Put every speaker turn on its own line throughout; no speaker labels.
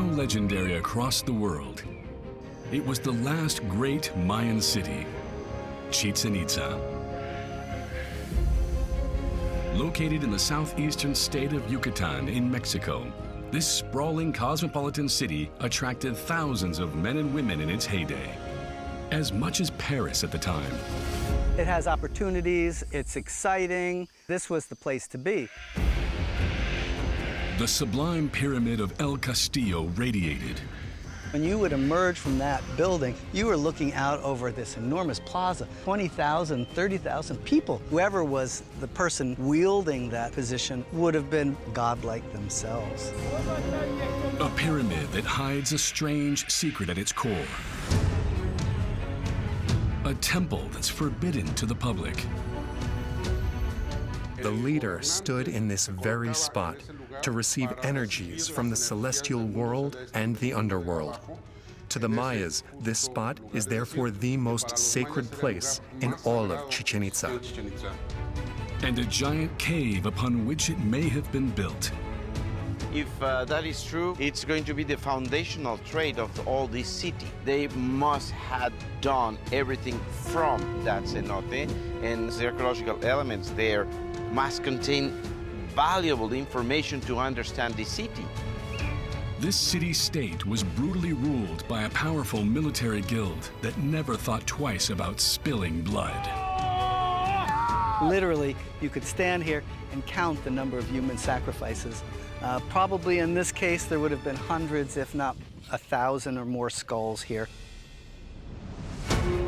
Now legendary across the world, it was the last great Mayan city, Chichen Itza. Located in the southeastern state of Yucatan in Mexico, this sprawling cosmopolitan city attracted thousands of men and women in its heyday, as much as Paris at the time.
It has opportunities, it's exciting. This was the place to be.
The sublime Pyramid of El Castillo radiated.
When you would emerge from that building, you were looking out over this enormous plaza, 20,000, 30,000 people. Whoever was the person wielding that position would have been godlike themselves.
A pyramid that hides a strange secret at its core. A temple that's forbidden to the public.
The leader stood in this very spot to receive energies from the celestial world and the underworld. To the Mayas, this spot is therefore the most sacred place in all of Chichen Itza.
And a giant cave upon which it may have been built.
If that is true, it's going to be the foundational trait of all this city. They must have done everything from that cenote, and the archaeological elements there must contain valuable information to understand the city.
This city-state was brutally ruled by a powerful military guild that never thought twice about spilling blood.
Literally, you could stand here and count the number of human sacrifices. Probably in this case, there would have been hundreds, if not 1,000 or more skulls here.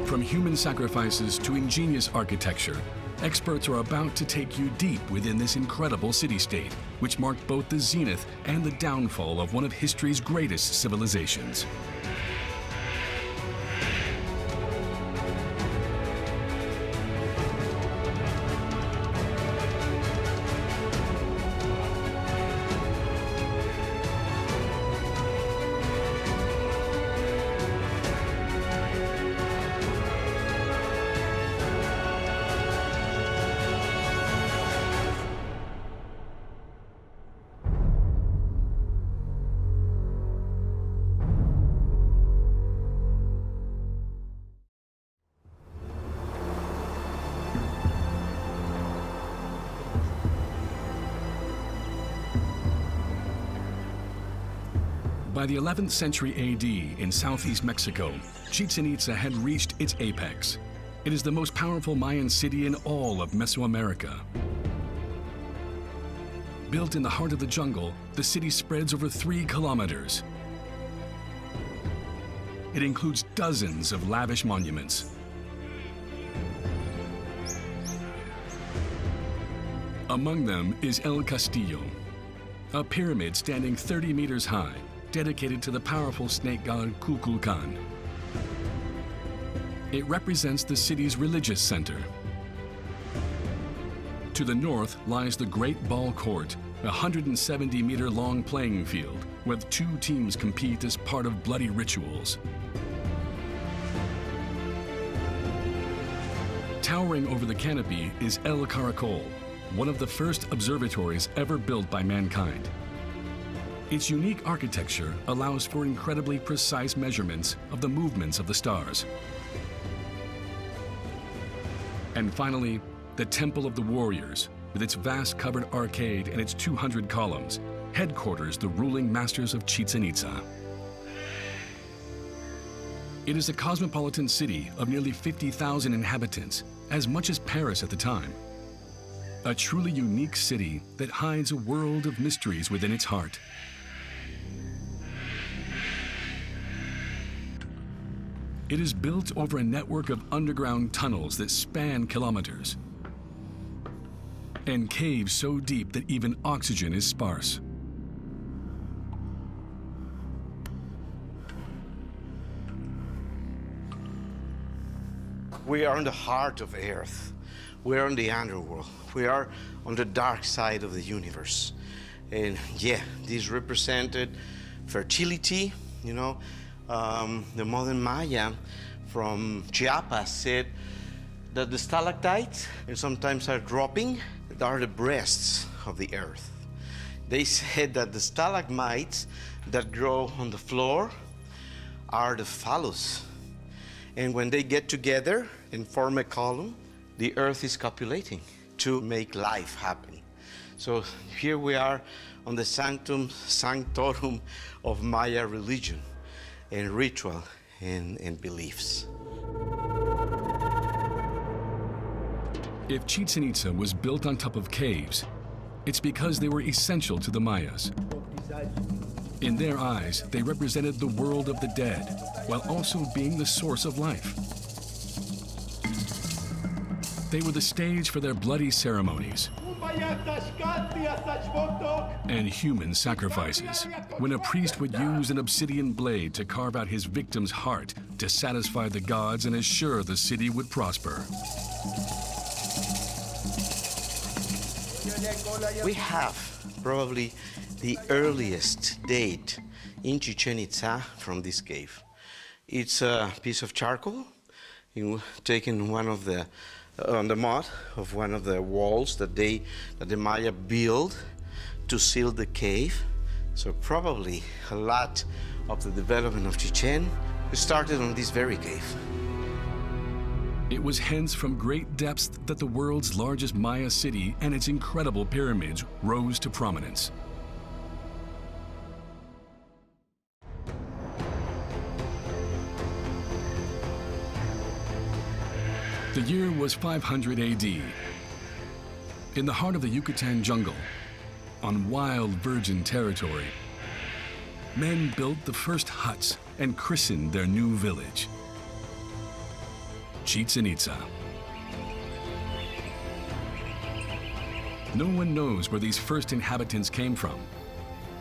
From human sacrifices to ingenious architecture, experts are about to take you deep within this incredible city-state, which marked both the zenith and the downfall of one of history's greatest civilizations. By the 11th century AD in southeast Mexico, Chichen Itza had reached its apex. It is the most powerful Mayan city in all of Mesoamerica. Built in the heart of the jungle, the city spreads over 3 kilometers. It includes dozens of lavish monuments. Among them is El Castillo, a pyramid standing 30 meters high, dedicated to the powerful snake god Kukulcan. It represents the city's religious center. To the north lies the Great Ball Court, a 170-meter-long playing field where 2 teams compete as part of bloody rituals. Towering over the canopy is El Caracol, one of the first observatories ever built by mankind. Its unique architecture allows for incredibly precise measurements of the movements of the stars. And finally, the Temple of the Warriors, with its vast covered arcade and its 200 columns, headquarters the ruling masters of Chichen Itza. It is a cosmopolitan city of nearly 50,000 inhabitants, as much as Paris at the time. A truly unique city that hides a world of mysteries within its heart. It is built over a network of underground tunnels that span kilometers, and caves so deep that even oxygen is sparse.
We are in the heart of Earth. We are in the underworld. We are on the dark side of the universe. And yeah, this represented fertility, you know. The modern Maya from Chiapas said that the stalactites, and sometimes are dropping, are the breasts of the earth. They said that the stalagmites that grow on the floor are the phallus. And when they get together and form a column, the earth is copulating to make life happen. So here we are on the sanctum sanctorum of Maya religion and ritual and beliefs.
If Chichen Itza was built on top of caves, it's because they were essential to the Mayas. In their eyes, they represented the world of the dead, while also being the source of life. They were the stage for their bloody ceremonies and human sacrifices, when a priest would use an obsidian blade to carve out his victim's heart to satisfy the gods and assure the city would prosper.
We have probably the earliest date in Chichen Itza from this cave. It's a piece of charcoal taken on the mud of one of the walls that the Maya built to seal the cave. So probably a lot of the development of Chichen started on this very cave.
It was hence from great depths that the world's largest Maya city and its incredible pyramids rose to prominence. The year was 500 AD. In the heart of the Yucatan jungle, on wild virgin territory, men built the first huts and christened their new village, Chichen Itza. No one knows where these first inhabitants came from,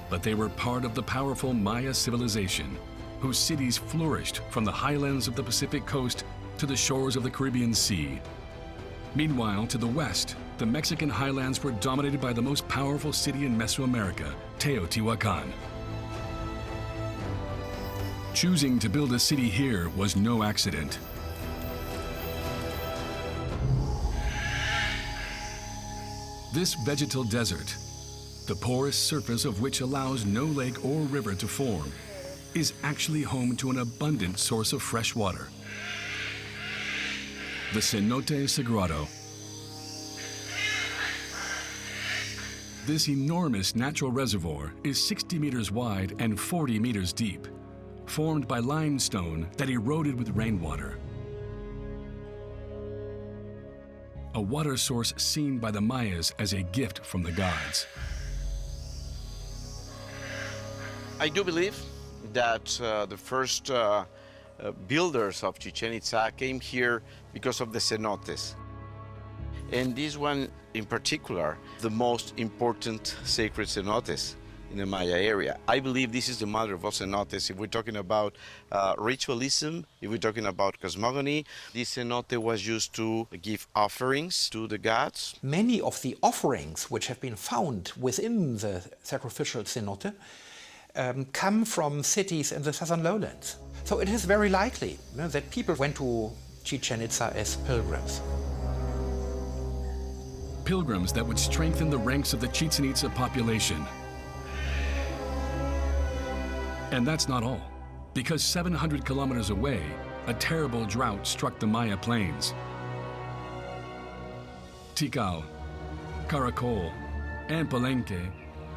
but they were part of the powerful Maya civilization, whose cities flourished from the highlands of the Pacific coast to the shores of the Caribbean Sea. Meanwhile, to the west, the Mexican highlands were dominated by the most powerful city in Mesoamerica, Teotihuacan. Choosing to build a city here was no accident. This vegetal desert, the porous surface of which allows no lake or river to form, is actually home to an abundant source of fresh water, the Cenote Sagrado. This enormous natural reservoir is 60 meters wide and 40 meters deep, formed by limestone that eroded with rainwater. A water source seen by the Mayas as a gift from the gods.
I do believe that the first builders of Chichen Itza came here because of the cenotes. And this one in particular, the most important sacred cenotes in the Maya area. I believe this is the mother of all cenotes. If we're talking about ritualism, if we're talking about cosmogony, this cenote was used to give offerings to the gods.
Many of the offerings which have been found within the sacrificial cenote come from cities in the southern lowlands. So it is very likely that people went to Chichen Itza as pilgrims.
Pilgrims that would strengthen the ranks of the Chichen Itza population. And that's not all, because 700 kilometers away, a terrible drought struck the Maya plains. Tikal, Caracol, and Palenque,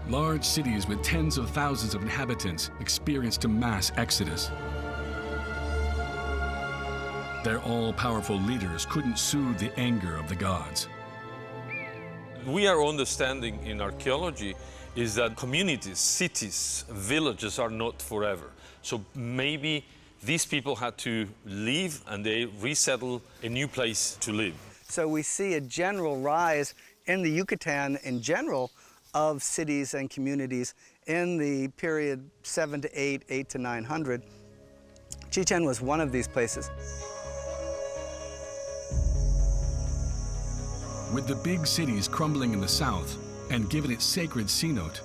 large cities with tens of thousands of inhabitants, experienced a mass exodus. Their all-powerful leaders couldn't soothe the anger of the gods.
We are understanding in archaeology is that communities, cities, villages are not forever. So maybe these people had to leave and they resettle a new place to live.
So we see a general rise in the Yucatan in general of cities and communities in the period 7 to 8, 8 to 900. Chichen was one of these places.
With the big cities crumbling in the south and given its sacred cenote,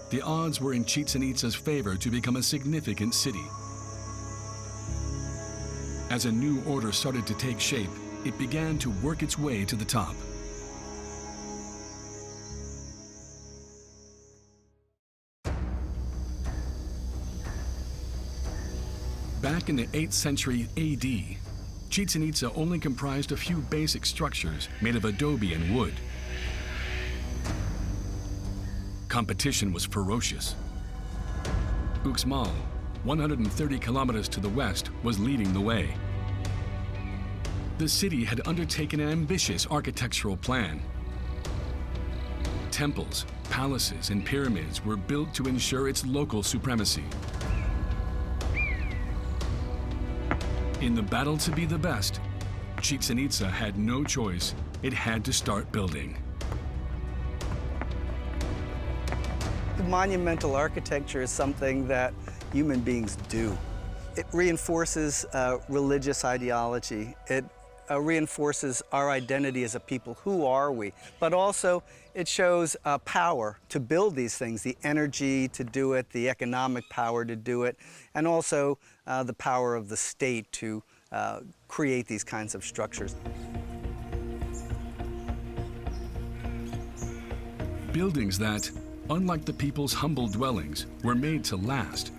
the odds were in Chichen Itza's favor to become a significant city. As a new order started to take shape, it began to work its way to the top. Back in the 8th century AD, Chichen Itza only comprised a few basic structures made of adobe and wood. Competition was ferocious. Uxmal, 130 kilometers to the west, was leading the way. The city had undertaken an ambitious architectural plan. Temples, palaces, and pyramids were built to ensure its local supremacy. In the battle to be the best, Chichen Itza had no choice. It had to start building.
Monumental architecture is something that human beings do. It reinforces religious ideology. It reinforces our identity as a people. Who are we? But also, it shows power to build these things, the energy to do it, the economic power to do it, and also the power of the state to create these kinds of structures.
Buildings that, unlike the people's humble dwellings, were made to last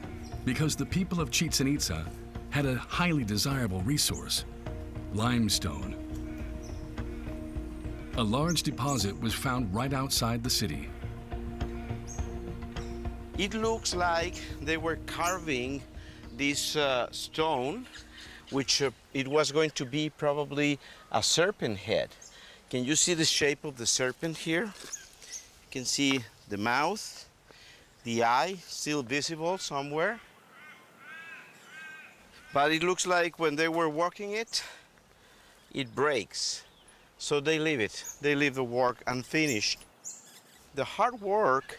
because the people of Chichen Itza had a highly desirable resource: limestone. A large deposit was found right outside the city.
It looks like they were carving this stone, which it was going to be probably a serpent head. Can you see the shape of the serpent here? You can see the mouth, the eye still visible somewhere. But it looks like when they were walking it, it breaks. So they leave it. They leave the work unfinished. The hard work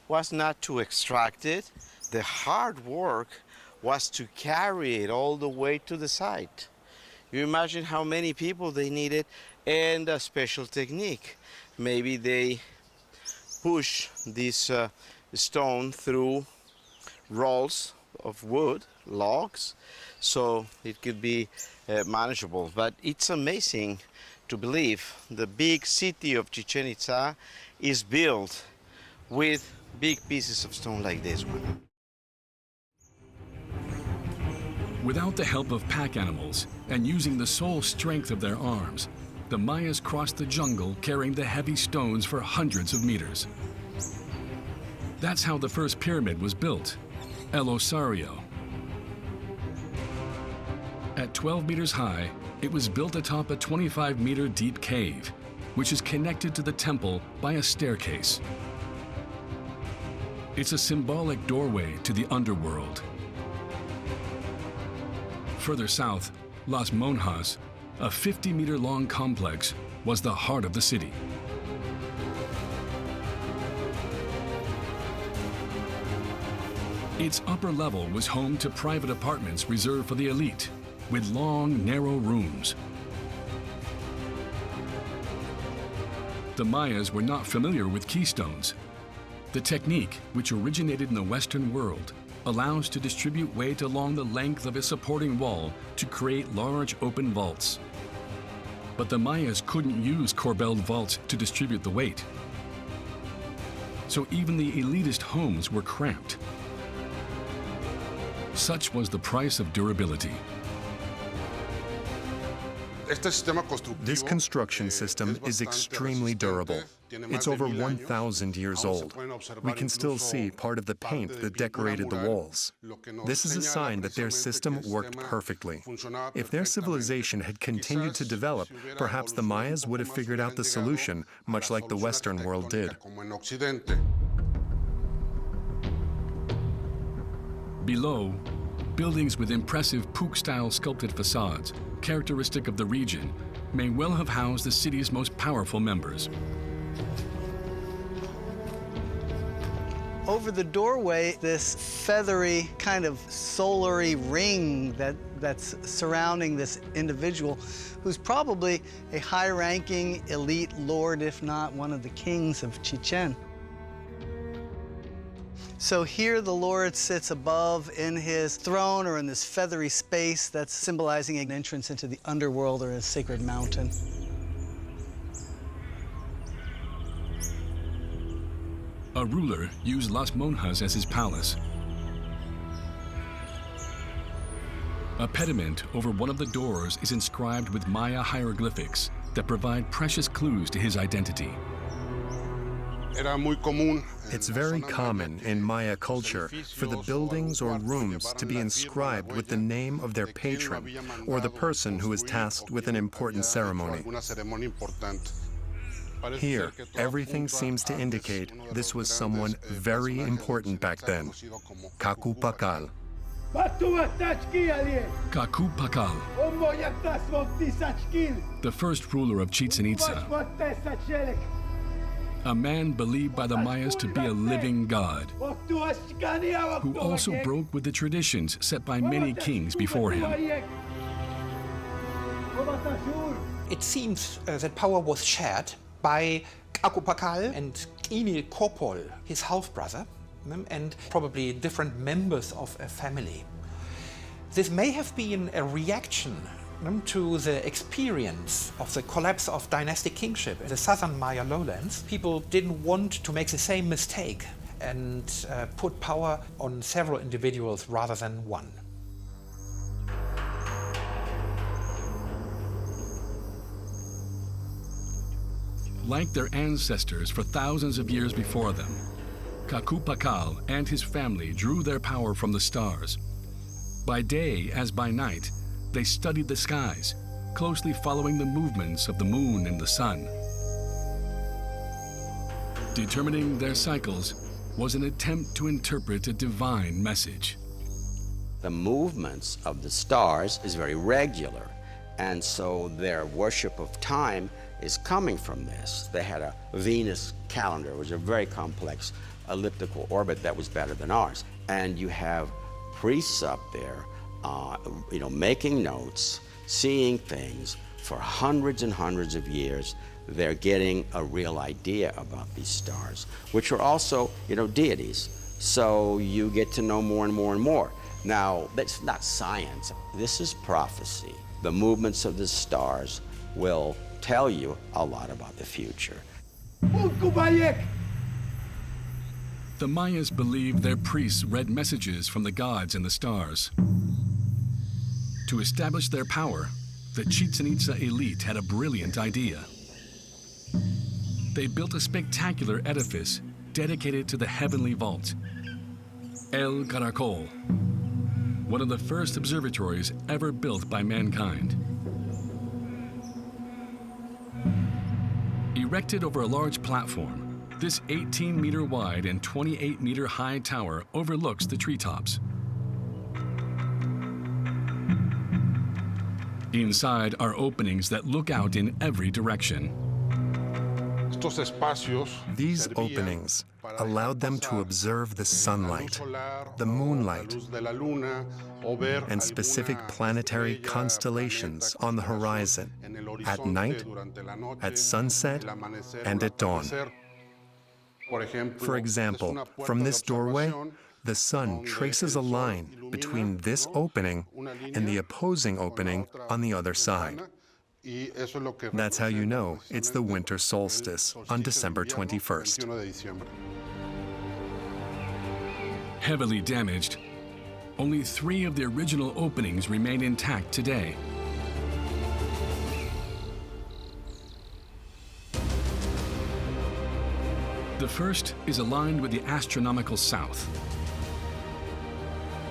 was not to extract it. The hard work was to carry it all the way to the site. You imagine how many people they needed and a special technique. Maybe they push this stone through rolls of wood, logs, so it could be manageable. But it's amazing to believe the big city of Chichen Itza is built with big pieces of stone like this one.
Without the help of pack animals and using the sole strength of their arms, the Mayas crossed the jungle carrying the heavy stones for hundreds of meters. That's how the first pyramid was built, El Osario. At 12 meters high, it was built atop a 25-meter deep cave, which is connected to the temple by a staircase. It's a symbolic doorway to the underworld. Further south, Las Monjas, a 50-meter-long complex, was the heart of the city. Its upper level was home to private apartments reserved for the elite, with long, narrow rooms. The Mayas were not familiar with keystones. The technique, which originated in the Western world, allows to distribute weight along the length of a supporting wall to create large open vaults. But the Mayas couldn't use corbelled vaults to distribute the weight. So even the elitist homes were cramped. Such was the price of durability.
This construction system is extremely durable. It's over 1,000 years old. We can still see part of the paint that decorated the walls. This is a sign that their system worked perfectly. If their civilization had continued to develop, perhaps the Mayas would have figured out the solution, much like the Western world did.
Below, buildings with impressive Puuc-style sculpted facades, characteristic of the region, may well have housed the city's most powerful members.
Over the doorway, this feathery, kind of solary ring that's surrounding this individual, who's probably a high-ranking elite lord, if not one of the kings of Chichen. So here the Lord sits above in his throne or in this feathery space that's symbolizing an entrance into the underworld or a sacred mountain.
A ruler used Las Monjas as his palace. A pediment over one of the doors is inscribed with Maya hieroglyphics that provide precious clues to his identity.
It's very common in Maya culture for the buildings or rooms to be inscribed with the name of their patron or the person who is tasked with an important ceremony. Here, everything seems to indicate this was someone very important back then, Kukulcan.
Kukulcan, the first ruler of Chichen Itza, a man believed by the Mayas to be a living god, who also broke with the traditions set by many kings before him.
It seems that power was shared by Kukulcan and Ini Korpol, his half-brother, and probably different members of a family. This may have been a reaction to the experience of the collapse of dynastic kingship in the southern Maya lowlands. People didn't want to make the same mistake and put power on several individuals rather than one.
Like their ancestors for thousands of years before them, Kukulcan and his family drew their power from the stars. By day as by night, they studied the skies, closely following the movements of the moon and the sun. Determining their cycles was an attempt to interpret a divine message.
The movements of the stars is very regular, and so their worship of time is coming from this. They had a Venus calendar, which was a very complex elliptical orbit that was better than ours. And you have priests up there, making notes, seeing things for hundreds and hundreds of years. They're getting a real idea about these stars, which are also, deities. So you get to know more and more and more. Now, that's not science. This is prophecy. The movements of the stars will tell you a lot about the future.
The Mayas believed their priests read messages from the gods in the stars. To establish their power, the Chichen Itza elite had a brilliant idea. They built a spectacular edifice dedicated to the heavenly vault, El Caracol, one of the first observatories ever built by mankind. Erected over a large platform, this 18-meter wide and 28-meter high tower overlooks the treetops. Inside are openings that look out in every direction.
These openings allowed them to observe the sunlight, the moonlight, and specific planetary constellations on the horizon at night, at sunset, and at dawn. For example, from this doorway, the sun traces a line between this opening and the opposing opening on the other side. That's how you know it's the winter solstice on December 21st.
Heavily damaged, only 3 of the original openings remain intact today. The first is aligned with the astronomical south.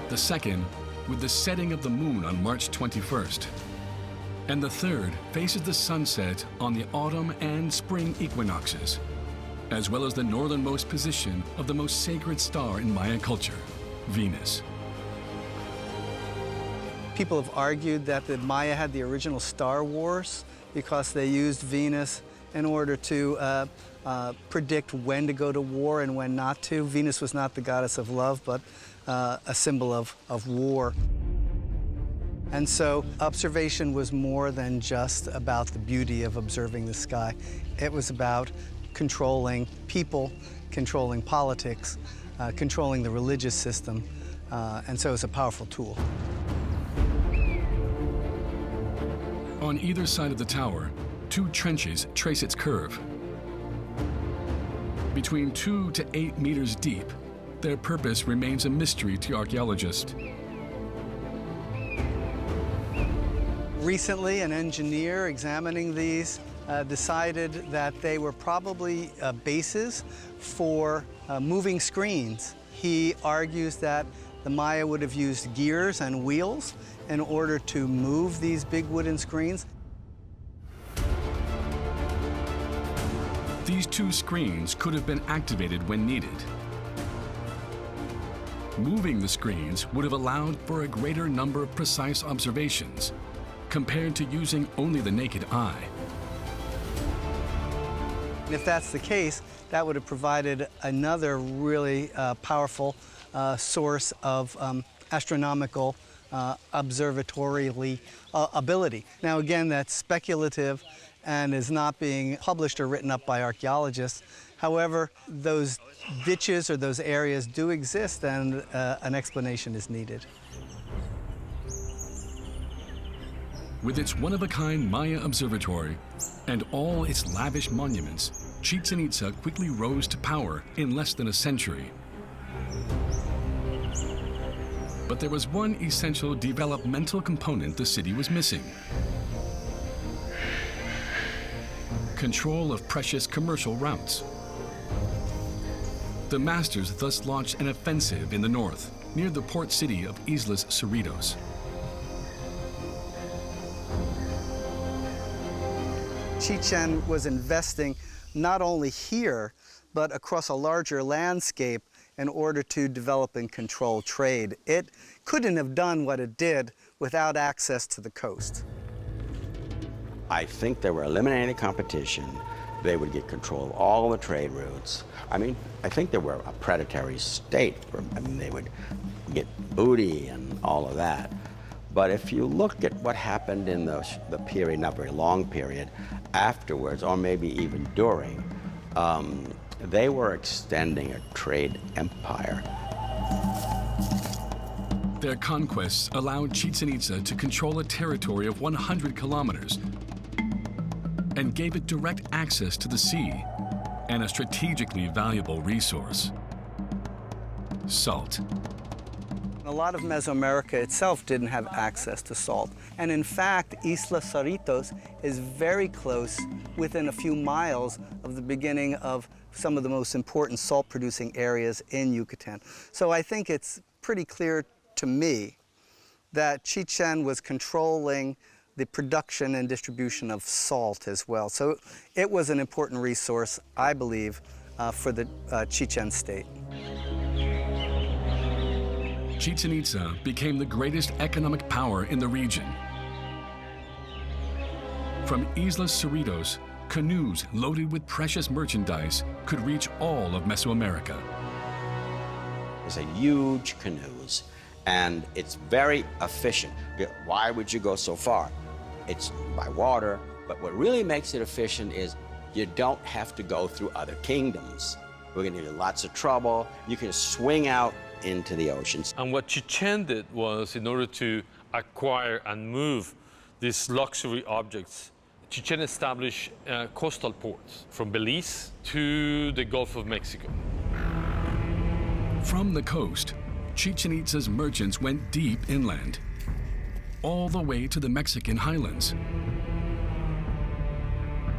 The second with the setting of the moon on March 21st. And the third faces the sunset on the autumn and spring equinoxes, as well as the northernmost position of the most sacred star in Maya culture, Venus.
People have argued that the Maya had the original Star Wars because they used Venus in order to predict when to go to war and when not to. Venus was not the goddess of love, but a symbol of war. And so observation was more than just about the beauty of observing the sky. It was about controlling people, controlling politics, controlling the religious system, and so it's a powerful tool.
On either side of the tower, 2 trenches trace its curve. Between 2 to 8 meters deep, their purpose remains a mystery to archaeologists.
Recently, an engineer examining these decided that they were probably bases for moving screens. He argues that the Maya would have used gears and wheels in order to move these big wooden screens.
These two screens could have been activated when needed. Moving the screens would have allowed for a greater number of precise observations compared to using only the naked eye.
If that's the case, that would have provided another really powerful source of astronomical observatorially ability. Now again, that's speculative and is not being published or written up by archaeologists. However, those ditches or those areas do exist, and an explanation is needed.
With its one-of-a-kind Maya observatory and all its lavish monuments, Chichen Itza quickly rose to power in less than a century. But there was one essential developmental component the city was missing: control of precious commercial routes. The masters thus launched an offensive in the north, near the port city of Islas Cerritos.
Chichen was investing not only here, but across a larger landscape in order to develop and control trade. It couldn't have done what it did without access to the coast.
I think they were eliminating the competition. They would get control of all the trade routes. I mean, I think they were a predatory state. I mean, they would get booty and all of that. But if you look at what happened in the period, not very long period, afterwards, or maybe even during, they were extending a trade empire.
Their conquests allowed Chichen Itza to control a territory of 100 kilometers and gave it direct access to the sea and a strategically valuable resource: salt.
A lot of Mesoamerica itself didn't have access to salt. And in fact, Isla Cerritos is very close, within a few miles of the beginning of some of the most important salt-producing areas in Yucatan. So I think it's pretty clear to me that Chichen was controlling the production and distribution of salt as well. So it was an important resource, I believe, for the Chichen state.
Chichen Itza became the greatest economic power in the region. From Islas Cerritos, canoes loaded with precious merchandise could reach all of Mesoamerica.
It's a huge canoes, and it's very efficient. Why would you go so far? It's by water, but what really makes it efficient is you don't have to go through other kingdoms. We're gonna give you lots of trouble. You can swing out into the oceans.
And what Chichen did was, in order to acquire and move these luxury objects, Chichen established coastal ports from Belize to the Gulf of Mexico.
From the coast, Chichen Itza's merchants went deep inland, all the way to the Mexican highlands.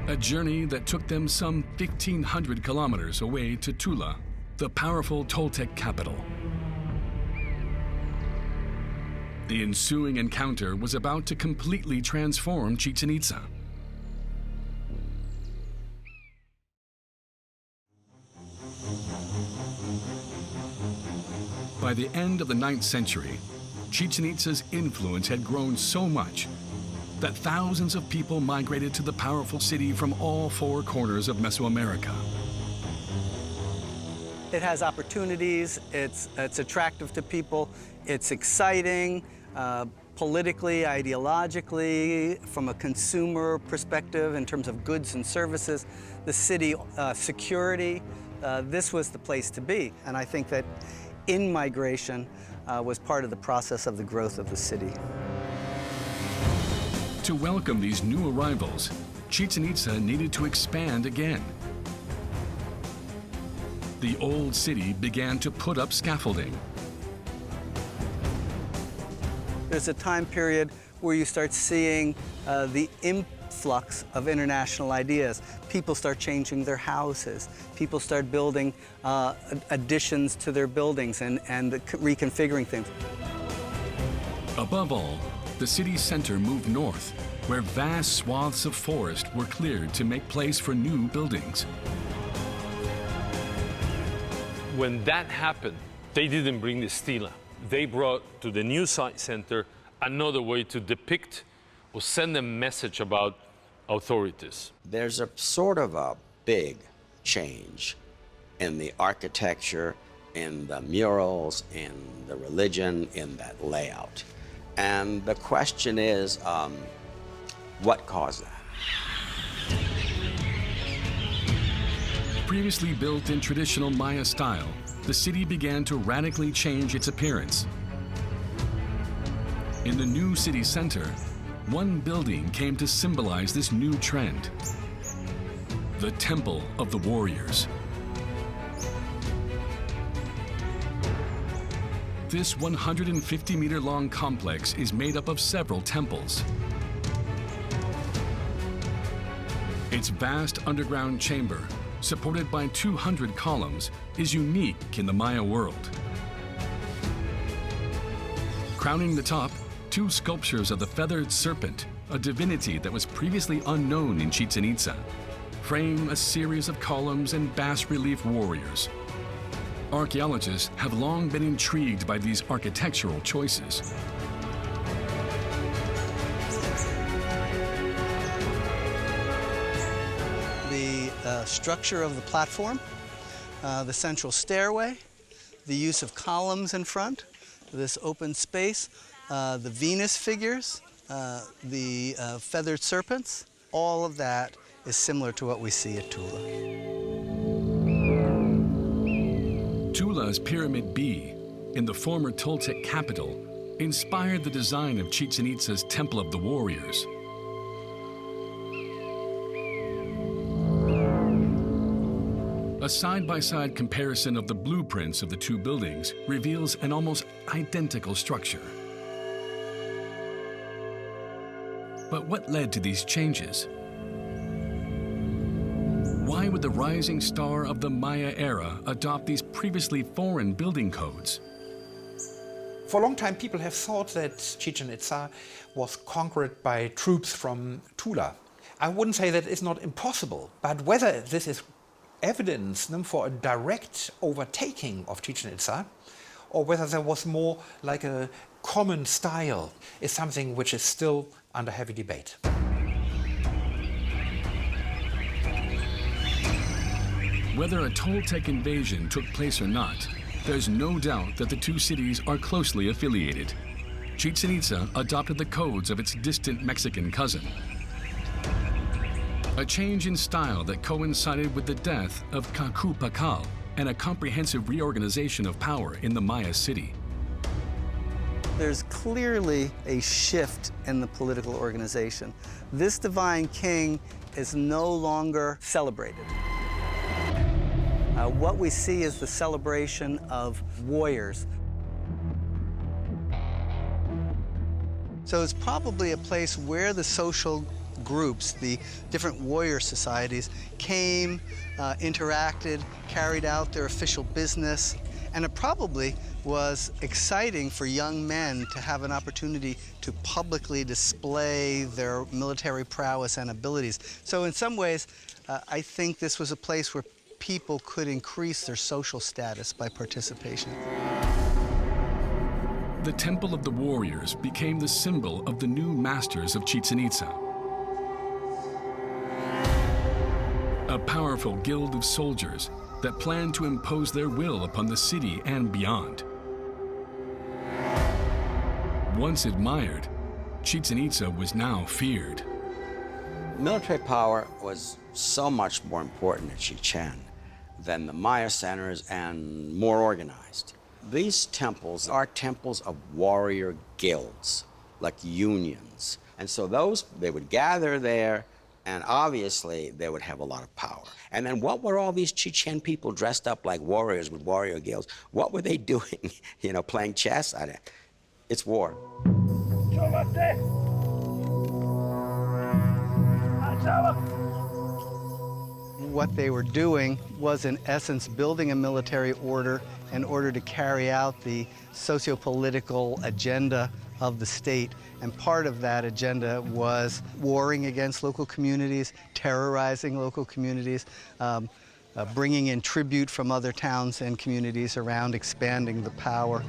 A journey that took them some 1,500 kilometers away to Tula, the powerful Toltec capital. The ensuing encounter was about to completely transform Chichen Itza. By the end of the 9th century, Chichen Itza's influence had grown so much that thousands of people migrated to the powerful city from all four corners of Mesoamerica.
It has opportunities, it's attractive to people, it's exciting, politically, ideologically, from a consumer perspective in terms of goods and services, the city security, this was the place to be. And I think that in-migration was part of the process of the growth of the city.
To welcome these new arrivals, Chichen Itza needed to expand again. The old city began to put up scaffolding.
There's a time period where you start seeing the influx of international ideas. People start changing their houses. People start building additions to their buildings and reconfiguring things.
Above all, the city's center moved north, where vast swaths of forest were cleared to make place for new buildings.
When that happened, they didn't bring the stela. They brought to the new site center another way to depict or send a message about authorities.
There's a sort of a big change in the architecture, in the murals, in the religion, in that layout. And the question is, what caused that?
Previously built in traditional Maya style, the city began to radically change its appearance. In the new city center, one building came to symbolize this new trend: the Temple of the Warriors. This 150-meter-long complex is made up of several temples. Its vast underground chamber, supported by 200 columns, is unique in the Maya world. Crowning the top, two sculptures of the feathered serpent, a divinity that was previously unknown in Chichen Itza, frame a series of columns and bas-relief warriors. Archaeologists have long been intrigued by these architectural choices.
The structure of the platform, the central stairway, the use of columns in front, this open space, the Venus figures, the feathered serpents, all of that is similar to what we see at Tula.
Tula's Pyramid B, in the former Toltec capital, inspired the design of Chichen Itza's Temple of the Warriors. A side-by-side comparison of the blueprints of the two buildings reveals an almost identical structure. But what led to these changes? Why would the rising star of the Maya era adopt these previously foreign building codes?
For a long time, people have thought that Chichen Itza was conquered by troops from Tula. I wouldn't say that it's not impossible, but whether this is evidence for a direct overtaking of Chichen Itza, or whether there was more like a common style, is something which is still under heavy debate.
Whether a Toltec invasion took place or not, there's no doubt that the two cities are closely affiliated. Chichen Itza adopted the codes of its distant Mexican cousin. A change in style that coincided with the death of Kukulcan and a comprehensive reorganization of power in the Maya city.
There's clearly a shift in the political organization. This divine king is no longer celebrated. What we see is the celebration of warriors. So it's probably a place where the social groups, the different warrior societies, came, interacted, carried out their official business, and it probably was exciting for young men to have an opportunity to publicly display their military prowess and abilities. So in some ways, I think this was a place where people could increase their social status by participation.
The Temple of the Warriors became the symbol of the new masters of Chichen Itza. A powerful guild of soldiers that planned to impose their will upon the city and beyond. Once admired, Chichen Itza was now feared.
Military power was so much more important at Chichen than the Maya centers and more organized. These temples are temples of warrior guilds, like unions. And so they would gather there, and obviously they would have a lot of power. And then what were all these Chichen people dressed up like warriors with warrior guilds? What were they doing? Playing chess? It's war.
What they were doing was, in essence, building a military order in order to carry out the socio-political agenda of the state. And part of that agenda was warring against local communities, terrorizing local communities, bringing in tribute from other towns and communities around, expanding the power.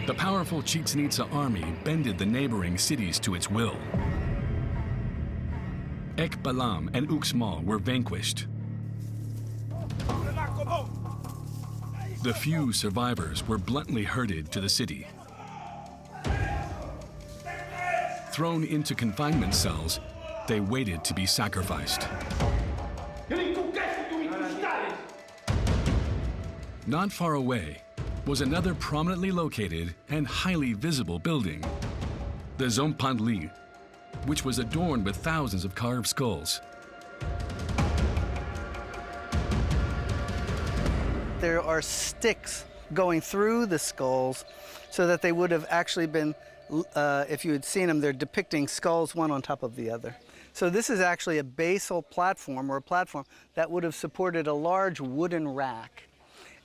The powerful Chichen Itza army bended the neighboring cities to its will. Ekbalam and Uxmal were vanquished. The few survivors were bluntly herded to the city. Thrown into confinement cells, they waited to be sacrificed. Not far away was another prominently located and highly visible building, the Zompantli, which was adorned with thousands of carved skulls.
There are sticks going through the skulls so that they would have actually been, if you had seen them, they're depicting skulls one on top of the other. So this is actually a basal platform, or a platform that would have supported a large wooden rack.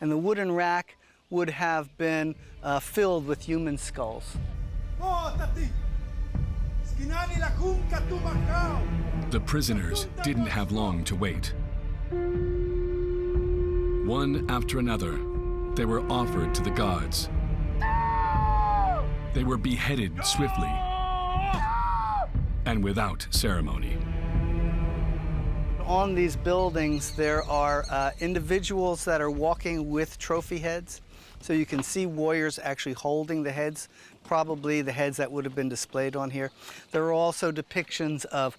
And the wooden rack would have been filled with human skulls.
The prisoners didn't have long to wait. One after another, they were offered to the gods. They were beheaded swiftly and without ceremony.
On these buildings, there are individuals that are walking with trophy heads. So you can see warriors actually holding the heads, probably the heads that would have been displayed on here. There are also depictions of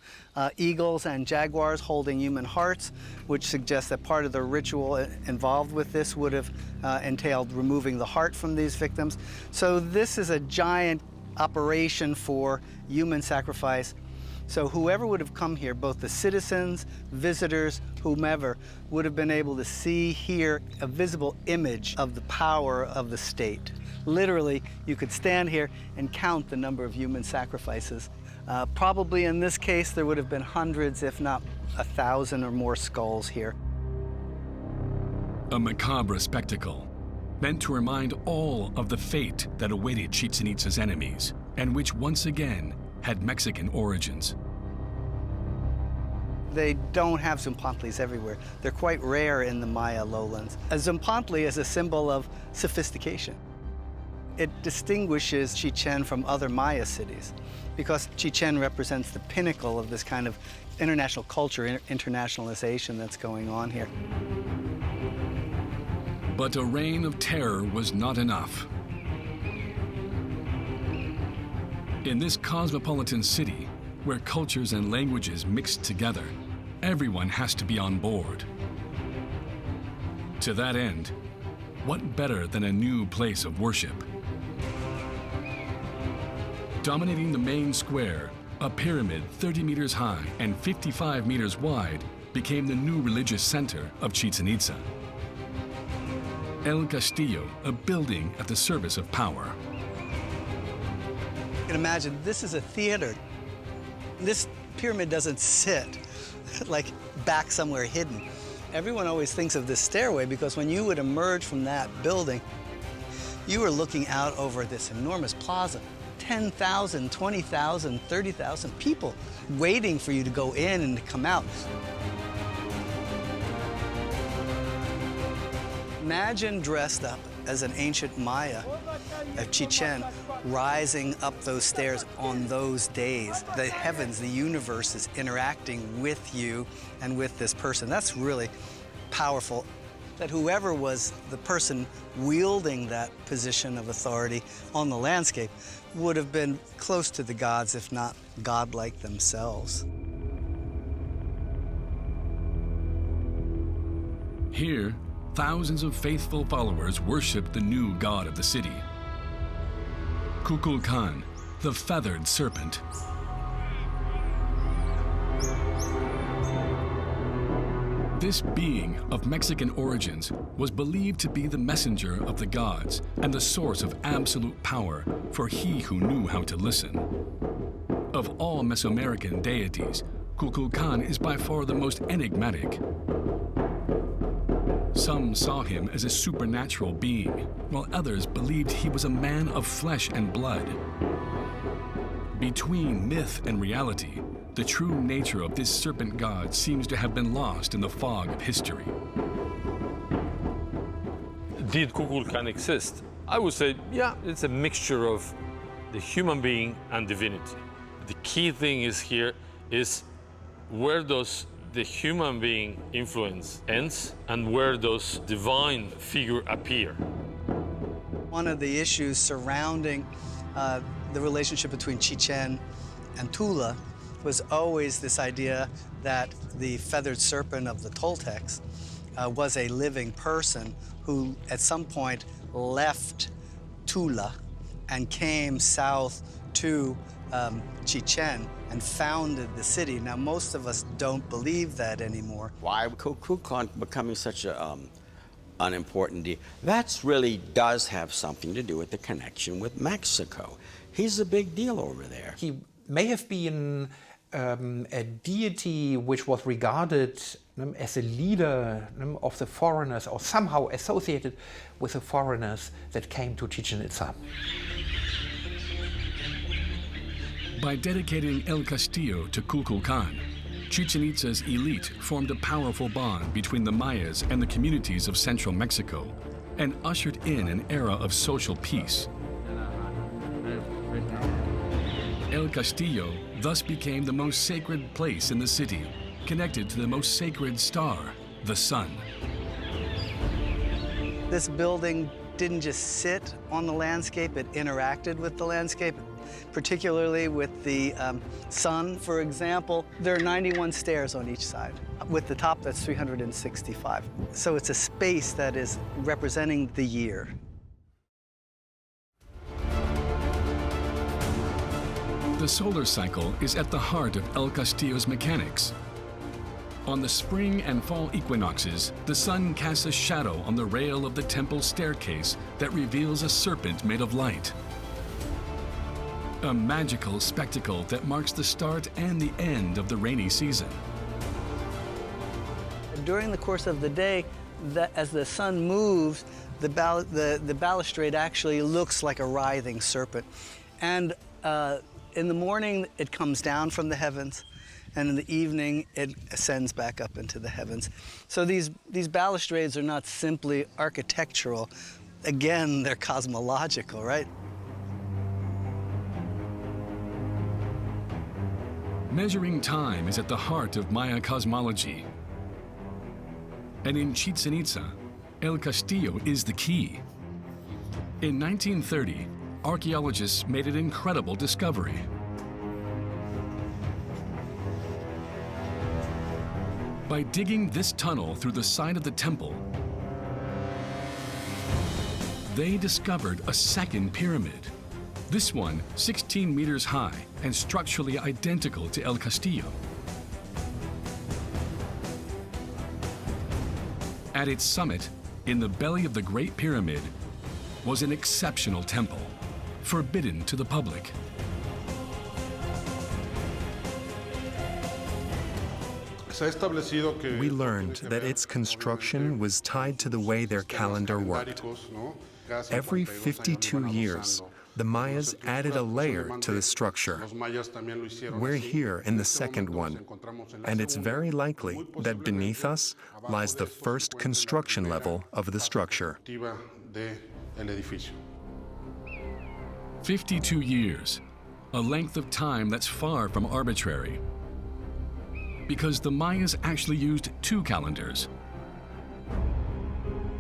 eagles and jaguars holding human hearts, which suggests that part of the ritual involved with this would have entailed removing the heart from these victims. So this is a giant operation for human sacrifice. So whoever would have come here, both the citizens, visitors, whomever, would have been able to see here a visible image of the power of the state. Literally, you could stand here and count the number of human sacrifices. Probably in this case, there would have been hundreds, if not 1,000 or more skulls here.
A macabre spectacle meant to remind all of the fate that awaited Chichen Itza's enemies, and which once again had Mexican origins.
They don't have Zompantlis everywhere. They're quite rare in the Maya lowlands. A Zompantli is a symbol of sophistication. It distinguishes Chichen from other Maya cities because Chichen represents the pinnacle of this kind of international culture, internationalization that's going on here.
But a reign of terror was not enough. In this cosmopolitan city, where cultures and languages mix together, everyone has to be on board. To that end, what better than a new place of worship? Dominating the main square, a pyramid 30 meters high and 55 meters wide became the new religious center of Chichen Itza. El Castillo, a building at the service of power.
You can imagine, this is a theater. This pyramid doesn't sit like back somewhere hidden. Everyone always thinks of this stairway because when you would emerge from that building, you were looking out over this enormous plaza. 10,000, 20,000, 30,000 people waiting for you to go in and to come out. Imagine dressed up as an ancient Maya of Chichen, rising up those stairs on those days. The heavens, the universe is interacting with you and with this person. That's really powerful. That whoever was the person wielding that position of authority on the landscape would have been close to the gods, if not godlike themselves.
Here, thousands of faithful followers worshiped the new god of the city, Kukulcan, the feathered serpent. This being of Mexican origins was believed to be the messenger of the gods and the source of absolute power for he who knew how to listen. Of all Mesoamerican deities, Kukulcan is by far the most enigmatic. Some saw him as a supernatural being, while others believed he was a man of flesh and blood. Between myth and reality, the true nature of this serpent god seems to have been lost in the fog of history.
Did Kukulcan exist? I would say, yeah, it's a mixture of the human being and divinity. The key thing is here is where does the human being influence ends and where does divine figure appear?
One of the issues surrounding the relationship between Chichen and Tula was always this idea that the feathered serpent of the Toltecs was a living person who at some point left Tula and came south to Chichen and founded the city. Now, most of us don't believe that anymore.
Why Kukulcan becoming such an unimportant deal? That really does have something to do with the connection with Mexico. He's a big deal over there.
He may have been a deity which was regarded as a leader of the foreigners or somehow associated with the foreigners that came to Chichen Itza.
By dedicating El Castillo to Kukulcan, Chichen Itza's elite formed a powerful bond between the Mayas and the communities of central Mexico and ushered in an era of social peace. El Castillo thus became the most sacred place in the city, connected to the most sacred star, the sun.
This building didn't just sit on the landscape, it interacted with the landscape, particularly with the sun, for example. There are 91 stairs on each side. With the top, that's 365. So it's a space that is representing the year.
The solar cycle is at the heart of El Castillo's mechanics. On the spring and fall equinoxes, the sun casts a shadow on the rail of the temple staircase that reveals a serpent made of light. A magical spectacle that marks the start and the end of the rainy season.
During the course of the day, as the sun moves, the balustrade actually looks like a writhing serpent. And in the morning, it comes down from the heavens, and in the evening, it ascends back up into the heavens. So these balustrades are not simply architectural. Again, they're cosmological, right?
Measuring time is at the heart of Maya cosmology. And in Chichen Itza, El Castillo is the key. In 1930, archaeologists made an incredible discovery. By digging this tunnel through the side of the temple, they discovered a second pyramid. This one 16 meters high and structurally identical to El Castillo. At its summit, in the belly of the Great Pyramid, was an exceptional temple, forbidden to the public.
We learned that its construction was tied to the way their calendar worked. Every 52 years, the Mayas added a layer to the structure. We're here in the second one, and it's very likely that beneath us lies the first construction level of the structure.
52 years, a length of time that's far from arbitrary. Because the Mayas actually used two calendars.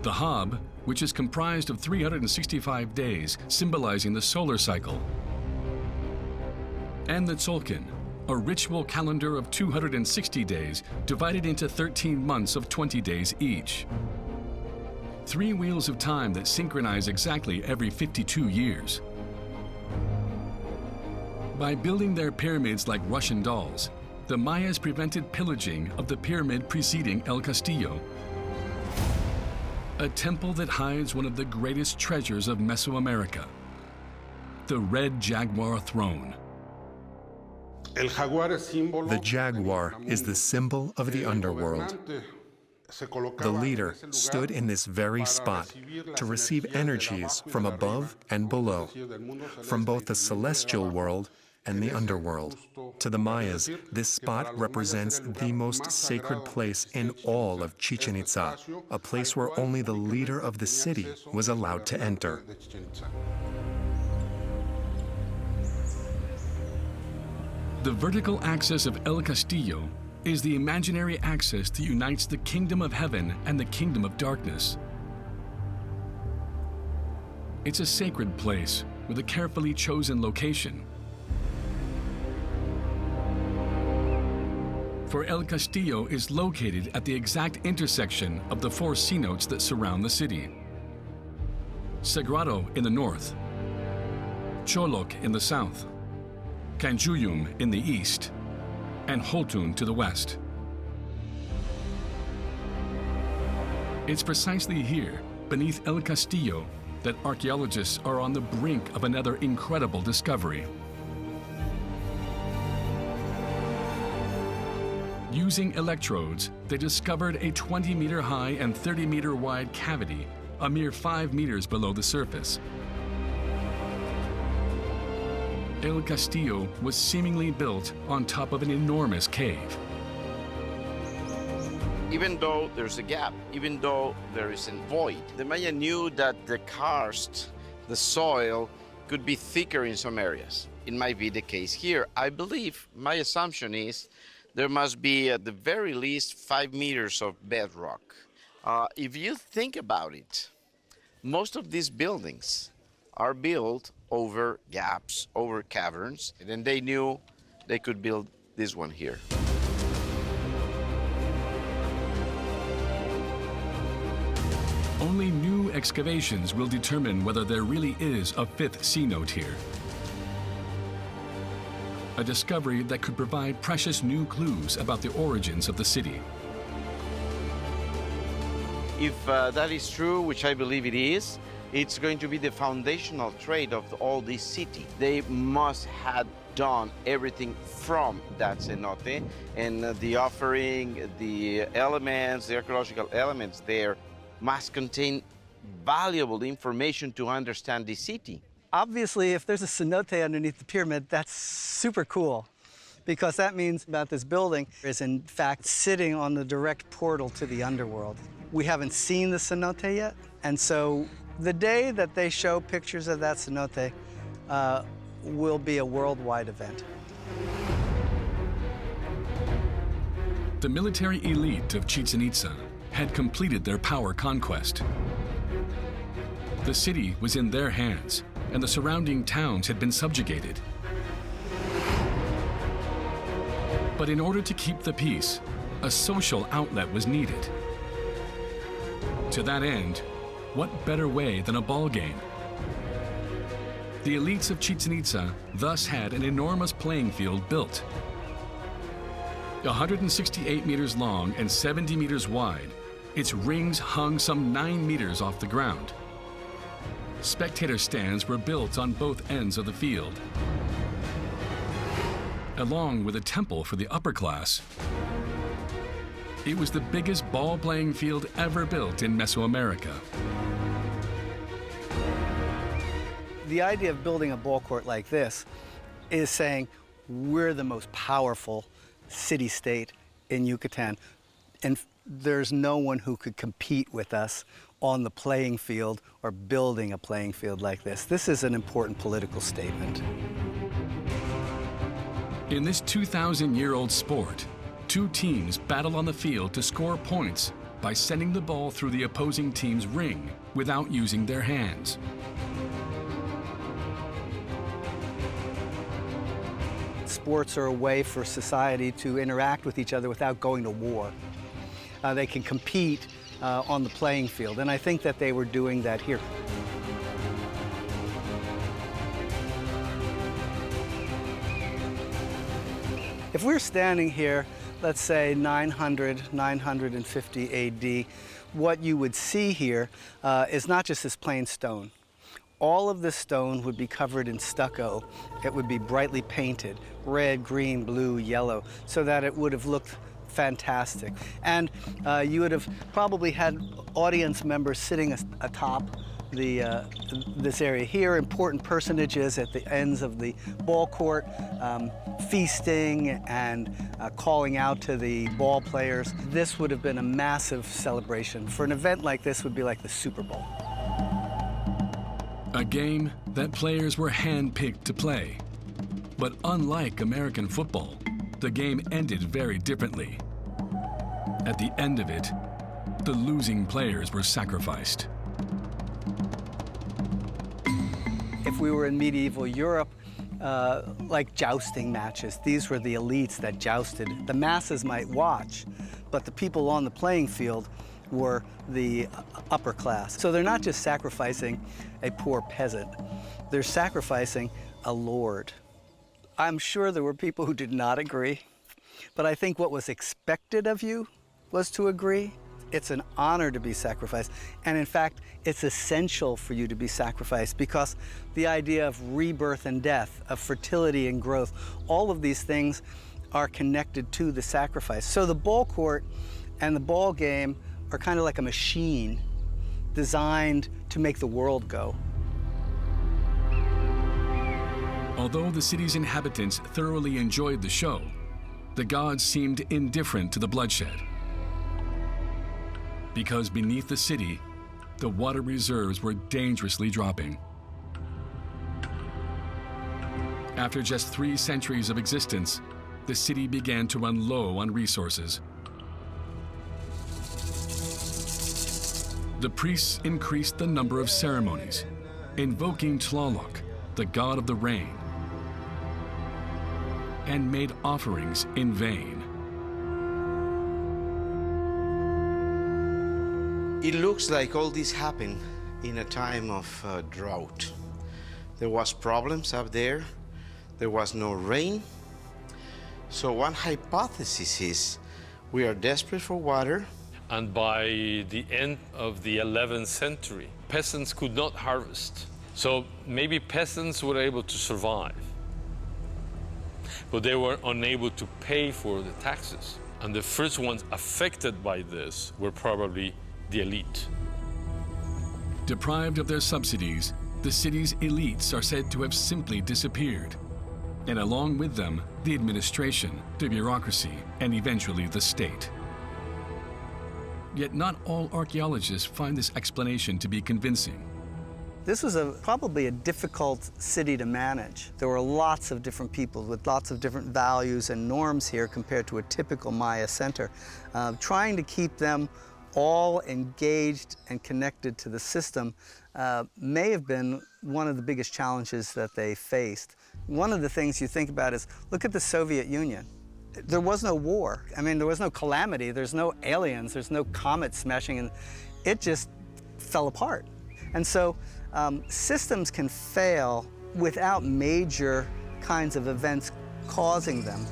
The Hab, which is comprised of 365 days, symbolizing the solar cycle, and the Tzolk'in, a ritual calendar of 260 days divided into 13 months of 20 days each. 3 wheels of time that synchronize exactly every 52 years. By building their pyramids like Russian dolls, the Mayas prevented pillaging of the pyramid preceding El Castillo, a temple that hides one of the greatest treasures of Mesoamerica, the Red Jaguar Throne.
The jaguar is the symbol of the underworld. The leader stood in this very spot to receive energies from above and below, from both the celestial world and the underworld. To the Mayas, this spot represents the most sacred place in all of Chichen Itza, a place where only the leader of the city was allowed to enter.
The vertical axis of El Castillo is the imaginary axis that unites the kingdom of heaven and the kingdom of darkness. It's a sacred place with a carefully chosen location. For El Castillo is located at the exact intersection of the four cenotes that surround the city. Sagrado in the north, Cholok in the south, Canjuyum in the east, and Holtun to the west. It's precisely here, beneath El Castillo, that archaeologists are on the brink of another incredible discovery. Using electrodes, they discovered a 20-meter high and 30-meter wide cavity, a mere 5 meters below the surface. El Castillo was seemingly built on top of an enormous cave.
Even though there's a gap, even though there is a void, the Maya knew that the karst, the soil, could be thicker in some areas. It might be the case here. I believe, my assumption is, there must be at the very least 5 meters of bedrock. If you think about it, most of these buildings are built over gaps, over caverns, and they knew they could build this one here.
Only new excavations will determine whether there really is a fifth cenote here. A discovery that could provide precious new clues about the origins of the city.
If that is true, which I believe it is, it's going to be the foundational trait of all this city. They must have done everything from that cenote, and the offering, the elements, the archaeological elements there must contain valuable information to understand the city.
Obviously, if there's a cenote underneath the pyramid, that's super cool, because that means that this building is in fact sitting on the direct portal to the underworld. We haven't seen the cenote yet, and so the day that they show pictures of that cenote will be a worldwide event.
The military elite of Chichen Itza had completed their power conquest. The city was in their hands, and the surrounding towns had been subjugated. But in order to keep the peace, a social outlet was needed. To that end, what better way than a ball game? The elites of Chichen Itza thus had an enormous playing field built. 168 meters long and 70 meters wide, its rings hung some 9 meters off the ground. Spectator stands were built on both ends of the field. Along with a temple for the upper class, it was the biggest ball-playing field ever built in Mesoamerica.
The idea of building a ball court like this is saying we're the most powerful city-state in Yucatan, and there's no one who could compete with us on the playing field or building a playing field like this. This is an important political statement.
In this 2,000-year-old sport, two teams battle on the field to score points by sending the ball through the opposing team's ring without using their hands.
Sports are a way for society to interact with each other without going to war. They can compete on the playing field, and I think that they were doing that here. If we're standing here, let's say 900, 950 AD, what you would see here is not just this plain stone. All of this stone would be covered in stucco. It would be brightly painted, red, green, blue, yellow, so that it would have looked fantastic. And you would have probably had audience members sitting atop this area here, important personages at the ends of the ball court, feasting and calling out to the ball players. This would have been a massive celebration. For an event like this would be like the Super Bowl.
A game that players were handpicked to play. But unlike American football, the game ended very differently. At the end of it, the losing players were sacrificed.
If we were in medieval Europe, like jousting matches, these were the elites that jousted. The masses might watch, but the people on the playing field were the upper class. So they're not just sacrificing a poor peasant, they're sacrificing a lord. I'm sure there were people who did not agree, but I think what was expected of you was to agree. It's an honor to be sacrificed, and in fact, it's essential for you to be sacrificed because the idea of rebirth and death, of fertility and growth, all of these things are connected to the sacrifice. So the ball court and the ball game are kind of like a machine designed to make the world go.
Although the city's inhabitants thoroughly enjoyed the show, the gods seemed indifferent to the bloodshed. Because beneath the city, the water reserves were dangerously dropping. After just 3 centuries of existence, the city began to run low on resources. The priests increased the number of ceremonies, invoking Tlaloc, the god of the rain, and made offerings in vain.
It looks like all this happened in a time of drought. There was problems up there. There was no rain. So one hypothesis is we are desperate for water.
And by the end of the 11th century, peasants could not harvest. So maybe peasants were able to survive, but they were unable to pay for the taxes. And the first ones affected by this were probably the elite.
Deprived of their subsidies, the city's elites are said to have simply disappeared, and along with them, the administration, the bureaucracy, and eventually the state. Yet not all archaeologists find this explanation to be convincing.
This was probably a difficult city to manage. There were lots of different people with lots of different values and norms here compared to a typical Maya center. Trying to keep them all engaged and connected to the system may have been one of the biggest challenges that they faced. One of the things you think about is, look at the Soviet Union. There was no war. I mean, there was no calamity. There's no aliens. There's no comets smashing in. It just fell apart. And so systems can fail without major kinds of events causing them.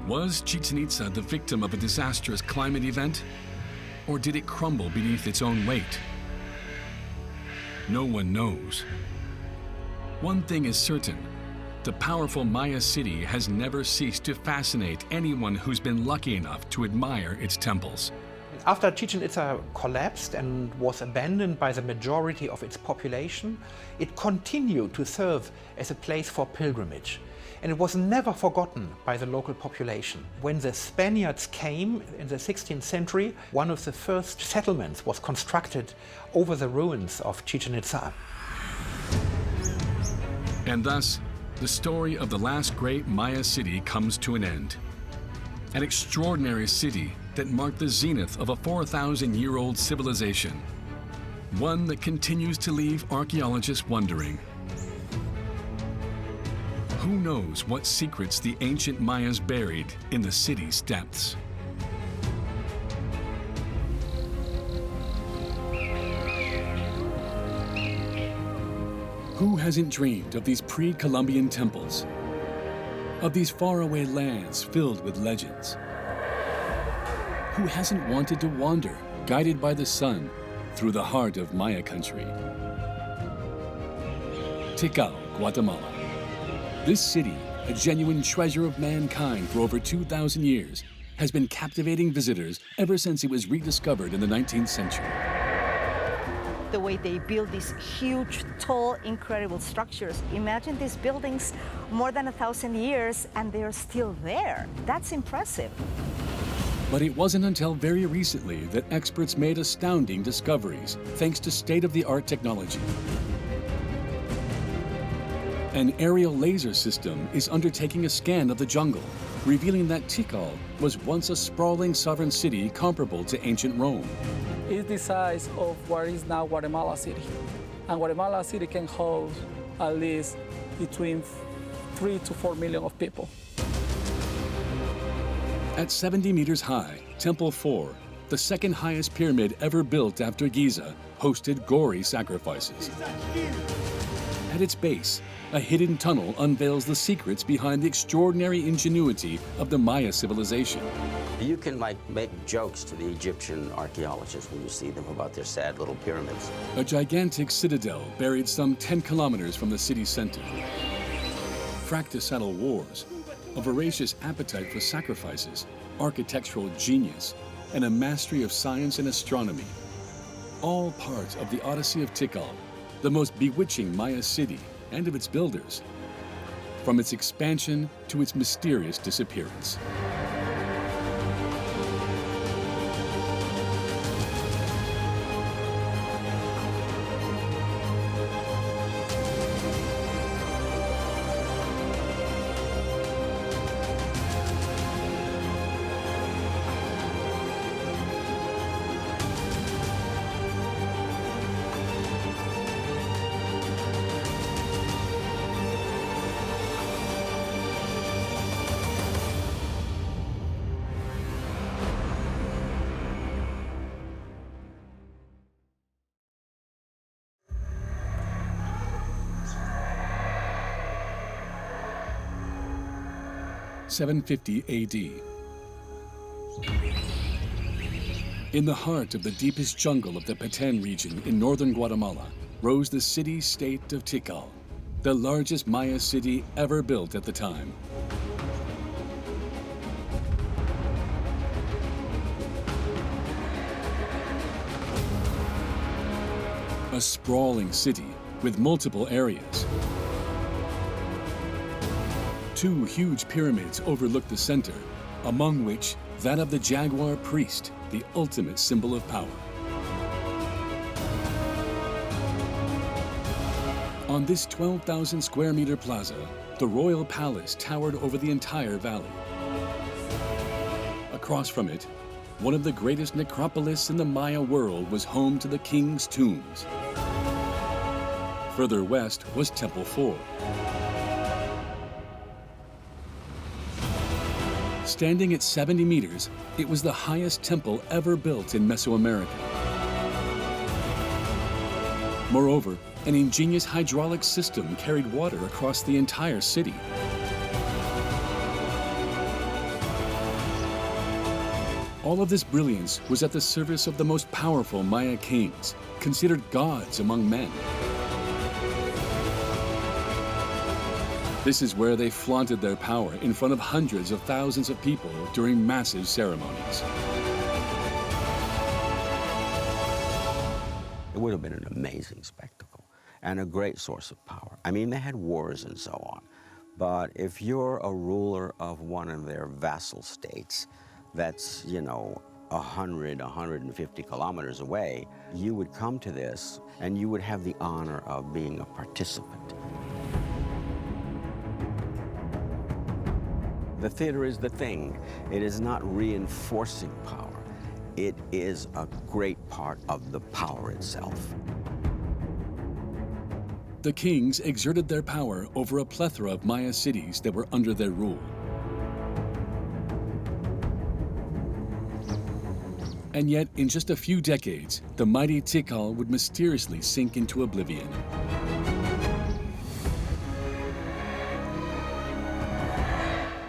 Was Chichen Itza the victim of a disastrous climate event? Or did it crumble beneath its own weight? No one knows. One thing is certain. The powerful Maya city has never ceased to fascinate anyone who's been lucky enough to admire its temples.
After Chichen Itza collapsed and was abandoned by the majority of its population, it continued to serve as a place for pilgrimage. And it was never forgotten by the local population. When the Spaniards came in the 16th century, one of the first settlements was constructed over the ruins of Chichen Itza.
And thus, the story of the last great Maya city comes to an end. An extraordinary city that marked the zenith of a 4,000-year-old civilization. One that continues to leave archaeologists wondering. Who knows what secrets the ancient Mayas buried in the city's depths? Who hasn't dreamed of these pre-Columbian temples? of these faraway lands filled with legends. Who hasn't wanted to wander, guided by the sun, through the heart of Maya country? Tikal, Guatemala. This city, a genuine treasure of mankind for over 2,000 years, has been captivating visitors ever since it was rediscovered in the 19th century.
The way they build these huge, tall, incredible structures. Imagine these buildings more than 1,000 years and they're still there. That's impressive.
But it wasn't until very recently that experts made astounding discoveries thanks to state-of-the-art technology. An aerial laser system is undertaking a scan of the jungle, revealing that Tikal was once a sprawling sovereign city comparable to ancient Rome.
It's the size of what is now Guatemala City. And Guatemala City can host at least between 3 to 4 million of people.
At 70 meters high, Temple 4, the second highest pyramid ever built after Giza, hosted gory sacrifices. At its base, a hidden tunnel unveils the secrets behind the extraordinary ingenuity of the Maya civilization.
You can make jokes to the Egyptian archaeologists when you see them about their sad little pyramids.
A gigantic citadel buried some 10 kilometers from the city's center. Fratricidal wars, a voracious appetite for sacrifices, architectural genius, and a mastery of science and astronomy. All part of the Odyssey of Tikal, the most bewitching Maya city and of its builders, from its expansion to its mysterious disappearance. (750 AD). In the heart of the deepest jungle of the Petén region in northern Guatemala rose the city-state of Tikal, the largest Maya city ever built at the time. A sprawling city with multiple areas. 2 huge pyramids overlook the center, among which that of the Jaguar priest, the ultimate symbol of power. On this 12,000 square meter plaza, the royal palace towered over the entire valley. Across from it, one of the greatest necropolis in the Maya world was home to the king's tombs. Further west was Temple 4. Standing at 70 meters, it was the highest temple ever built in Mesoamerica. Moreover, an ingenious hydraulic system carried water across the entire city. All of this brilliance was at the service of the most powerful Maya kings, considered gods among men. This is where they flaunted their power in front of hundreds of thousands of people during massive ceremonies.
It would have been an amazing spectacle and a great source of power. I mean, they had wars and so on, but if you're a ruler of one of their vassal states that's, 100, 150 kilometers away, you would come to this and you would have the honor of being a participant. The theater is the thing. It is not reinforcing power. It is a great part of the power itself.
The kings exerted their power over a plethora of Maya cities that were under their rule. And yet, in just a few decades, the mighty Tikal would mysteriously sink into oblivion.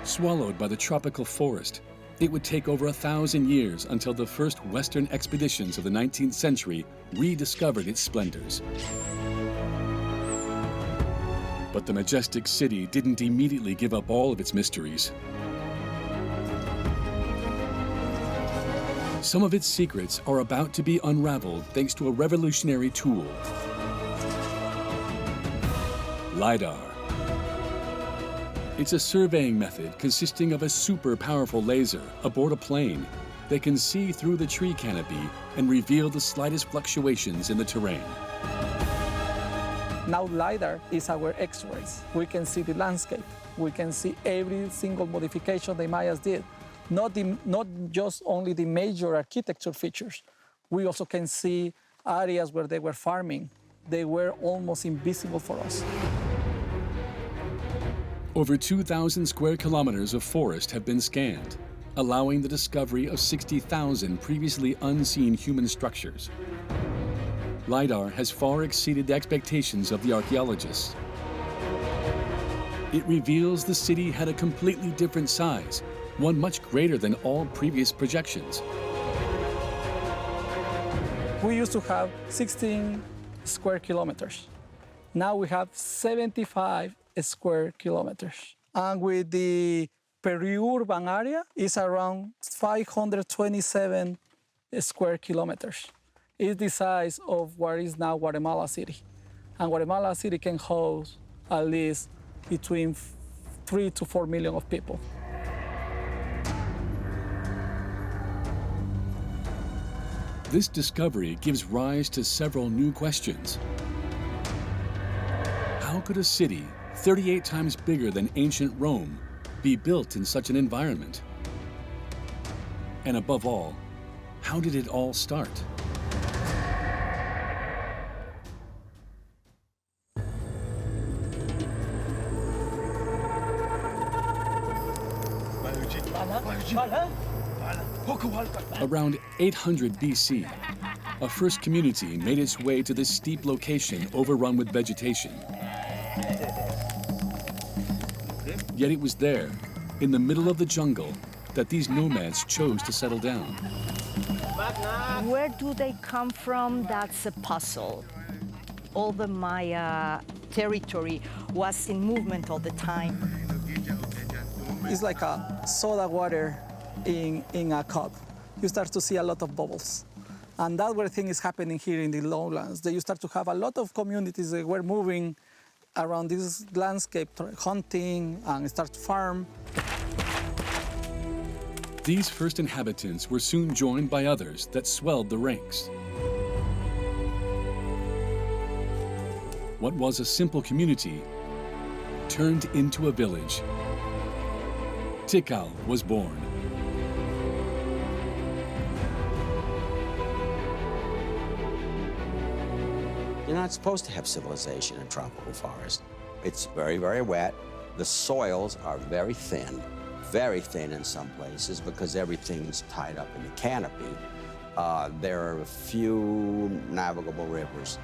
Swallowed by the tropical forest, it would take over 1,000 years until the first Western expeditions of the 19th century rediscovered its splendors. But the majestic city didn't immediately give up all of its mysteries. Some of its secrets are about to be unraveled thanks to a revolutionary tool: Lidar. It's a surveying method consisting of a super powerful laser aboard a plane that can see through the tree canopy and reveal the slightest fluctuations in the terrain.
Now Lidar is our X-rays. We can see the landscape. We can see every single modification the Mayas did. Not just only the major architecture features. We also can see areas where they were farming. They were almost invisible for us.
Over 2,000 square kilometers of forest have been scanned, allowing the discovery of 60,000 previously unseen human structures. Lidar has far exceeded the expectations of the archaeologists. It reveals the city had a completely different size, one much greater than all previous projections.
We used to have 16 square kilometers. Now we have 75 square kilometers. And with the peri-urban area, it's around 527 square kilometers. It's the size of what is now Guatemala City. And Guatemala City can host at least between 3 to 4 million of people.
This discovery gives rise to several new questions. How could a city 38 times bigger than ancient Rome be built in such an environment? And above all, how did it all start? Around 800 BC, a first community made its way to this steep location overrun with vegetation. Yet it was there, in the middle of the jungle, that these nomads chose to settle down.
Where do they come from? That's a puzzle. All the Maya territory was in movement all the time.
It's like a soda water in a cup. You start to see a lot of bubbles. And that's where thing is happening here in the lowlands. That you start to have a lot of communities that were moving around this landscape, hunting and start to farm.
These first inhabitants were soon joined by others that swelled the ranks. What was a simple community turned into a village. Tikal was born.
You're not supposed to have civilization in tropical forest. It's very, very wet. The soils are very thin in some places because everything's tied up in the canopy. There are a few navigable rivers,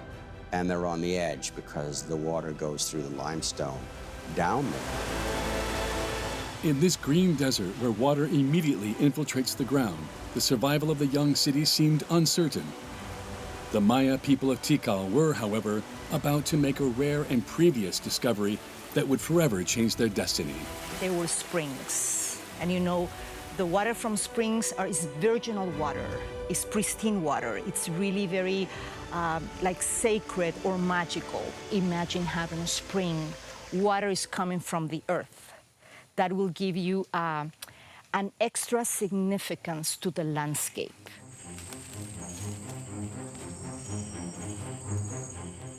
and they're on the edge because the water goes through the limestone down there.
In this green desert where water immediately infiltrates the ground, the survival of the young city seemed uncertain. The Maya people of Tikal were, however, about to make a rare and previous discovery that would forever change their destiny.
There were springs. And you know, the water from springs is virginal water. It's pristine water. It's really very like sacred or magical. Imagine having a spring. Water is coming from the earth. That will give you an extra significance to the landscape.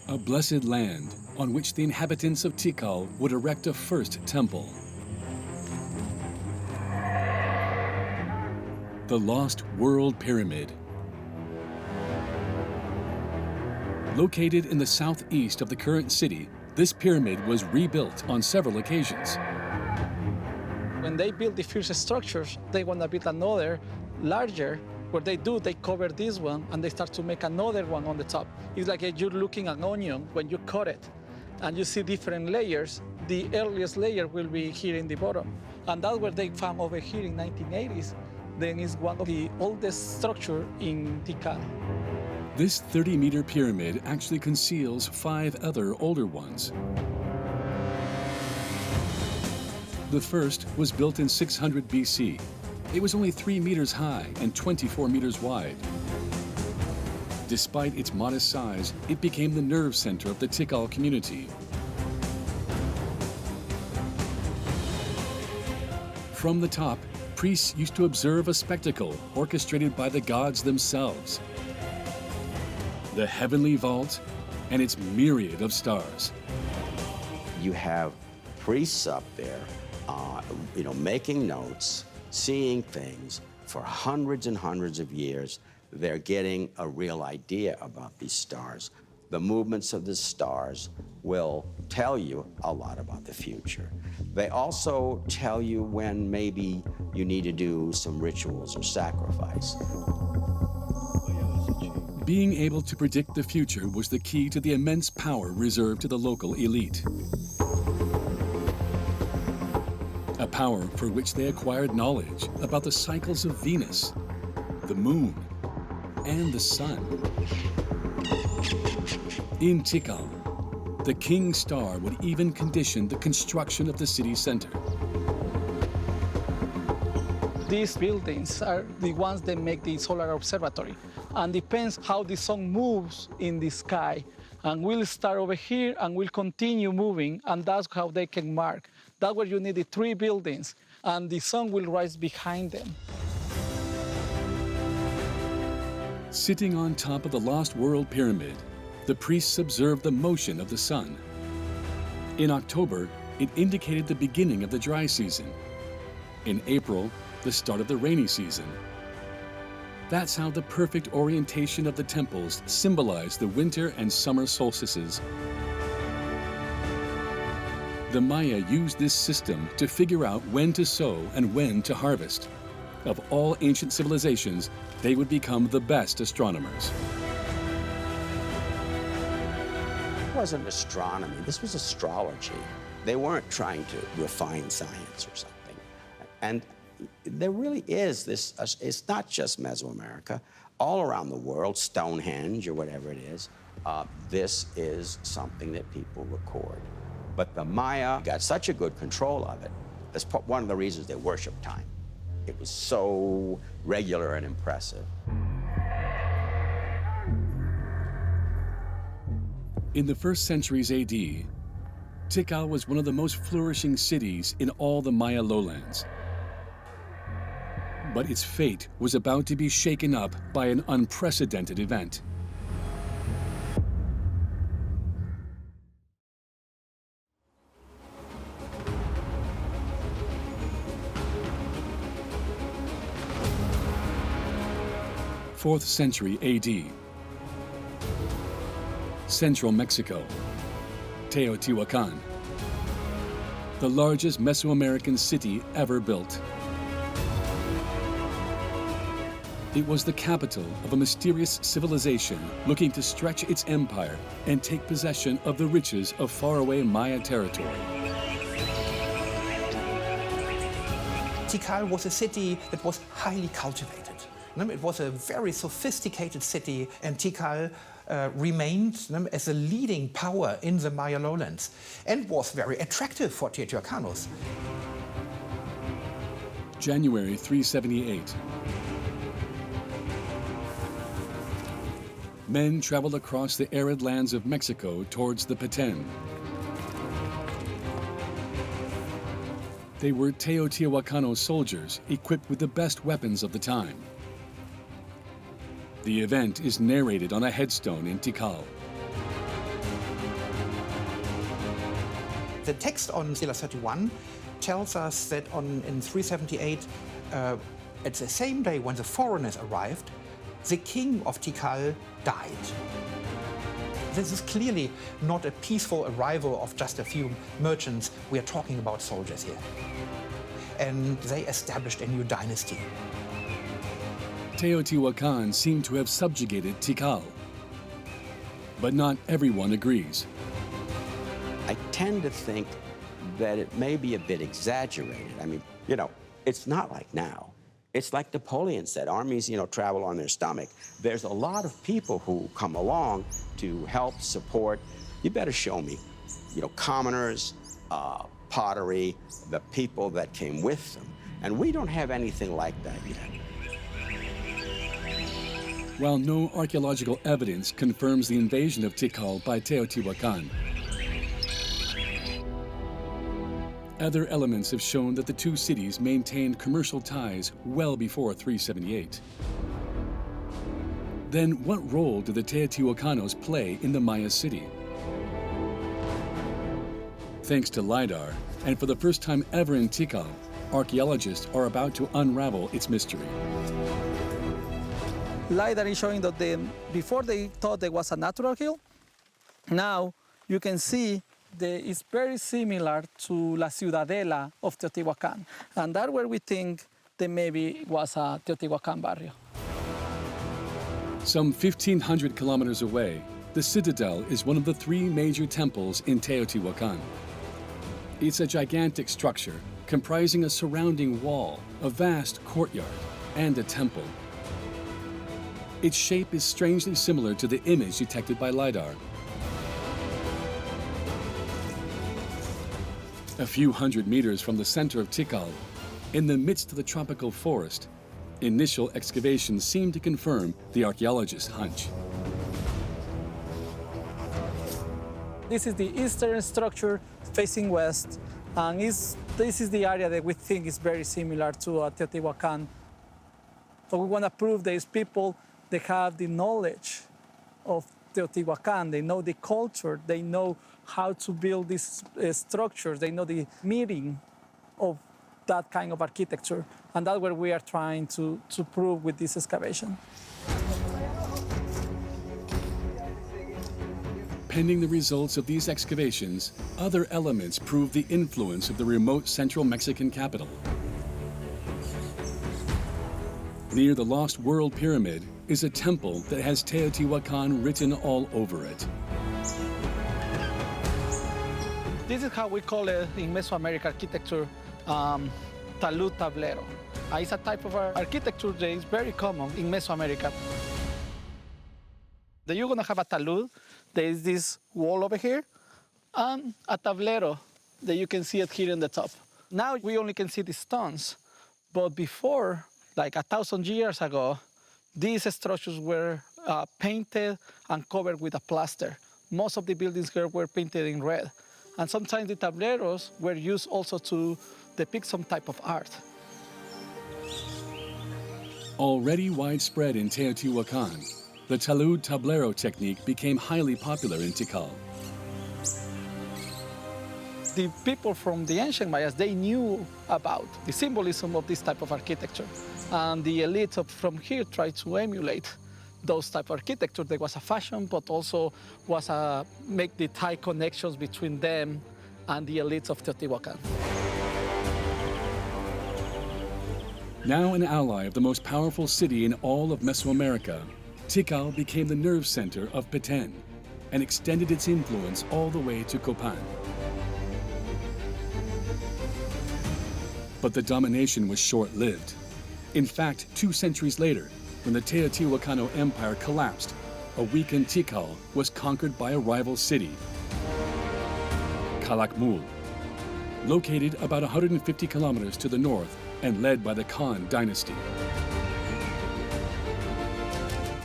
A blessed land on which the inhabitants of Tikal would erect a first temple. The Lost World Pyramid. Located in the southeast of the current city, this pyramid was rebuilt on several occasions.
When they build the first structures, they want to build another larger. What they do, they cover this one and they start to make another one on the top. It's like you're looking at an onion when you cut it and you see different layers. the earliest layer will be here in the bottom. And that's where they found over here in 1980s. Then it's one of the oldest structure in Tikal.
This 30-meter pyramid actually conceals 5 other older ones. The first was built in 600 BC. It was only 3 meters high and 24 meters wide. Despite its modest size, it became the nerve center of the Tikal community. From the top, priests used to observe a spectacle orchestrated by the gods themselves. The heavenly vault and its myriad of stars.
You have priests up there, making notes, seeing things for hundreds and hundreds of years. They're getting a real idea about these stars. The movements of the stars will tell you a lot about the future. They also tell you when maybe you need to do some rituals or sacrifice.
Being able to predict the future was the key to the immense power reserved to the local elite. A power for which they acquired knowledge about the cycles of Venus, the moon, and the sun. In Tikal, the king star would even condition the construction of the city center.
These buildings are the ones that make the solar observatory. And depends how the sun moves in the sky. And we'll start over here and we'll continue moving, and that's how they can mark. That's where you need the 3 buildings, and the sun will rise behind them.
Sitting on top of the Lost World Pyramid, the priests observed the motion of the sun. In October, it indicated the beginning of the dry season. In April, the start of the rainy season. That's how the perfect orientation of the temples symbolized the winter and summer solstices. The Maya used this system to figure out when to sow and when to harvest. Of all ancient civilizations, they would become the best astronomers.
It wasn't astronomy, this was astrology. They weren't trying to refine science or something. And there really is this, it's not just Mesoamerica, all around the world, Stonehenge or whatever it is, this is something that people record. But the Maya got such a good control of it. That's one of the reasons they worship time. It was so regular and impressive.
In the 1st centuries AD, Tikal was one of the most flourishing cities in all the Maya lowlands. But its fate was about to be shaken up by an unprecedented event. Fourth century AD. Central Mexico. Teotihuacan. The largest Mesoamerican city ever built. It was the capital of a mysterious civilization looking to stretch its empire and take possession of the riches of faraway Maya territory.
Tikal was a city that was highly cultivated. It was a very sophisticated city, and Tikal remained as a leading power in the Maya lowlands and was very attractive for Teotihuacanos.
January 378. Men traveled across the arid lands of Mexico towards the Petén. They were Teotihuacano soldiers equipped with the best weapons of the time. The event is narrated on a headstone in Tikal.
The text on Stela 31 tells us that in 378, at the same day when the foreigners arrived, the king of Tikal died. This is clearly not a peaceful arrival of just a few merchants. We are talking about soldiers here. And they established a new dynasty.
Teotihuacan seemed to have subjugated Tikal. But not everyone agrees.
I tend to think that it may be a bit exaggerated. I mean, you know, it's not like now. It's like Napoleon said, armies, you know, travel on their stomach. There's a lot of people who come along to help support. You better show me, you know, commoners, pottery, the people that came with them. And we don't have anything like that yet.
While no archaeological evidence confirms the invasion of Tikal by Teotihuacan, other elements have shown that the two cities maintained commercial ties well before 378. Then what role did the Teotihuacanos play in the Maya city? Thanks to Lidar, and for the first time ever in Tikal, archaeologists are about to unravel its mystery.
Lidar is showing that before they thought there was a natural hill, now you can see that it's very similar to La Ciudadela of Teotihuacan. And that's where we think that maybe it was a Teotihuacan barrio.
Some 1,500 kilometers away, the Citadel is one of the three major temples in Teotihuacan. It's a gigantic structure comprising a surrounding wall, a vast courtyard, and a temple. Its shape is strangely similar to the image detected by Lidar. A few hundred meters from the center of Tikal, in the midst of the tropical forest, initial excavations seem to confirm the archaeologist's hunch.
This is the eastern structure facing west, and this is the area that we think is very similar to Teotihuacan. So we want to prove these people, they have the knowledge of Teotihuacan, they know the culture, they know how to build these structures, they know the meaning of that kind of architecture. And that's what we are trying to prove with this excavation.
Pending the results of these excavations, other elements prove the influence of the remote central Mexican capital. Near the Lost World Pyramid is a temple that has Teotihuacan written all over it.
This is how we call it in Mesoamerican architecture, talud tablero. It's a type of architecture that is very common in Mesoamerica. Then you're gonna have a talud, there is this wall over here, and a tablero that you can see it here in the top. Now we only can see the stones, but before, like 1,000 years ago, these structures were painted and covered with a plaster. Most of the buildings here were painted in red. And sometimes the tableros were used also to depict some type of art.
Already widespread in Teotihuacan, the talud tablero technique became highly popular in Tikal.
The people from the ancient Mayas, they knew about the symbolism of this type of architecture. And the elite from here tried to emulate those type of architecture. There was a fashion, but also was a make the tight connections between them and the elites of Teotihuacan.
Now an ally of the most powerful city in all of Mesoamerica, Tikal became the nerve center of Petén and extended its influence all the way to Copan. But the domination was short-lived. In fact, 2 centuries later, when the Teotihuacano Empire collapsed, a weakened Tikal was conquered by a rival city, Calakmul, located about 150 kilometers to the north and led by the Khan dynasty.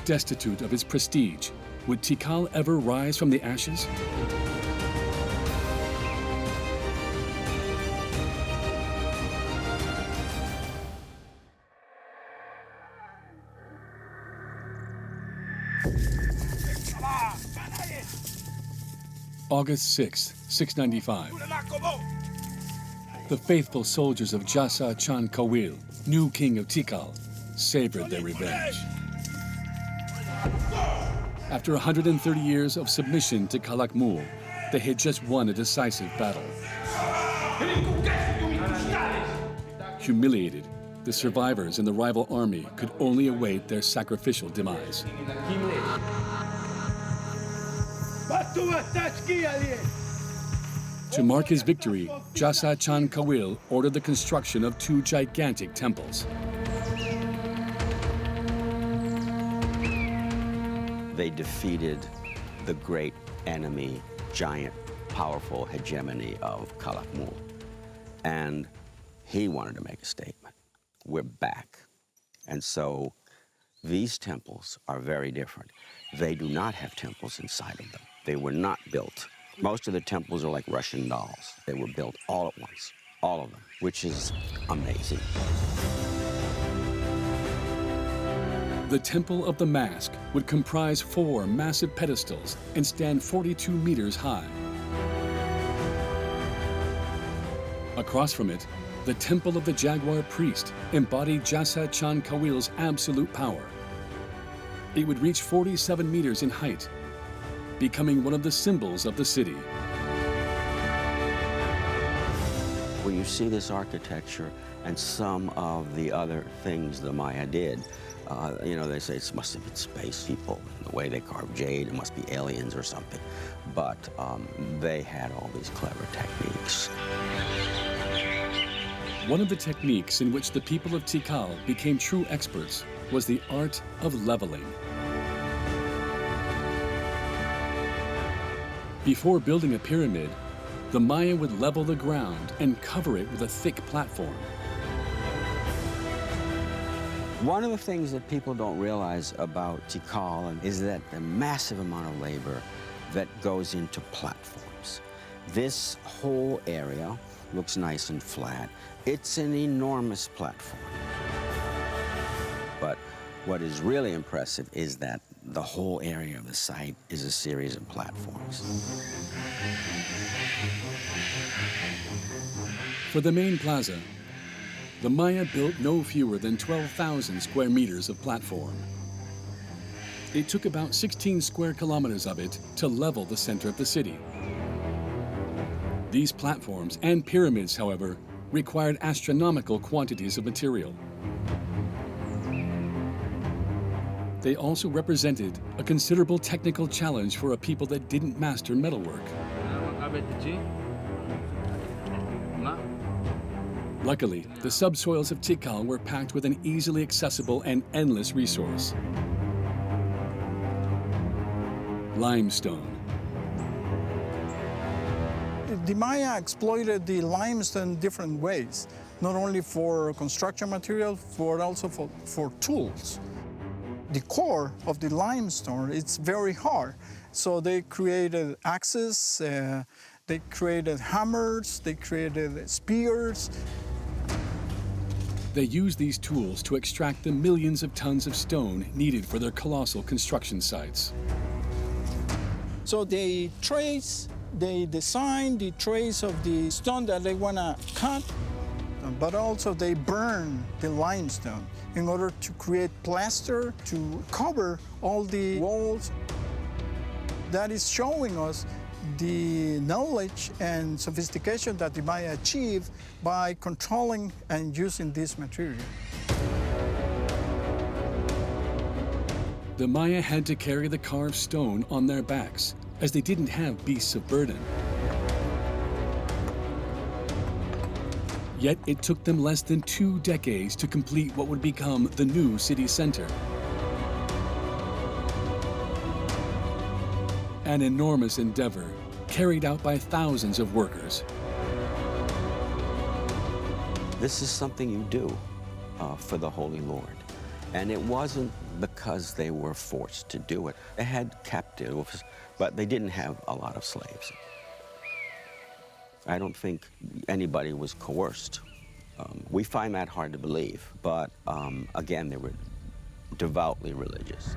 Destitute of its prestige, would Tikal ever rise from the ashes? August 6, 695. The faithful soldiers of Jasa Chan Kawil, new king of Tikal, savored their revenge. After 130 years of submission to Calakmul, they had just won a decisive battle. Humiliated, the survivors in the rival army could only await their sacrificial demise. To mark his victory, Jasa Chan Kawil ordered the construction of 2 gigantic temples.
They defeated the great enemy, giant, powerful hegemony of Calakmul. And he wanted to make a statement. We're back. And so these temples are very different. They do not have temples inside of them. They were not built. Most of the temples are like Russian dolls. They were built all at once, all of them, which is amazing.
The Temple of the Mask would comprise 4 massive pedestals and stand 42 meters high. Across from it, the Temple of the Jaguar Priest embodied Jasa Chan Kawil's absolute power. It would reach 47 meters in height, becoming one of the symbols of the city.
When you see this architecture and some of the other things the Maya did, you know, they say it must have been space people. The way they carved jade, it must be aliens or something. But they had all these clever techniques.
One of the techniques in which the people of Tikal became true experts was the art of leveling. Before building a pyramid, the Maya would level the ground and cover it with a thick platform.
One of the things that people don't realize about Tikal is that the massive amount of labor that goes into platforms. This whole area looks nice and flat. It's an enormous platform. But what is really impressive is that the whole area of the site is a series of platforms.
For the main plaza, the Maya built no fewer than 12,000 square meters of platform. It took about 16 square kilometers of it to level the center of the city. These platforms and pyramids, however, required astronomical quantities of material. They also represented a considerable technical challenge for a people that didn't master metalwork. Luckily, the subsoils of Tikal were packed with an easily accessible and endless resource: limestone.
The Maya exploited the limestone different ways, not only for construction material, but also for tools. The core of the limestone, it's very hard. So they created axes, they created hammers, they created spears.
They used these tools to extract the millions of tons of stone needed for their colossal construction sites.
So they design the trace of the stone that they want to cut, but also they burn the limestone in order to create plaster to cover all the walls. That is showing us the knowledge and sophistication that the Maya achieved by controlling and using this material.
The Maya had to carry the carved stone on their backs, as they didn't have beasts of burden. Yet it took them less than 2 decades to complete what would become the new city center. An enormous endeavor carried out by thousands of workers.
This is something you do for the Holy Lord. And it wasn't because they were forced to do it. They had captives, but they didn't have a lot of slaves. I don't think anybody was coerced. We find that hard to believe, but again, they were devoutly religious.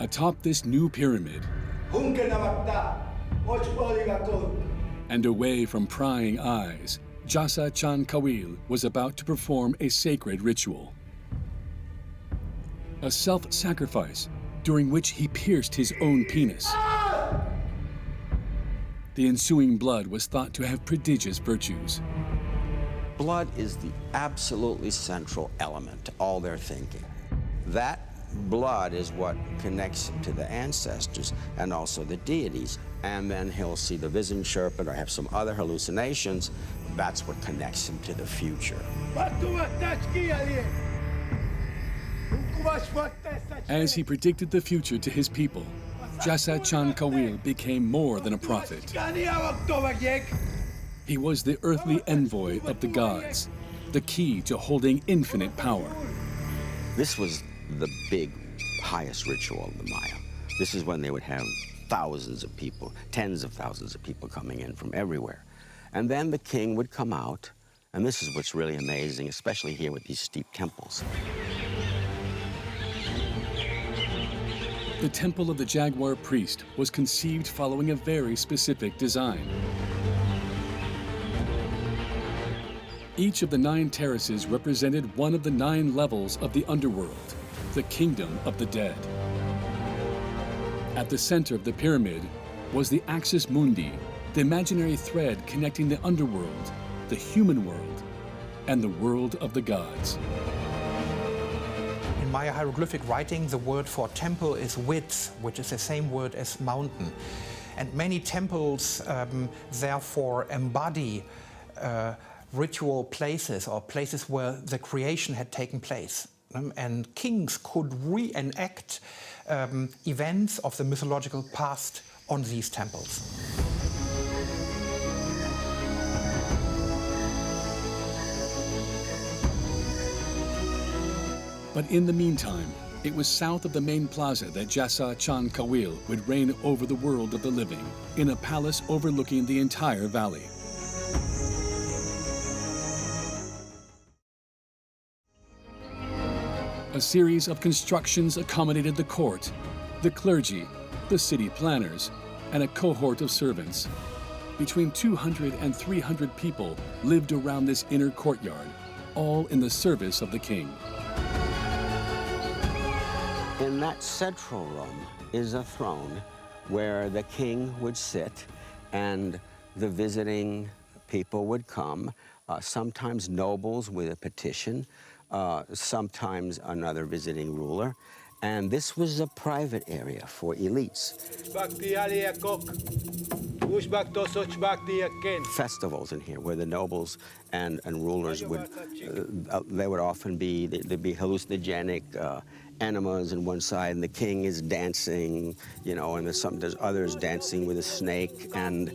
Atop this new pyramid, and away from prying eyes, Jasa Chan Kawil was about to perform a sacred ritual. A self-sacrifice during which he pierced his own penis. The ensuing blood was thought to have prodigious virtues.
Blood is the absolutely central element to all their thinking. That blood is what connects him to the ancestors and also the deities. And then he'll see the visiting serpent or have some other hallucinations. That's what connects him to the future.
As he predicted the future to his people, Jasa Chan Kawil became more than a prophet. He was the earthly envoy of the gods, the key to holding infinite power.
This was the big, highest ritual of the Maya. This is when they would have thousands of people, tens of thousands of people coming in from everywhere. And then the king would come out, and this is what's really amazing, especially here with these steep temples.
The temple of the Jaguar priest was conceived following a very specific design. Each of the 9 terraces represented one of the 9 levels of the underworld, the kingdom of the dead. At the center of the pyramid was the axis mundi, the imaginary thread connecting the underworld, the human world, and the world of the gods.
In Maya hieroglyphic writing, the word for temple is width, which is the same word as mountain. And many temples therefore embody ritual places or places where the creation had taken place. And kings could reenact events of the mythological past on these temples.
But in the meantime, it was south of the main plaza that Jasa Chan Kawil would reign over the world of the living, in a palace overlooking the entire valley. A series of constructions accommodated the court, the clergy, the city planners, and a cohort of servants. Between 200 and 300 people lived around this inner courtyard, all in the service of the king.
In that central room is a throne where the king would sit and the visiting people would come, sometimes nobles with a petition, sometimes another visiting ruler. And this was a private area for elites. Festivals in here where the nobles and rulers would, they would often be, there'd be hallucinogenic enemas on one side, and the king is dancing, you know, and there's others dancing with a snake, and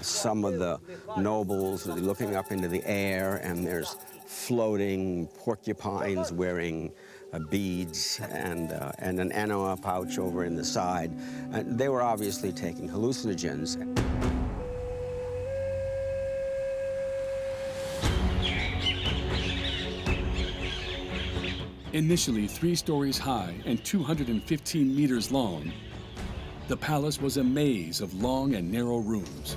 some of the nobles are looking up into the air, and there's floating porcupines wearing beads and an enema pouch over in the side. And they were obviously taking hallucinogens.
Initially 3 stories high and 215 meters long, the palace was a maze of long and narrow rooms.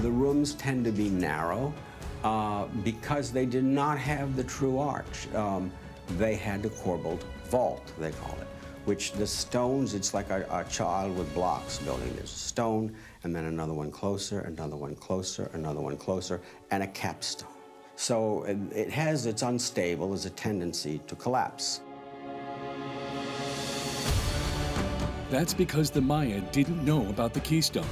The rooms tend to be narrow because they did not have the true arch. They had the corbelled vault, they call it, which the stones, it's like a child with blocks building. There's a stone, and then another one closer, another one closer, another one closer, and a capstone. So it's unstable, there's a tendency to collapse.
That's because the Maya didn't know about the keystone.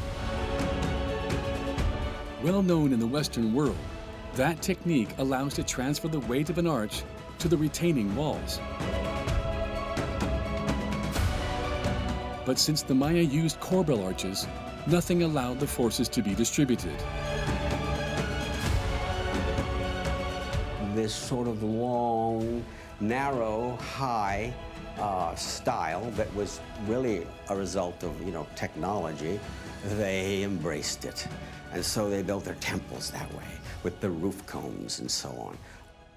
Well known in the Western world, that technique allows to transfer the weight of an arch to the retaining walls. But since the Maya used corbel arches, nothing allowed the forces to be distributed.
This sort of long, narrow, high style that was really a result of, technology, they embraced it. And so they built their temples that way, with the roof cones and so on.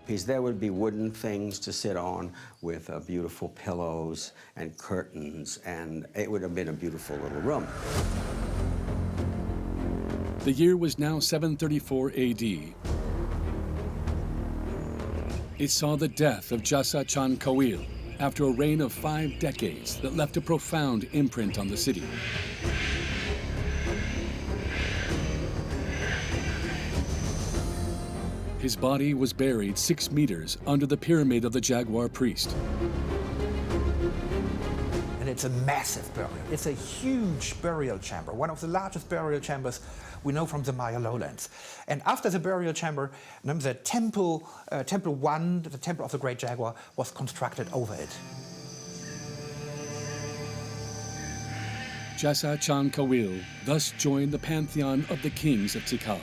Because there would be wooden things to sit on with beautiful pillows and curtains, and it would have been a beautiful little room.
The year was now 734 AD. It saw the death of Jasa Chan Kawil after a reign of 5 decades that left a profound imprint on the city. His body was buried 6 meters under the pyramid of the Jaguar priest.
And it's a massive burial. It's a huge burial chamber, one of the largest burial chambers we know from the Maya lowlands. And after the burial chamber, the temple, Temple 1, the temple of the Great Jaguar, was constructed over it.
Jasa Chan Kawil thus joined the pantheon of the kings of Tikal.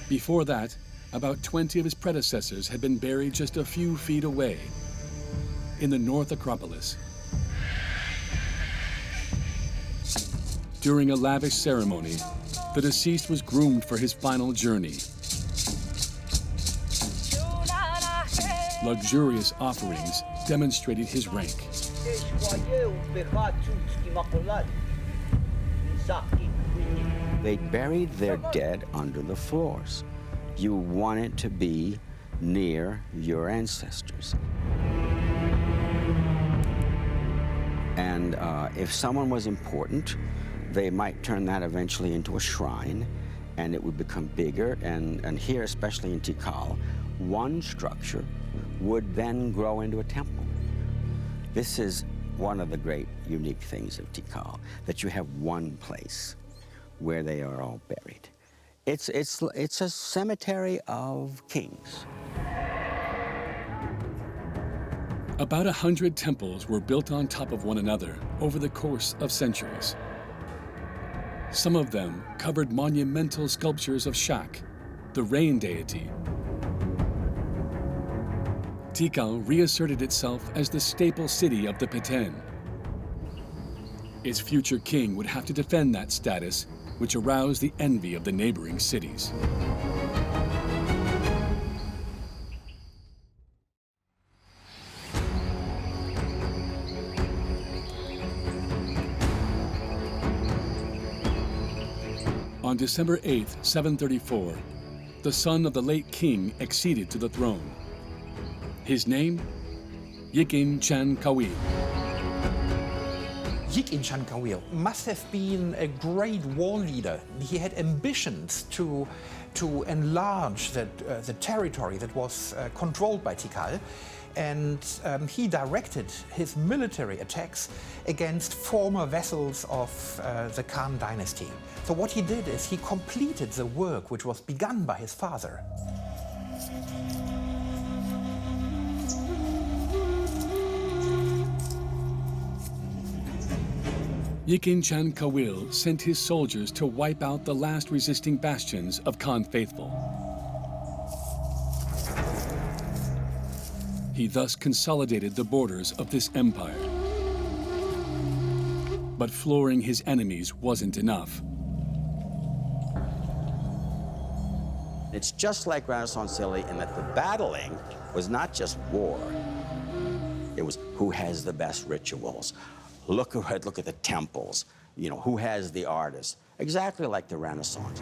Before that, about 20 of his predecessors had been buried just a few feet away in the North Acropolis. During a lavish ceremony, the deceased was groomed for his final journey. Luxurious offerings demonstrated his rank.
They buried their dead under the floors. You wanted to be near your ancestors. And if someone was important, they might turn that eventually into a shrine, and it would become bigger. And here, especially in Tikal, one structure would then grow into a temple. This is one of the great unique things of Tikal, that you have one place where they are all buried. It's a cemetery of kings.
About 100 temples were built on top of one another over the course of centuries. Some of them covered monumental sculptures of Shak, the rain deity. Tikal reasserted itself as the staple city of the Peten. Its future king would have to defend that status, which aroused the envy of the neighboring cities. On December 8, 734, the son of the late king acceded to the throne. His name? Chichen Chan Kawil.
Chichen Chan Kawil must have been a great war leader. He had ambitions to enlarge the territory that was controlled by Tikal, and he directed his military attacks against former vassals of the Khan dynasty. So what he did is he completed the work which was begun by his father.
Chichen Chan Kawil sent his soldiers to wipe out the last resisting bastions of Khan faithful. He thus consolidated the borders of this empire. But flooring his enemies wasn't enough.
It's just like Renaissance Italy in that the battling was not just war. It was who has the best rituals. Look at the temples. You know, who has the artists? Exactly like the Renaissance.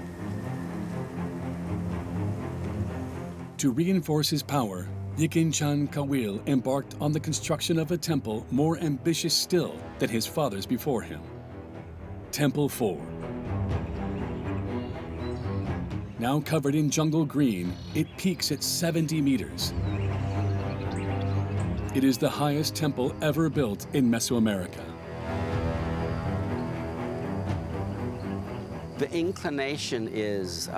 To reinforce his power, Chichen Chan Kawil embarked on the construction of a temple more ambitious still than his fathers before him. Temple 4. Now covered in jungle green, it peaks at 70 meters. It is the highest temple ever built in Mesoamerica.
The inclination is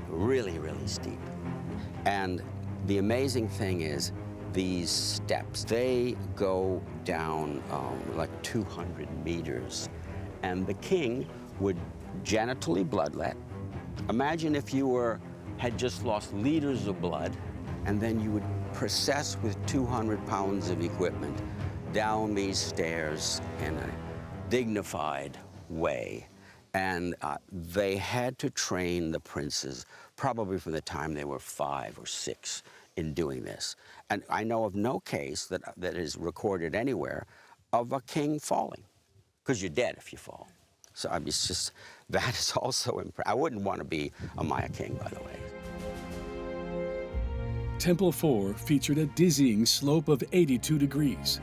really, really steep. And the amazing thing is these steps, they go down like 200 meters. And the king would genitally bloodlet. Imagine if you had just lost liters of blood, and then you would process with 200 pounds of equipment down these stairs in a dignified way. And they had to train the princes probably from the time they were 5 or 6 in doing this. And I know of no case that is recorded anywhere of a king falling, because you're dead if you fall. So I mean, it's just, that is also impressive. I wouldn't want to be a Maya king, by the way.
Temple 4 featured a dizzying slope of 82 degrees.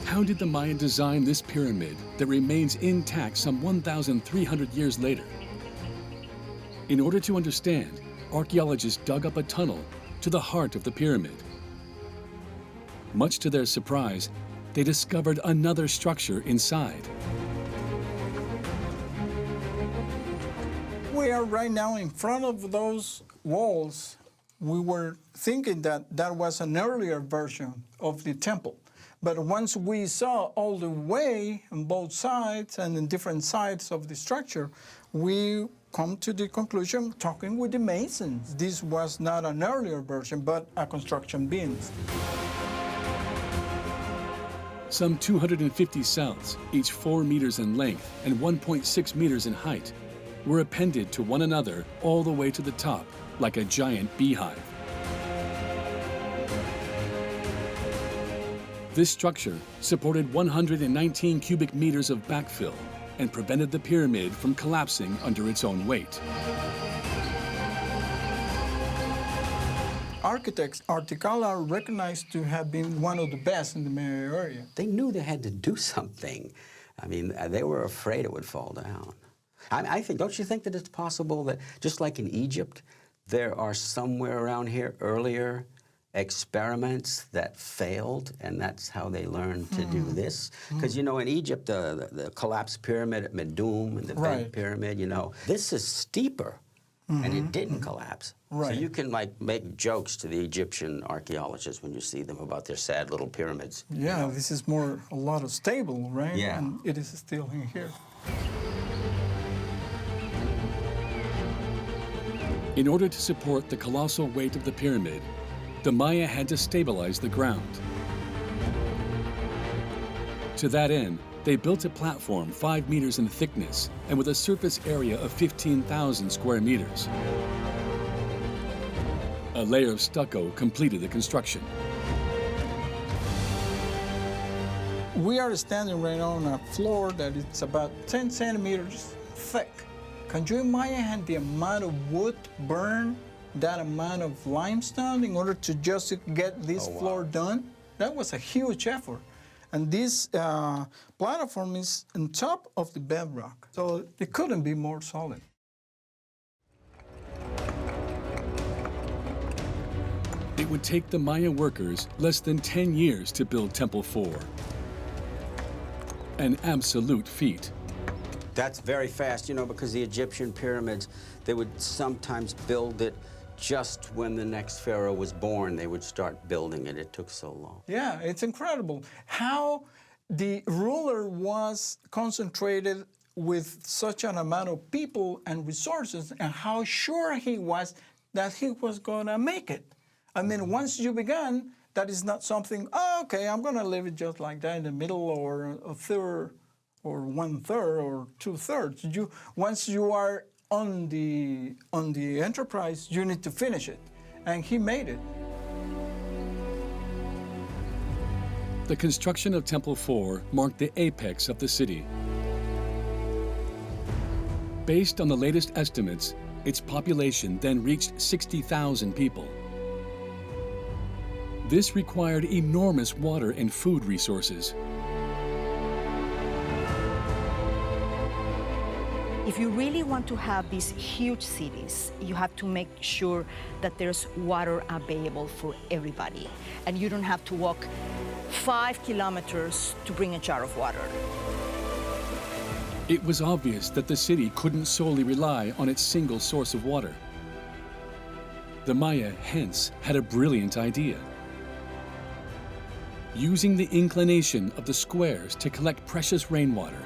How did the Maya design this pyramid that remains intact some 1,300 years later? In order to understand, archaeologists dug up a tunnel to the heart of the pyramid. Much to their surprise, they discovered another structure inside.
We are right now in front of those walls. We were thinking that that was an earlier version of the temple. But once we saw all the way on both sides and in different sides of the structure, we come to the conclusion, talking with the masons, this was not an earlier version, but a construction beams.
Some 250 cells, each 4 meters in length and 1.6 meters in height, were appended to one another all the way to the top, like a giant beehive. This structure supported 119 cubic meters of backfill and prevented the pyramid from collapsing under its own weight.
Architects, Tikal are recognized to have been one of the best in the Maya area.
They knew they had to do something. I mean, they were afraid it would fall down. I think, don't you think that it's possible that, just like in Egypt, there are somewhere around here earlier experiments that failed, and that's how they learned to do this? Because, you know, in Egypt, the collapsed pyramid at Medum and the bent pyramid, you know, this is steeper, and it didn't collapse. So you can, like, make jokes to the Egyptian archaeologists when you see them about their sad little pyramids.
Yeah, you know? This is more a lot of stable, right?
Yeah.
And it is still in here.
In order to support the colossal weight of the pyramid, the Maya had to stabilize the ground. To that end, they built a platform 5 meters in thickness and with a surface area of 15,000 square meters. A layer of stucco completed the construction.
We are standing right on a floor that is about 10 centimeters thick. Can you imagine the amount of wood burned, that amount of limestone in order to just get this floor done? That was a huge effort. And this platform is on top of the bedrock, so it couldn't be more solid.
It would take the Maya workers less than 10 years to build Temple 4. An absolute feat.
That's very fast, you know, because the Egyptian pyramids, they would sometimes build it just when the next pharaoh was born. They would start building it. It took so long.
Yeah, it's incredible how the ruler was concentrated with such an amount of people and resources, and how sure he was that he was going to make it. I mean, once you began, that is not something, oh, okay, I'm going to leave it just like that in the middle, or a third, or 1/3, or 2/3. Once you are on the enterprise, you need to finish it, and he made it.
The construction of Temple 4 marked the apex of the city. Based on the latest estimates, its population then reached 60,000 people. This required enormous water and food resources.
If you really want to have these huge cities, you have to make sure that there's water available for everybody. And you don't have to walk 5 kilometers to bring a jar of water.
It was obvious that the city couldn't solely rely on its single source of water. The Maya, hence, had a brilliant idea. Using the inclination of the squares to collect precious rainwater.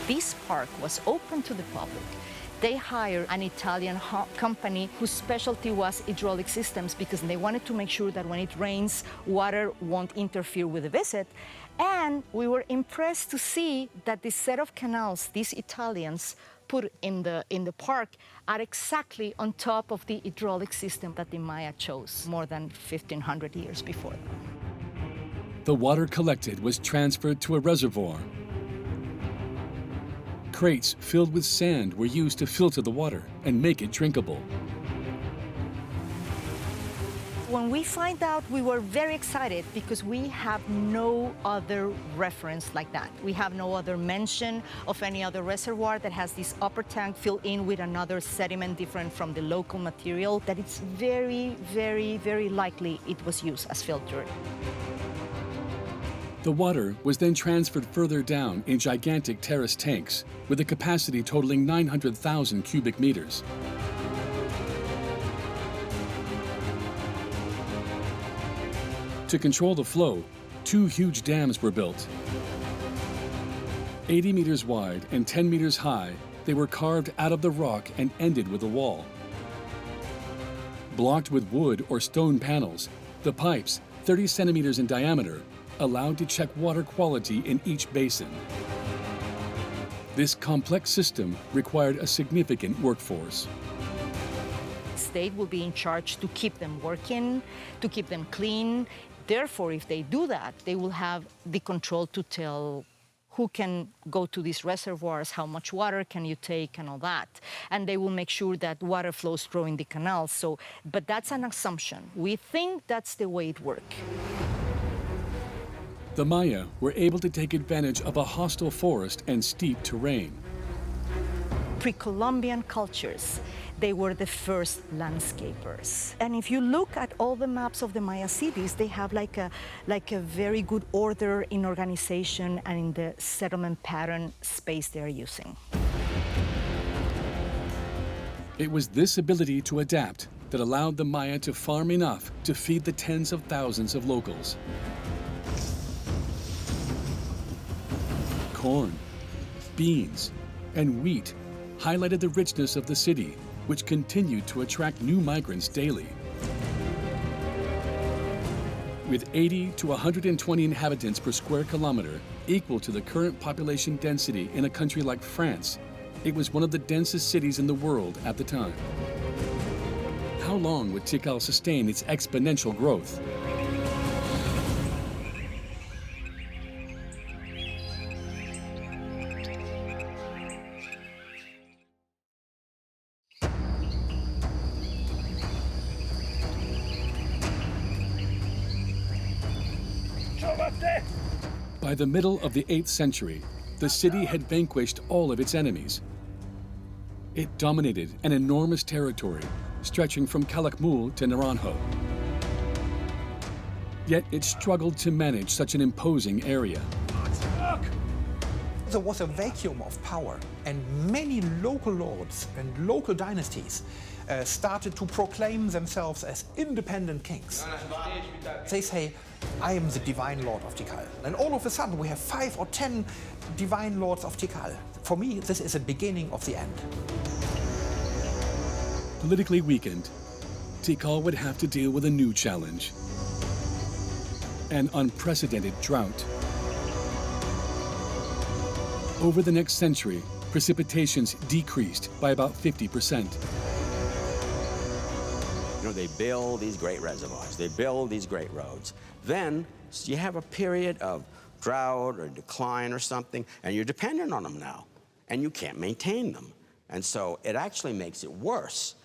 This park was open to the public. They hired an Italian company whose specialty was hydraulic systems, because they wanted to make sure that when it rains, water won't interfere with the visit. And we were impressed to see that the set of canals these Italians put in the park are exactly on top of the hydraulic system that the Maya chose more than 1,500 years before.
The water collected was transferred to a reservoir. Crates filled with sand were used to filter the water and make it drinkable.
When we find out, we were very excited because we have no other reference like that. We have no other mention of any other reservoir that has this upper tank filled in with another sediment different from the local material, that it's very, very, very likely it was used as filter.
The water was then transferred further down in gigantic terrace tanks with a capacity totaling 900,000 cubic meters. To control the flow, 2 huge dams were built. 80 meters wide and 10 meters high, they were carved out of the rock and ended with a wall. Blocked with wood or stone panels, the pipes, 30 centimeters in diameter, allowed to check water quality in each basin. This complex system required a significant workforce.
State will be in charge to keep them working, to keep them clean. Therefore, if they do that, they will have the control to tell who can go to these reservoirs, how much water can you take, and all that. And they will make sure that water flows through in the canals. So, but that's an assumption. We think that's the way it works.
The Maya were able to take advantage of a hostile forest and steep terrain.
Pre-Columbian cultures, they were the first landscapers. And if you look at all the maps of the Maya cities, they have like a very good order in organization and in the settlement pattern space they're using.
It was this ability to adapt that allowed the Maya to farm enough to feed the tens of thousands of locals. Corn, beans, and wheat highlighted the richness of the city, which continued to attract new migrants daily. With 80 to 120 inhabitants per square kilometer, equal to the current population density in a country like France, it was one of the densest cities in the world at the time. How long would Tikal sustain its exponential growth? By the middle of the 8th century, the city had vanquished all of its enemies. It dominated an enormous territory, stretching from Calakmul to Naranjo. Yet it struggled to manage such an imposing area.
There was a vacuum of power, and many local lords and local dynasties started to proclaim themselves as independent kings. They say, I am the divine lord of Tikal. And all of a sudden we have 5 or 10 divine lords of Tikal. For me, this is the beginning of the end.
Politically weakened, Tikal would have to deal with a new challenge: an unprecedented drought. Over the next century, precipitations decreased by about 50%.
You know, they build these great reservoirs, they build these great roads. Then you have a period of drought or decline or something, and you're dependent on them now, and you can't maintain them. And so it actually makes it worse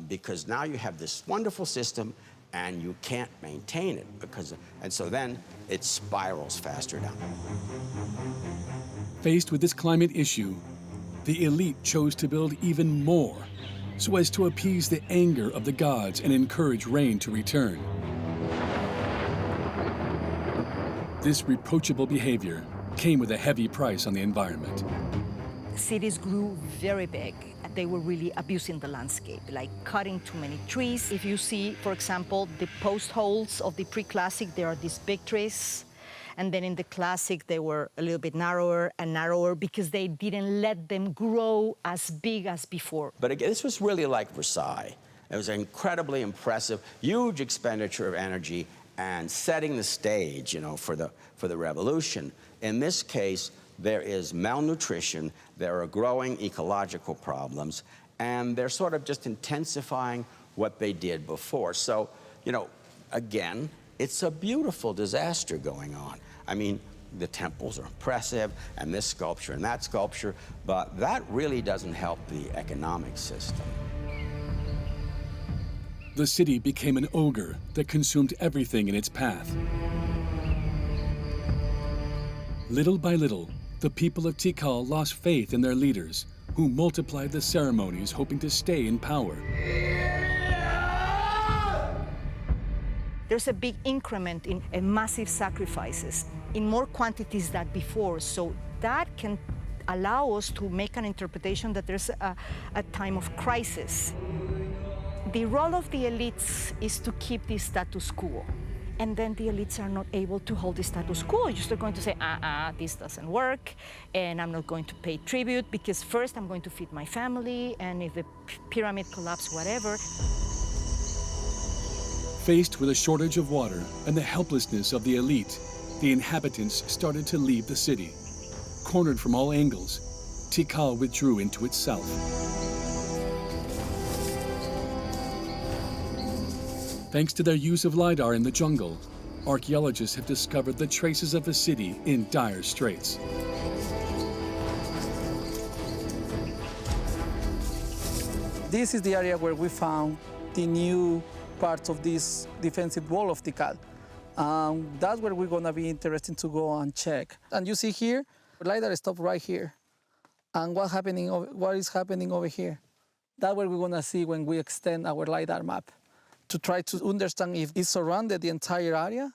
because now you have this wonderful system and you can't maintain it and so then it spirals faster down.
Faced with this climate issue, the elite chose to build even more so as to appease the anger of the gods and encourage rain to return. This reproachable behavior came with a heavy price on the environment.
Cities grew very big. They were really abusing the landscape, like cutting too many trees. If you see, for example, the post holes of the pre-classic, there are these big trees. And then in the classic, they were a little bit narrower and narrower because they didn't let them grow as big as before.
But again, this was really like Versailles. It was incredibly impressive, huge expenditure of energy and setting the stage, you know, for the revolution. In this case, there is malnutrition, there are growing ecological problems, and they're sort of just intensifying what they did before. So, you know, again, it's a beautiful disaster going on. I mean, The temples are impressive, and this sculpture and that sculpture, but that really doesn't help the economic system.
The city became an ogre that consumed everything in its path. Little by little, the people of Tikal lost faith in their leaders, who multiplied the ceremonies hoping to stay in power.
There's a big increment in massive sacrifices, in more quantities than before, so that can allow us to make an interpretation that there's a time of crisis. The role of the elites is to keep the status quo. And then the elites are not able to hold the status quo. You're still going to say, this doesn't work, and I'm not going to pay tribute, because first I'm going to feed my family, and if the pyramid collapses, whatever.
Faced with a shortage of water and the helplessness of the elite, the inhabitants started to leave the city. Cornered from all angles, Tikal withdrew into itself. Thanks to their use of Lidar in the jungle, archaeologists have discovered the traces of the city in dire straits.
This is the area where we found the new parts of this defensive wall of Tikal. That's where we're gonna be interested to go and check. And you see here, Lidar stopped right here. And what is happening over here? That's what we're gonna see when we extend our Lidar map, to try to understand if it surrounded the entire area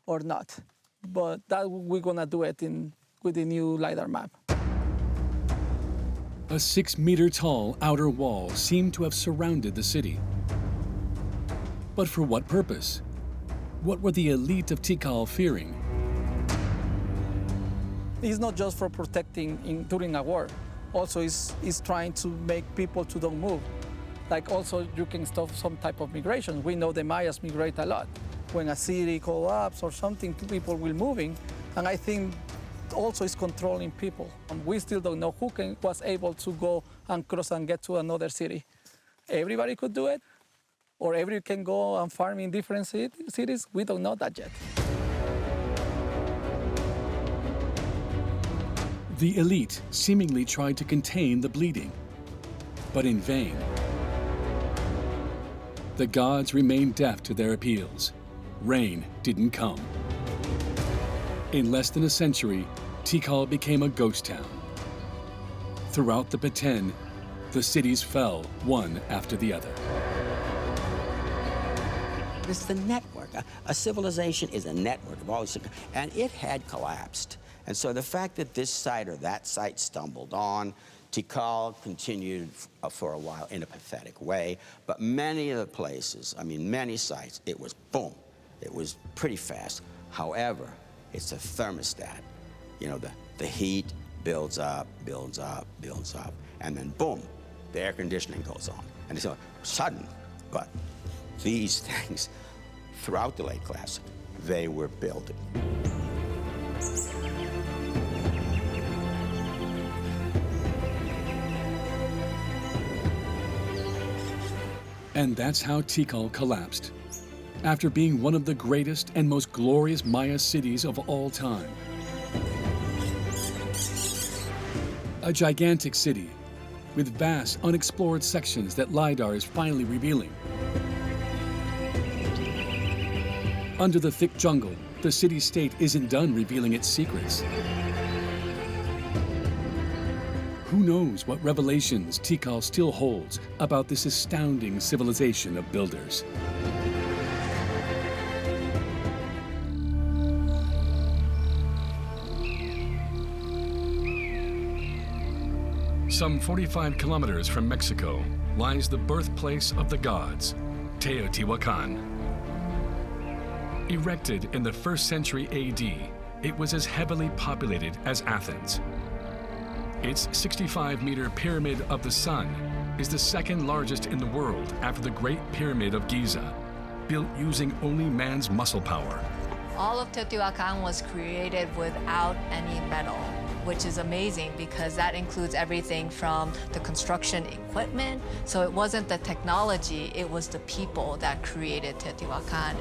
or not. But that we're gonna do it with the new Lidar map.
A 6-meter-tall outer wall seemed to have surrounded the city. But for what purpose? What were the elite of Tikal fearing?
It's not just for protecting during a war. Also, it's trying to make people to don't move. Like also you can stop some type of migration. We know the Mayas migrate a lot. When a city collapses or something, people will moving. And I think also it's controlling people. We still don't know who was able to go and cross and get to another city. Everybody could do it, or everybody can go and farm in different cities. We don't know that yet.
The elite seemingly tried to contain the bleeding, but in vain. The gods remained deaf to their appeals. Rain didn't come. In less than a century, Tikal became a ghost town. Throughout the Peten, the cities fell one after the other.
It's the network. A civilization is a network of all these, and it had collapsed. And so the fact that this site or that site stumbled on, Tikal continued for a while in a pathetic way, but many of the places, many sites, it was boom. It was pretty fast. However, it's a thermostat. You know, the heat builds up, builds up, builds up, and then boom, the air conditioning goes on. And it's sudden, but these things, throughout the late Classic, they were building.
And that's how Tikal collapsed, after being one of the greatest and most glorious Maya cities of all time. A gigantic city with vast unexplored sections that Lidar is finally revealing. Under the thick jungle, the city-state isn't done revealing its secrets. Who knows what revelations Tikal still holds about this astounding civilization of builders. Some 45 kilometers from Mexico lies the birthplace of the gods, Teotihuacan. Erected in the 1st century AD, it was as heavily populated as Athens. Its 65-meter Pyramid of the Sun is the 2nd largest in the world after the Great Pyramid of Giza, built using only man's muscle power.
All of Teotihuacan was created without any metal, which is amazing because that includes everything from the construction equipment. So it wasn't the technology, it was the people that created Teotihuacan.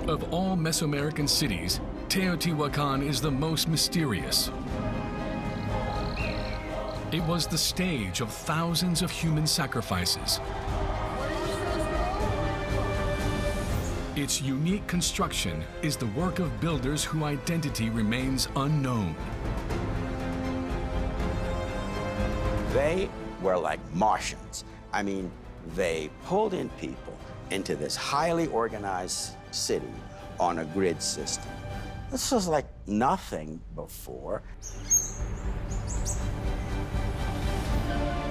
Of all Mesoamerican cities, Teotihuacan is the most mysterious. It was the stage of thousands of human sacrifices. Its unique construction is the work of builders whose identity remains unknown.
They were like Martians. I mean, they pulled in people into this highly organized city on a grid system. This was like nothing before.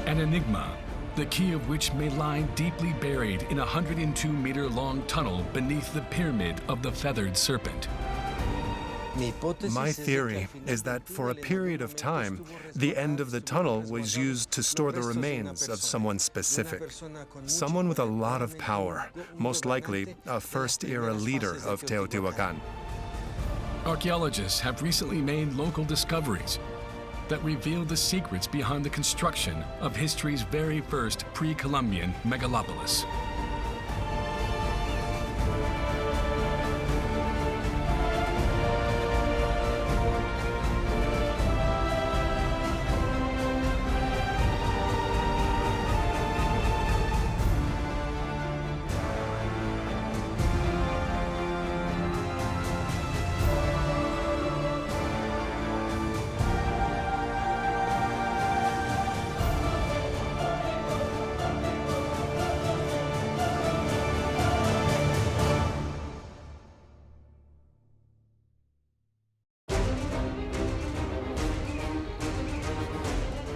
An enigma, the key of which may lie deeply buried in a 102-meter-long tunnel beneath the Pyramid of the Feathered Serpent.
My theory is that for a period of time, the end of the tunnel was used to store the remains of someone specific. Someone with a lot of power, most likely a first-era leader of Teotihuacan.
Archaeologists have recently made local discoveries that reveal the secrets behind the construction of history's very first pre-Columbian megalopolis.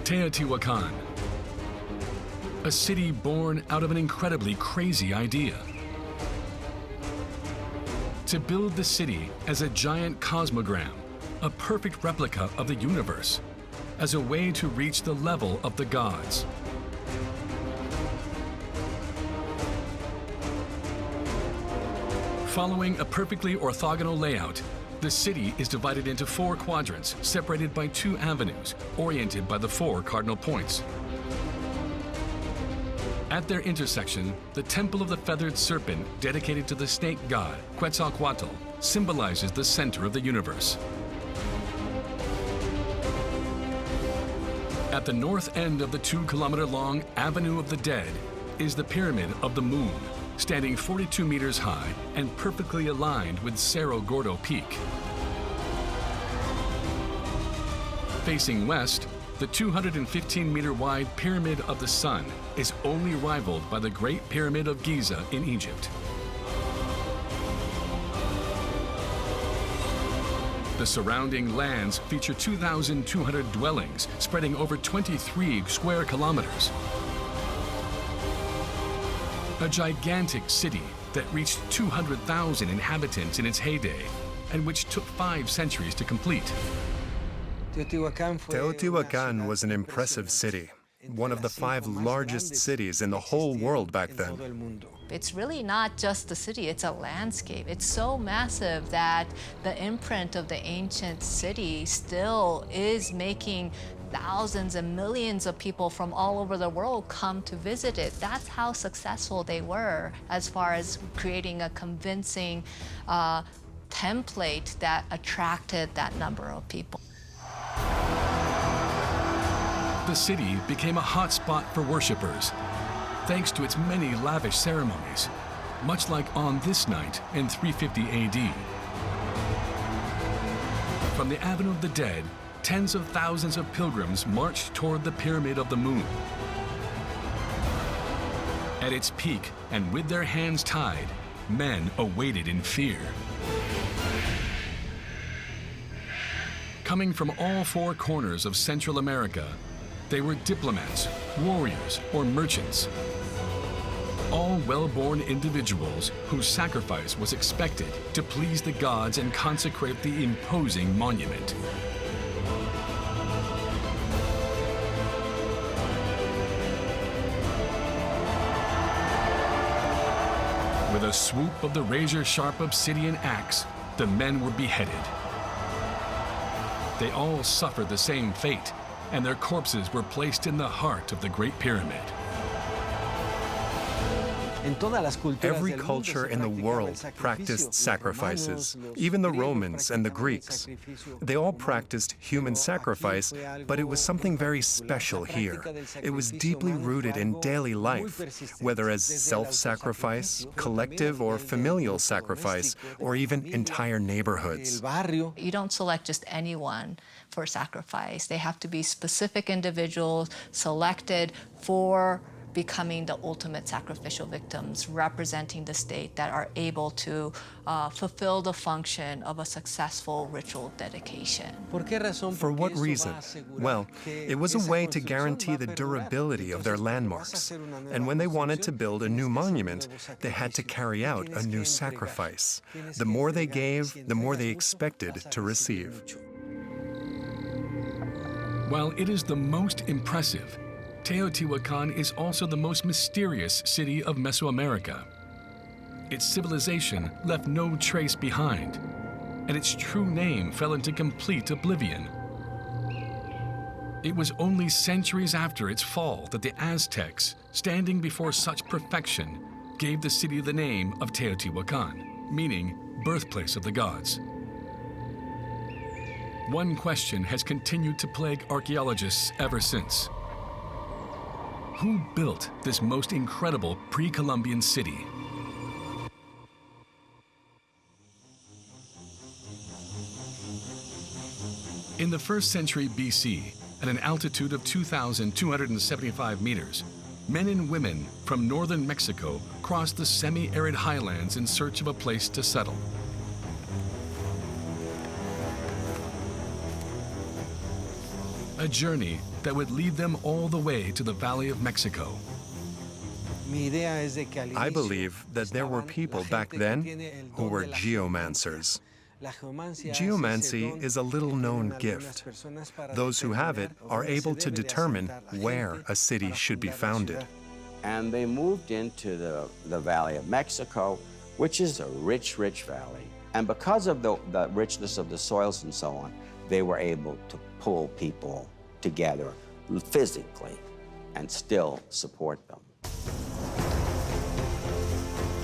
Teotihuacan, a city born out of an incredibly crazy idea. To build the city as a giant cosmogram, a perfect replica of the universe, as a way to reach the level of the gods. Following a perfectly orthogonal layout, the city is divided into 4 quadrants, separated by 2 avenues, oriented by the 4 cardinal points. At their intersection, the Temple of the Feathered Serpent, dedicated to the snake god, Quetzalcoatl, symbolizes the center of the universe. At the north end of the 2-kilometer-long Avenue of the Dead is the Pyramid of the Moon, standing 42 meters high and perfectly aligned with Cerro Gordo Peak. Facing west, the 215-meter-wide Pyramid of the Sun is only rivaled by the Great Pyramid of Giza in Egypt. The surrounding lands feature 2,200 dwellings spreading over 23 square kilometers. A gigantic city that reached 200,000 inhabitants in its heyday and which took 5 centuries to complete.
Teotihuacan was an impressive city, one of the 5 largest cities in the whole world back then.
It's really not just the city, it's a landscape. It's so massive that the imprint of the ancient city still is making thousands and millions of people from all over the world come to visit it. That's how successful they were as far as creating a convincing template that attracted that number of people.
The city became a hotspot for worshippers, thanks to its many lavish ceremonies, much like on this night in 350 AD. From the Avenue of the Dead, tens of thousands of pilgrims marched toward the Pyramid of the Moon. At its peak, and with their hands tied, men awaited in fear. Coming from all 4 corners of Central America, they were diplomats, warriors, or merchants. All well-born individuals whose sacrifice was expected to please the gods and consecrate the imposing monument. With a swoop of the razor-sharp obsidian axe, the men were beheaded. They all suffered the same fate, and their corpses were placed in the heart of the Great Pyramid.
Every culture in the world practiced sacrifices, even the Romans and the Greeks. They all practiced human sacrifice, but it was something very special here. It was deeply rooted in daily life, whether as self-sacrifice, collective or familial sacrifice, or even entire neighborhoods.
You don't select just anyone for sacrifice. They have to be specific individuals selected for becoming the ultimate sacrificial victims, representing the state that are able to fulfill the function of a successful ritual dedication.
For what reason? Well, it was a way to guarantee the durability of their landmarks. And when they wanted to build a new monument, they had to carry out a new sacrifice. The more they gave, the more they expected to receive.
While it is the most impressive, Teotihuacan is also the most mysterious city of Mesoamerica. Its civilization left no trace behind, and its true name fell into complete oblivion. It was only centuries after its fall that the Aztecs, standing before such perfection, gave the city the name of Teotihuacan, meaning birthplace of the gods. One question has continued to plague archaeologists ever since. Who built this most incredible pre-Columbian city? In the 1st century BC, at an altitude of 2,275 meters, men and women from northern Mexico crossed the semi-arid highlands in search of a place to settle. A journey that would lead them all the way to the Valley of Mexico.
I believe that there were people back then who were geomancers. Geomancy is a little-known gift. Those who have it are able to determine where a city should be founded.
And they moved into the Valley of Mexico, which is a rich, rich valley. And because of the richness of the soils and so on, they were able to pull people together physically and still support them.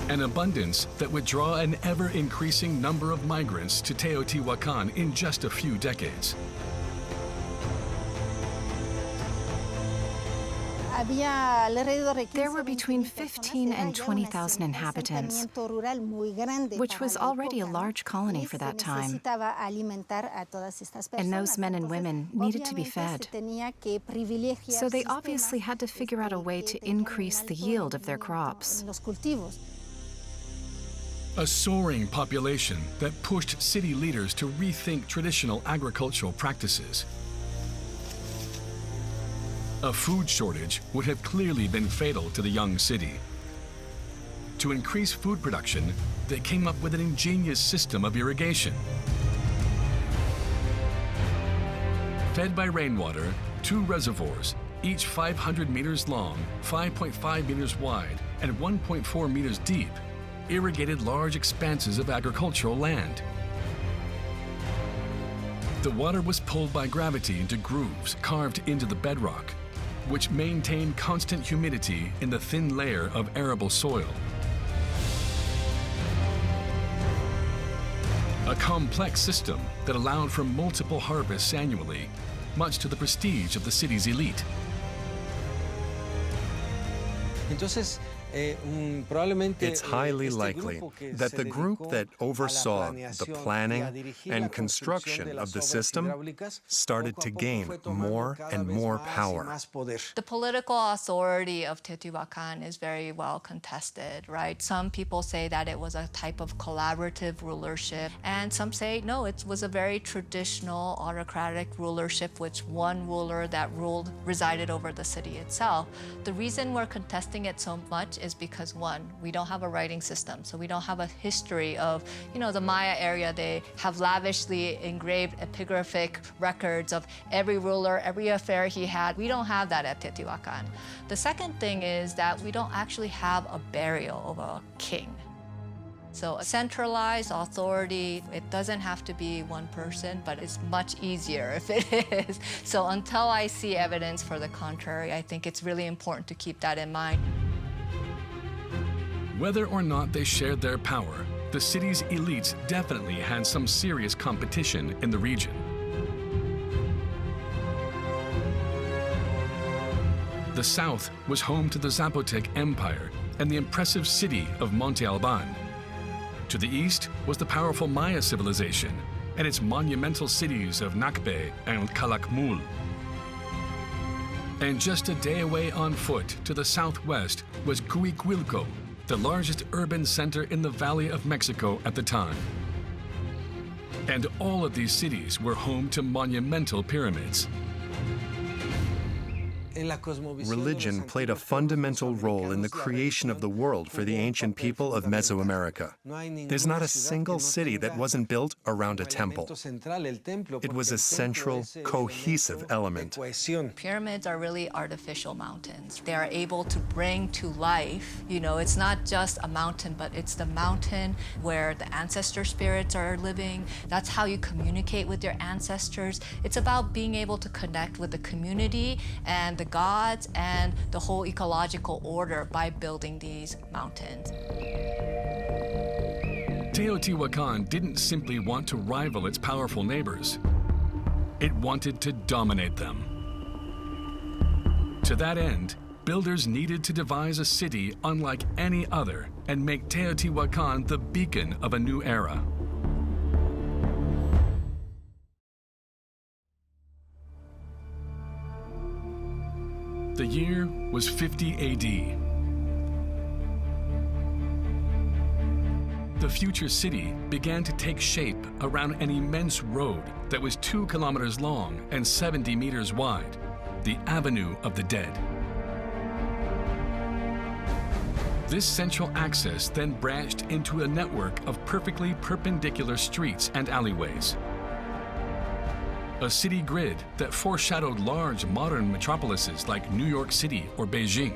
An abundance that would draw an ever-increasing number of migrants to Teotihuacan in just a few decades.
There were between 15 and 20,000 inhabitants, which was already a large colony for that time. And those men and women needed to be fed. So they obviously had to figure out a way to increase the yield of their crops.
A soaring population that pushed city leaders to rethink traditional agricultural practices. A food shortage would have clearly been fatal to the young city. To increase food production, they came up with an ingenious system of irrigation. Fed by rainwater, 2 reservoirs, each 500 meters long, 5.5 meters wide, and 1.4 meters deep, irrigated large expanses of agricultural land. The water was pulled by gravity into grooves carved into the bedrock, which maintained constant humidity in the thin layer of arable soil. A complex system that allowed for multiple harvests annually, much to the prestige of the city's elite.
It's highly likely that the group that oversaw the planning and construction of the system started to gain more and more power.
The political authority of Teotihuacan is very well contested, right? Some people say that it was a type of collaborative rulership, and some say no, it was a very traditional autocratic rulership, which one ruler that resided over the city itself. The reason we're contesting it so much is because, one, we don't have a writing system, so we don't have a history of, the Maya area. They have lavishly engraved epigraphic records of every ruler, every affair he had. We don't have that at Teotihuacan. The second thing is that we don't actually have a burial of a king. So a centralized authority, it doesn't have to be one person, but it's much easier if it is. So until I see evidence for the contrary, I think it's really important to keep that in mind.
Whether or not they shared their power, the city's elites definitely had some serious competition in the region. The south was home to the Zapotec Empire and the impressive city of Monte Alban. To the east was the powerful Maya civilization and its monumental cities of Nakbe and Calakmul. And just a day away on foot to the southwest was Cuicuilco, the largest urban center in the Valley of Mexico at the time. And all of these cities were home to monumental pyramids.
Religion played a fundamental role in the creation of the world for the ancient people of Mesoamerica. There's not a single city that wasn't built around a temple. It was a central, cohesive element.
Pyramids are really artificial mountains. They are able to bring to life, it's not just a mountain, but it's the mountain where the ancestor spirits are living. That's how you communicate with your ancestors. It's about being able to connect with the community and the gods and the whole ecological order by building these mountains.
Teotihuacan didn't simply want to rival its powerful neighbors. It wanted to dominate them. To that end, builders needed to devise a city unlike any other and make Teotihuacan the beacon of a new era. The year was 50 AD. The future city began to take shape around an immense road that was 2 kilometers long and 70 meters wide, the Avenue of the Dead. This central axis then branched into a network of perfectly perpendicular streets and alleyways. A city grid that foreshadowed large modern metropolises like New York City or Beijing.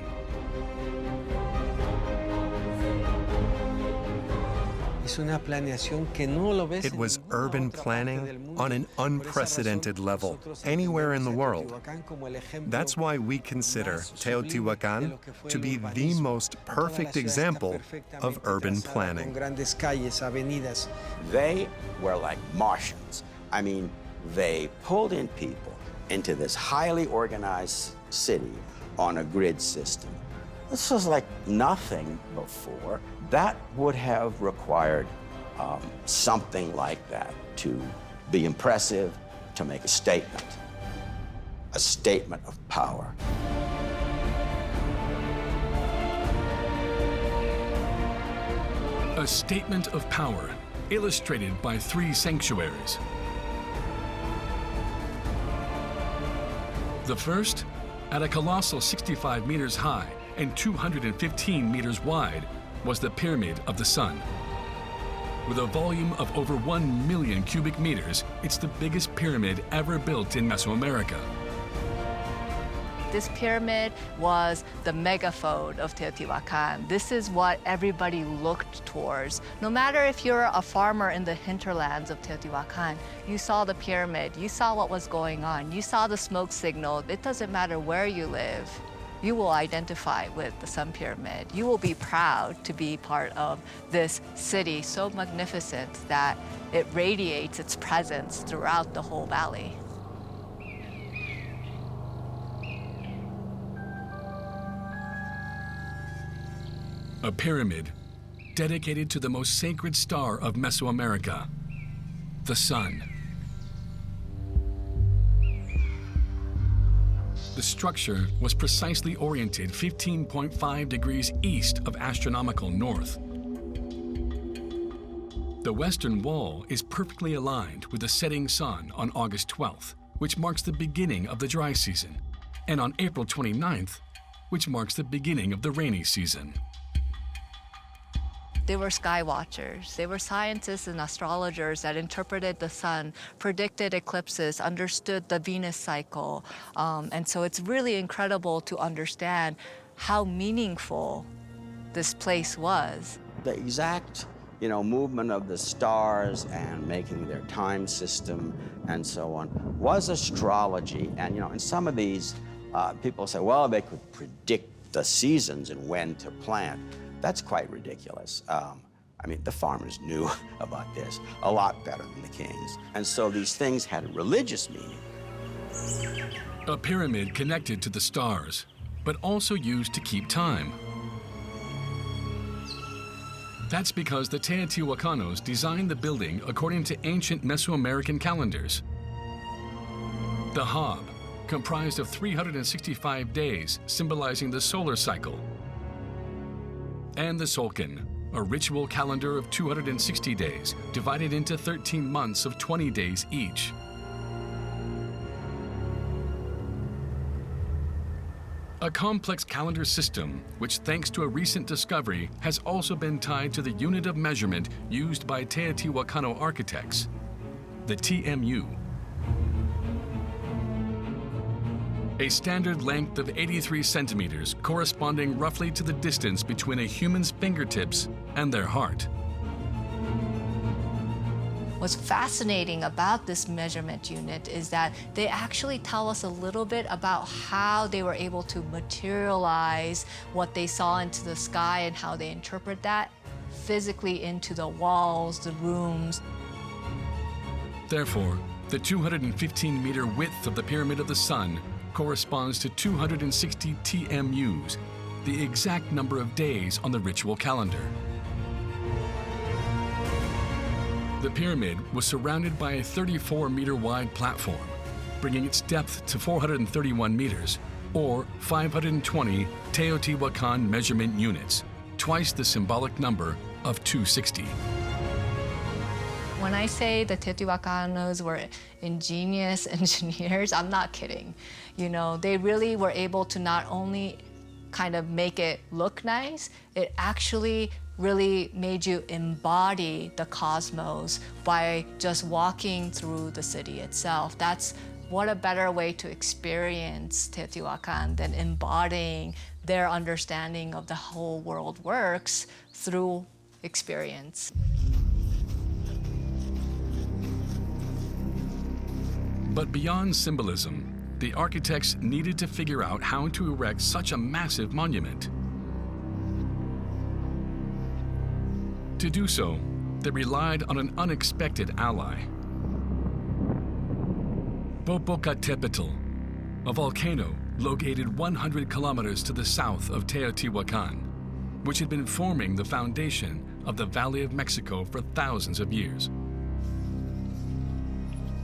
It was urban planning on an unprecedented level, anywhere in the world. That's why we consider Teotihuacan to be the most perfect example of urban planning.
They were like Martians. I mean, they pulled in people into this highly organized city on a grid system. This was like nothing before. That would have required something like that to be impressive, to make a statement of power.
A statement of power illustrated by 3 sanctuaries. The first, at a colossal 65 meters high and 215 meters wide, was the Pyramid of the Sun. With a volume of over 1 million cubic meters, it's the biggest pyramid ever built in Mesoamerica.
This pyramid was the megaphone of Teotihuacan. This is what everybody looked towards. No matter if you're a farmer in the hinterlands of Teotihuacan, you saw the pyramid, you saw what was going on, you saw the smoke signal. It doesn't matter where you live. You will identify with the Sun Pyramid. You will be proud to be part of this city so magnificent that it radiates its presence throughout the whole valley.
A pyramid dedicated to the most sacred star of Mesoamerica, the sun. The structure was precisely oriented 15.5 degrees east of astronomical north. The western wall is perfectly aligned with the setting sun on August 12th, which marks the beginning of the dry season, and on April 29th, which marks the beginning of the rainy season.
They were sky watchers. They were scientists and astrologers that interpreted the sun, predicted eclipses, understood the Venus cycle. And so it's really incredible to understand how meaningful this place was.
The exact, movement of the stars and making their time system and so on was astrology. And, in some of these, people say, well, they could predict the seasons and when to plant. That's quite ridiculous. I mean, the farmers knew about this a lot better than the kings. And so these things had a religious meaning.
A pyramid connected to the stars, but also used to keep time. That's because the Teotihuacanos designed the building according to ancient Mesoamerican calendars. The Hab, comprised of 365 days symbolizing the solar cycle, and the Solcan, a ritual calendar of 260 days divided into 13 months of 20 days each. A complex calendar system, which thanks to a recent discovery has also been tied to the unit of measurement used by Teotihuacano architects, the TMU. A standard length of 83 centimeters corresponding roughly to the distance between a human's fingertips and their heart.
What's fascinating about this measurement unit is that they actually tell us a little bit about how they were able to materialize what they saw into the sky and how they interpret that physically into the walls, the rooms.
Therefore, the 215-meter width of the Pyramid of the Sun corresponds to 260 TMUs, the exact number of days on the ritual calendar. The pyramid was surrounded by a 34-meter-wide platform, bringing its depth to 431 meters, or 520 Teotihuacan measurement units, twice the symbolic number of 260.
When I say the Teotihuacanos were ingenious engineers, I'm not kidding. You know, they really were able to not only kind of make it look nice, it actually really made you embody the cosmos by just walking through the city itself. That's what a better way to experience Teotihuacan than embodying their understanding of the whole world works through experience.
But beyond symbolism, the architects needed to figure out how to erect such a massive monument. To do so, they relied on an unexpected ally. Popocatépetl, a volcano located 100 kilometers to the south of Teotihuacan, which had been forming the foundation of the Valley of Mexico for thousands of years.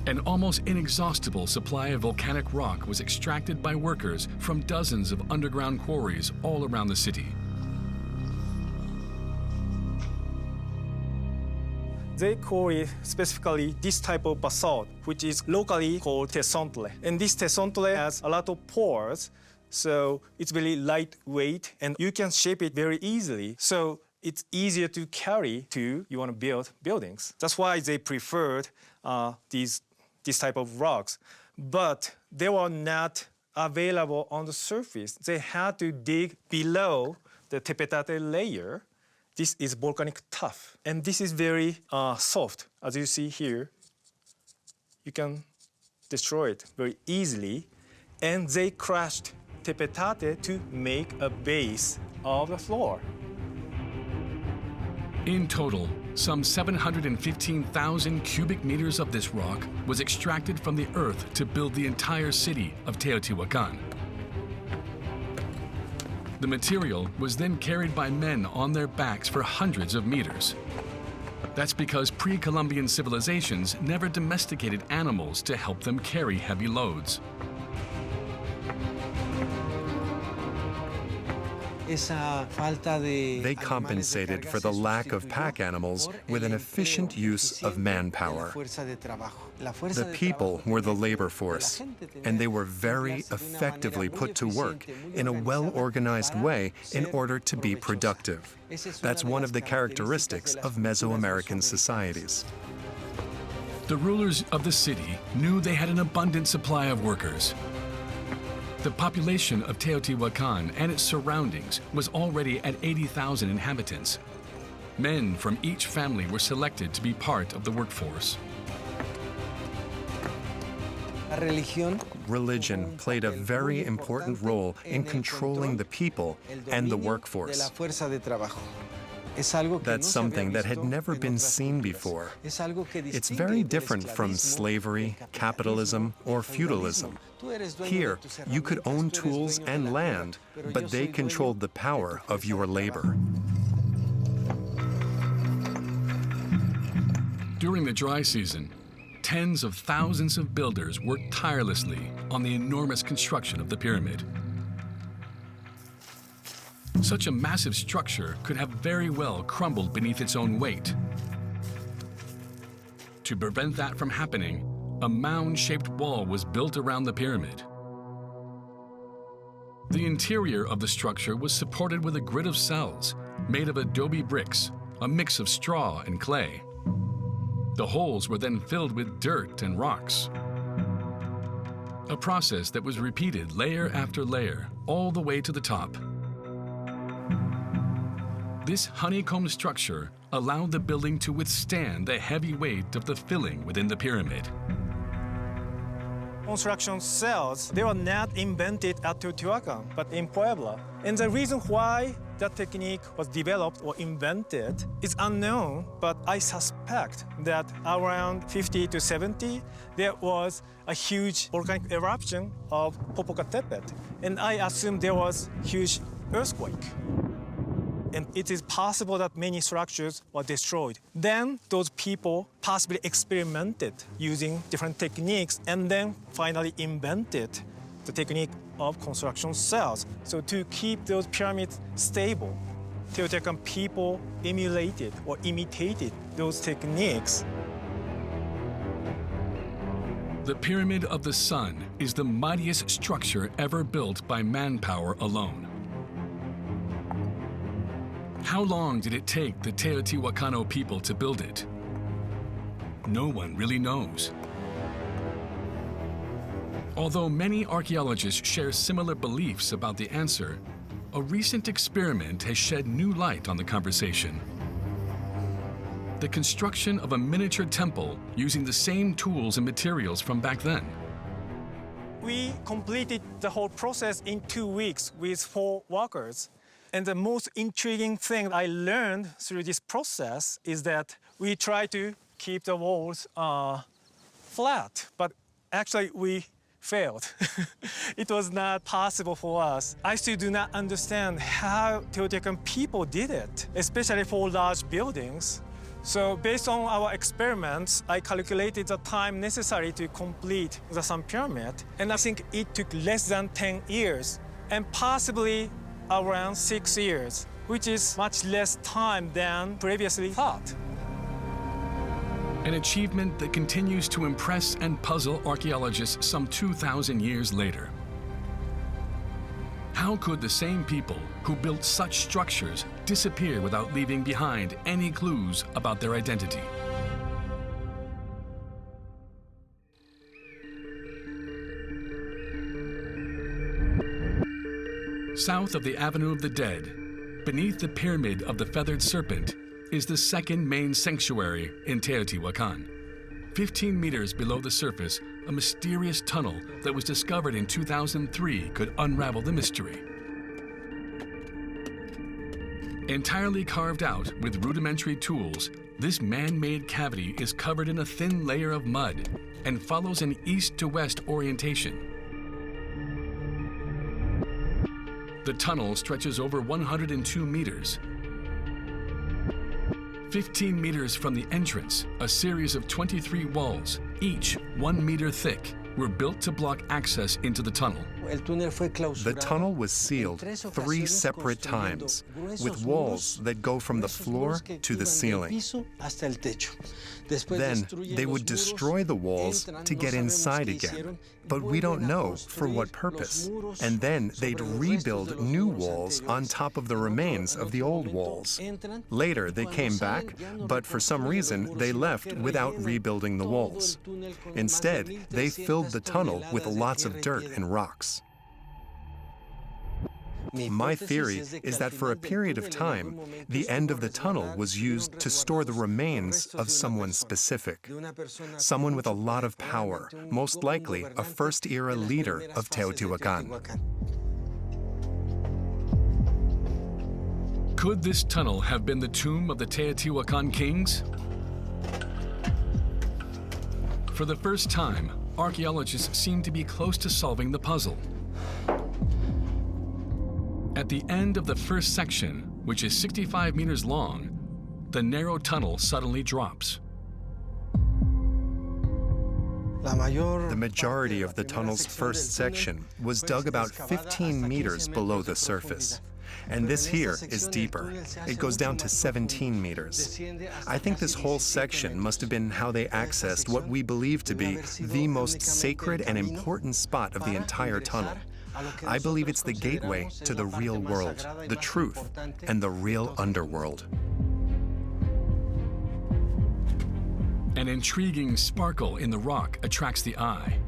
An almost inexhaustible supply of volcanic rock was extracted by workers from dozens of underground quarries all around the city.
They call it specifically this type of basalt, which is locally called tessontle. And this tessontle has a lot of pores, so it's very lightweight, and you can shape it very easily. So it's easier to carry to you want to build buildings. That's why they preferred this type of rocks. But they were not available on the surface. They had to dig below the tepetate layer. This is volcanic tuff, and this is very soft. As you see here, you can destroy it very easily. And they crushed tepetate to make a base of the floor.
In total, some 715,000 cubic meters of this rock was extracted from the earth to build the entire city of Teotihuacan. The material was then carried by men on their backs for hundreds of meters. That's because pre-Columbian civilizations never domesticated animals to help them carry heavy loads.
They compensated for the lack of pack animals with an efficient use of manpower. The people were the labor force, and they were very effectively put to work in a well-organized way in order to be productive. That's one of the characteristics of Mesoamerican societies.
The rulers of the city knew they had an abundant supply of workers. The population of Teotihuacan and its surroundings was already at 80,000 inhabitants. Men from each family were selected to be part of the workforce.
Religion played a very important role in controlling the people and the workforce. That's something that had never been seen before. It's very different from slavery, capitalism, or feudalism. Here, you could own tools and land, but they controlled the power of your labor.
During the dry season, tens of thousands of builders worked tirelessly on the enormous construction of the pyramid. Such a massive structure could have very well crumbled beneath its own weight. To prevent that from happening, a mound-shaped wall was built around the pyramid. The interior of the structure was supported with a grid of cells made of adobe bricks, a mix of straw and clay. The holes were then filled with dirt and rocks, a process that was repeated layer after layer all the way to the top. This honeycomb structure allowed the building to withstand the heavy weight of the filling within the pyramid.
Construction cells, they were not invented at Teotihuacan, but in Puebla. And the reason why that technique was developed or invented is unknown, but I suspect that around 50 to 70, there was a huge volcanic eruption of Popocatépetl. And I assume there was a huge earthquake. And it is possible that many structures were destroyed. Then those people possibly experimented using different techniques and then finally invented the technique of construction cells. So to keep those pyramids stable, Teotihuacan people emulated or imitated those techniques.
The Pyramid of the Sun is the mightiest structure ever built by manpower alone. How long did it take the Teotihuacano people to build it? No one really knows. Although many archaeologists share similar beliefs about the answer, a recent experiment has shed new light on the conversation. The construction of a miniature temple using the same tools and materials from back then.
We completed the whole process in 2 weeks with 4 workers. And the most intriguing thing I learned through this process is that we try to keep the walls flat, but actually we failed. It was not possible for us. I still do not understand how Teotihuacan people did it, especially for large buildings. So based on our experiments, I calculated the time necessary to complete the Sun Pyramid, and I think it took less than 10 years, and possibly around 6 years, which is much less time than previously thought.
An achievement that continues to impress and puzzle archaeologists some 2,000 years later. How could the same people who built such structures disappear without leaving behind any clues about their identity? South of the Avenue of the Dead, beneath the Pyramid of the Feathered Serpent, is the second main sanctuary in Teotihuacan. 15 meters below the surface, a mysterious tunnel that was discovered in 2003 could unravel the mystery. Entirely carved out with rudimentary tools, this man-made cavity is covered in a thin layer of mud and follows an east to west orientation. The tunnel stretches over 102 meters. 15 meters from the entrance, a series of 23 walls, each 1 meter thick, were built to block access into the tunnel.
The tunnel was sealed 3 separate times, with walls that go from the floor to the ceiling. Then they would destroy the walls to get inside again, but we don't know for what purpose. And then they'd rebuild new walls on top of the remains of the old walls. Later they came back, but for some reason they left without rebuilding the walls. Instead, they filled the tunnel with lots of dirt and rocks. My theory is that for a period of time, the end of the tunnel was used to store the remains of someone specific, someone with a lot of power, most likely a first-era leader of Teotihuacan.
Could this tunnel have been the tomb of the Teotihuacan kings? For the first time, archaeologists seem to be close to solving the puzzle. At the end of the first section, which is 65 meters long, the narrow tunnel suddenly drops.
The majority of the tunnel's first section was dug about 15 meters below the surface. And this here is deeper. It goes down to 17 meters. I think this whole section must have been how they accessed what we believe to be the most sacred and important spot of the entire tunnel. I believe it's the gateway to the real world, the truth, and the real underworld.
An intriguing sparkle in the rock attracts the eye,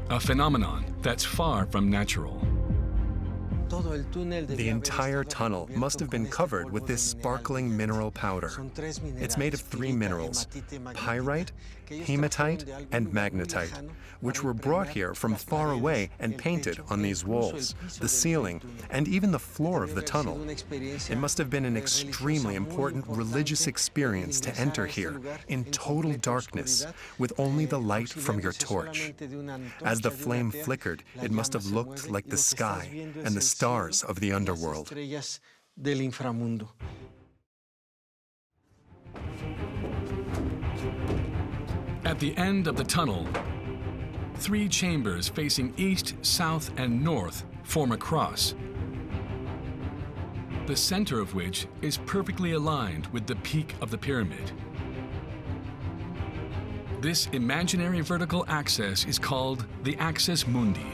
a phenomenon that's far from natural.
The entire tunnel must have been covered with this sparkling mineral powder. It's made of 3 minerals, pyrite, hematite, and magnetite, which were brought here from far away and painted on these walls, the ceiling, and even the floor of the tunnel. It must have been an extremely important religious experience to enter here in total darkness, with only the light from your torch. As the flame flickered, it must have looked like the sky and the stars of the underworld.
At the end of the tunnel, 3 chambers facing east, south, and north form a cross, the center of which is perfectly aligned with the peak of the pyramid. This imaginary vertical axis is called the axis mundi.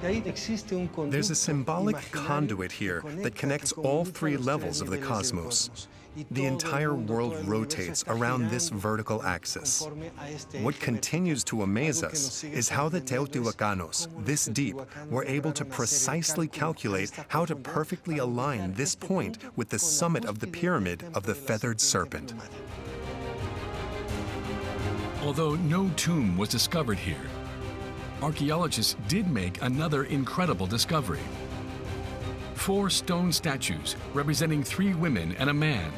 There's a symbolic conduit here that connects all 3 levels of the cosmos. The entire world rotates around this vertical axis. What continues to amaze us is how the Teotihuacanos, this deep, were able to precisely calculate how to perfectly align this point with the summit of the pyramid of the feathered serpent.
Although no tomb was discovered here, archaeologists did make another incredible discovery. 4 stone statues representing 3 women and a man,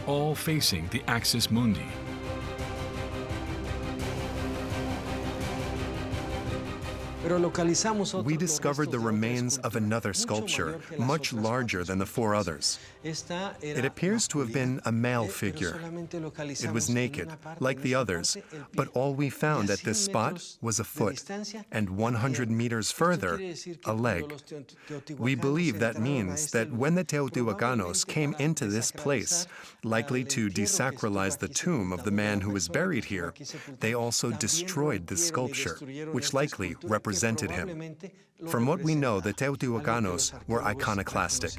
all facing the axis mundi.
We discovered the remains of another sculpture, much larger than the 4 others. It appears to have been a male figure. It was naked, like the others, but all we found at this spot was a foot, and 100 meters further, a leg. We believe that means that when the Teotihuacanos came into this place, likely to desacralize the tomb of the man who was buried here, they also destroyed the sculpture, which likely represented him. From what we know, the Teotihuacanos were iconoclastic.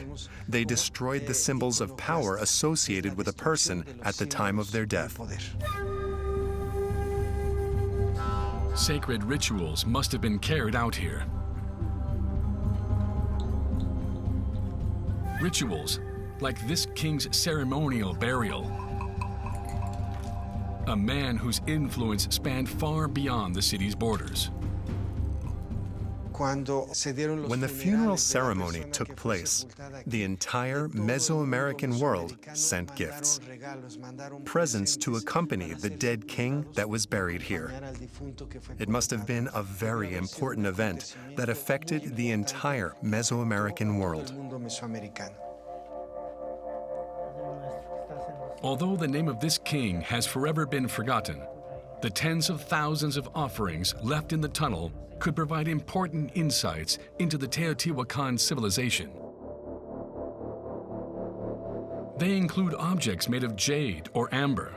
They destroyed the symbols of power associated with a person at the time of their death.
Sacred rituals must have been carried out here. Rituals like this king's ceremonial burial, a man whose influence spanned far beyond the city's borders.
When the funeral ceremony took place, the entire Mesoamerican world sent gifts, presents to accompany the dead king that was buried here. It must have been a very important event that affected the entire Mesoamerican world.
Although the name of this king has forever been forgotten, the tens of thousands of offerings left in the tunnel could provide important insights into the Teotihuacan civilization. They include objects made of jade or amber,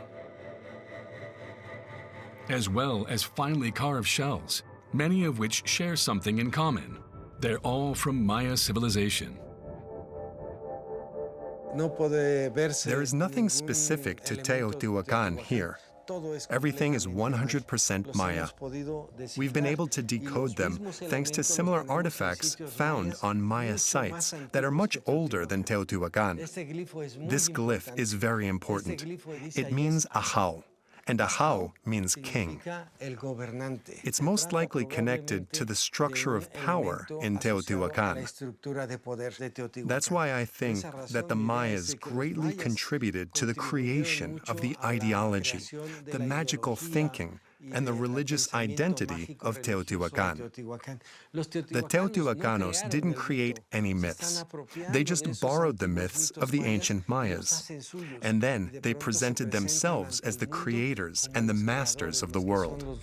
as well as finely carved shells, many of which share something in common. They're all from Maya civilization.
There is nothing specific to Teotihuacan here. Everything is 100% Maya. We've been able to decode them thanks to similar artifacts found on Maya sites that are much older than Teotihuacan. This glyph is very important. It means Ahau, and Ahau means king. It's most likely connected to the structure of power in Teotihuacan. That's why I think that the Mayas greatly contributed to the creation of the ideology, the magical thinking, and the religious identity of Teotihuacan. The Teotihuacanos didn't create any myths. They just borrowed the myths of the ancient Mayas. And then they presented themselves as the creators and the masters of the world.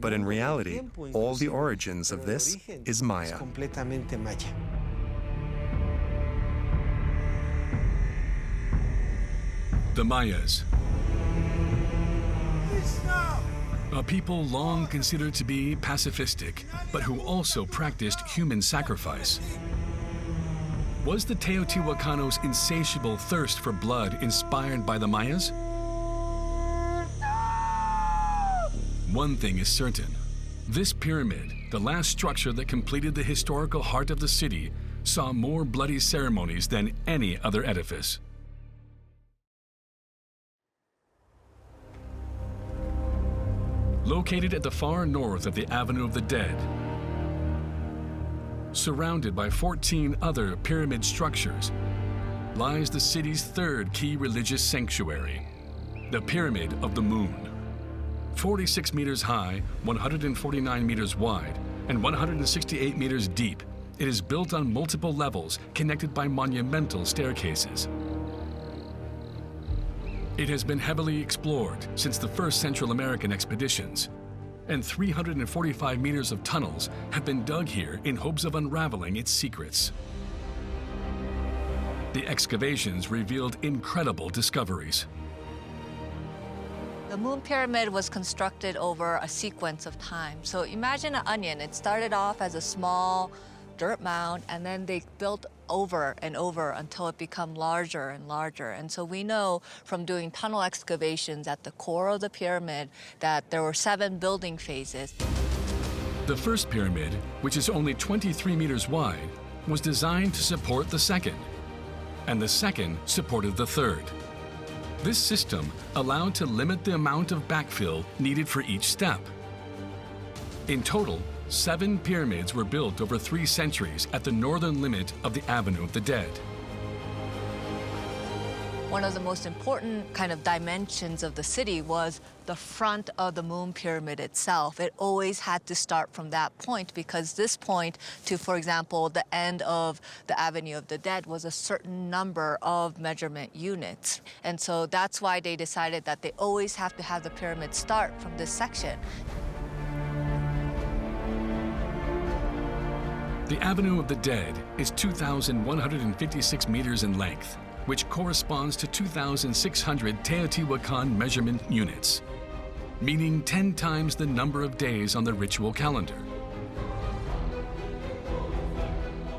But in reality, all the origins of this is Maya.
The Mayas. A people long considered to be pacifistic, but who also practiced human sacrifice. Was the Teotihuacanos' insatiable thirst for blood inspired by the Mayas? One thing is certain. This pyramid, the last structure that completed the historical heart of the city, saw more bloody ceremonies than any other edifice. Located at the far north of the Avenue of the Dead, surrounded by 14 other pyramid structures, lies the city's third key religious sanctuary, the Pyramid of the Moon. 46 meters high, 149 meters wide, and 168 meters deep, it is built on multiple levels connected by monumental staircases. It has been heavily explored since the first Central American expeditions, and 345 meters of tunnels have been dug here in hopes of unraveling its secrets. The excavations revealed incredible discoveries.
The Moon Pyramid was constructed over a sequence of time. So imagine an onion. It started off as a small dirt mound, and then they built over and over until it became larger and larger. And so we know from doing tunnel excavations at the core of the pyramid that there were 7 building phases.
The first pyramid, which is only 23 meters wide, was designed to support the second, and the second supported the third. This system allowed to limit the amount of backfill needed for each step. In total, 7 pyramids were built over 3 centuries at the northern limit of the Avenue of the Dead.
One of the most important kind of dimensions of the city was the front of the Moon Pyramid itself. It always had to start from that point because this point to, for example, the end of the Avenue of the Dead was a certain number of measurement units. And so that's why they decided that they always have to have the pyramid start from this section.
The Avenue of the Dead is 2,156 meters in length, which corresponds to 2,600 Teotihuacan measurement units, meaning 10 times the number of days on the ritual calendar.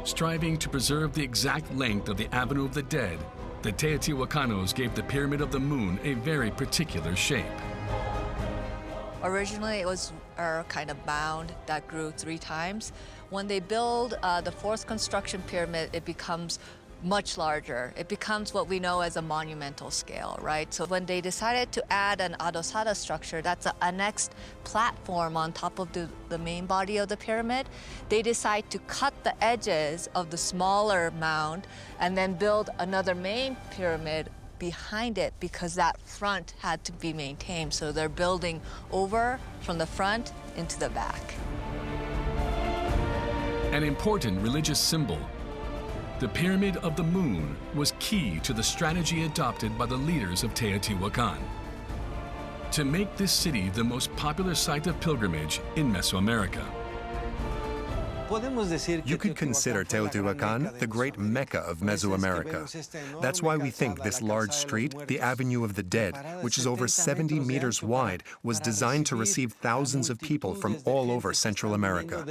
Striving to preserve the exact length of the Avenue of the Dead, the Teotihuacanos gave the Pyramid of the Moon a very particular shape.
Originally, it was a kind of mound that grew 3 times. When they build the 4th construction pyramid, it becomes much larger. It becomes what we know as a monumental scale, right? So when they decided to add an adosada structure, that's an annexed platform on top of the main body of the pyramid, they decide to cut the edges of the smaller mound and then build another main pyramid behind it because that front had to be maintained. So they're building over from the front into the back.
An important religious symbol, the Pyramid of the Moon was key to the strategy adopted by the leaders of Teotihuacan to make this city the most popular site of pilgrimage in Mesoamerica.
You could consider Teotihuacan the great Mecca of Mesoamerica. That's why we think this large street, the Avenue of the Dead, which is over 70 meters wide, was designed to receive thousands of people from all over Central America.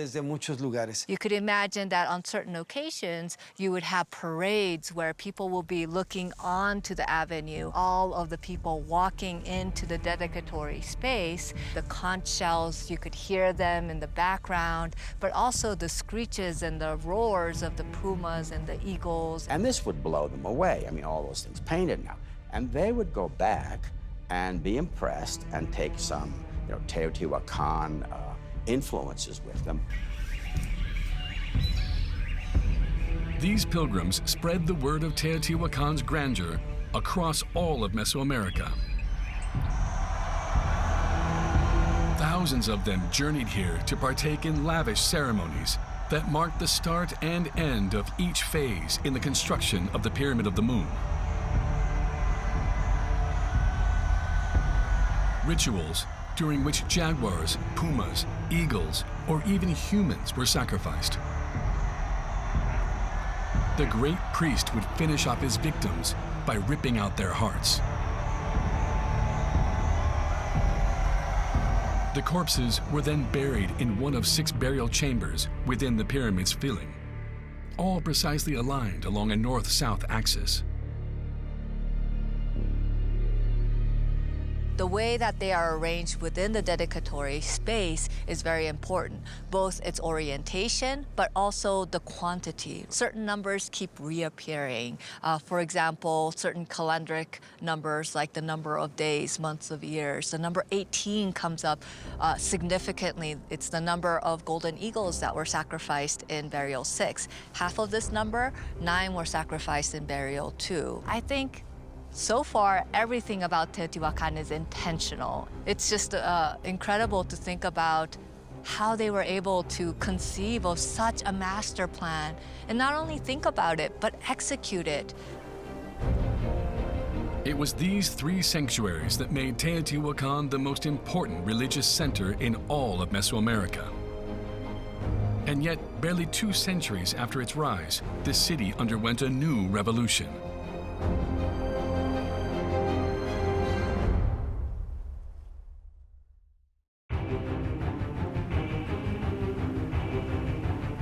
You could imagine that on certain occasions, you would have parades where people will be looking onto the avenue, all of the people walking into the dedicatory space. The conch shells, you could hear them in the background, but also the screeches and the roars of the pumas and the eagles.
And this would blow them away. I mean, all those things painted now. And they would go back and be impressed and take some, Teotihuacan influences with them.
These pilgrims spread the word of Teotihuacan's grandeur across all of Mesoamerica. Thousands of them journeyed here to partake in lavish ceremonies that marked the start and end of each phase in the construction of the Pyramid of the Moon. Rituals during which jaguars, pumas, eagles, or even humans were sacrificed. The great priest would finish off his victims by ripping out their hearts. The corpses were then buried in one of 6 burial chambers within the pyramid's filling, all precisely aligned along a north-south axis.
The way that they are arranged within the dedicatory space is very important, both its orientation, but also the quantity. Certain numbers keep reappearing. For example, certain calendric numbers, like the number of days, months of years. The number 18 comes up significantly. It's the number of golden eagles that were sacrificed in burial 6. Half of this number, 9 were sacrificed in burial 2. I think so far, everything about Teotihuacan is intentional. It's just incredible to think about how they were able to conceive of such a master plan and not only think about it, but execute it.
It was these 3 sanctuaries that made Teotihuacan the most important religious center in all of Mesoamerica. And yet, barely 2 centuries after its rise, the city underwent a new revolution.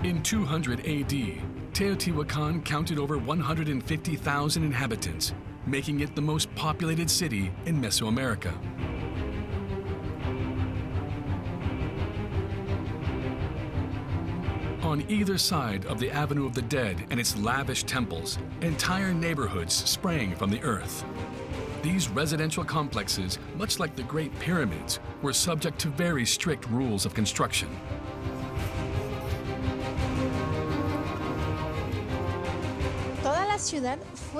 In 200 AD, Teotihuacan counted over 150,000 inhabitants, making it the most populated city in Mesoamerica. On either side of the Avenue of the Dead and its lavish temples, entire neighborhoods sprang from the earth. These residential complexes, much like the Great Pyramids, were subject to very strict rules of construction.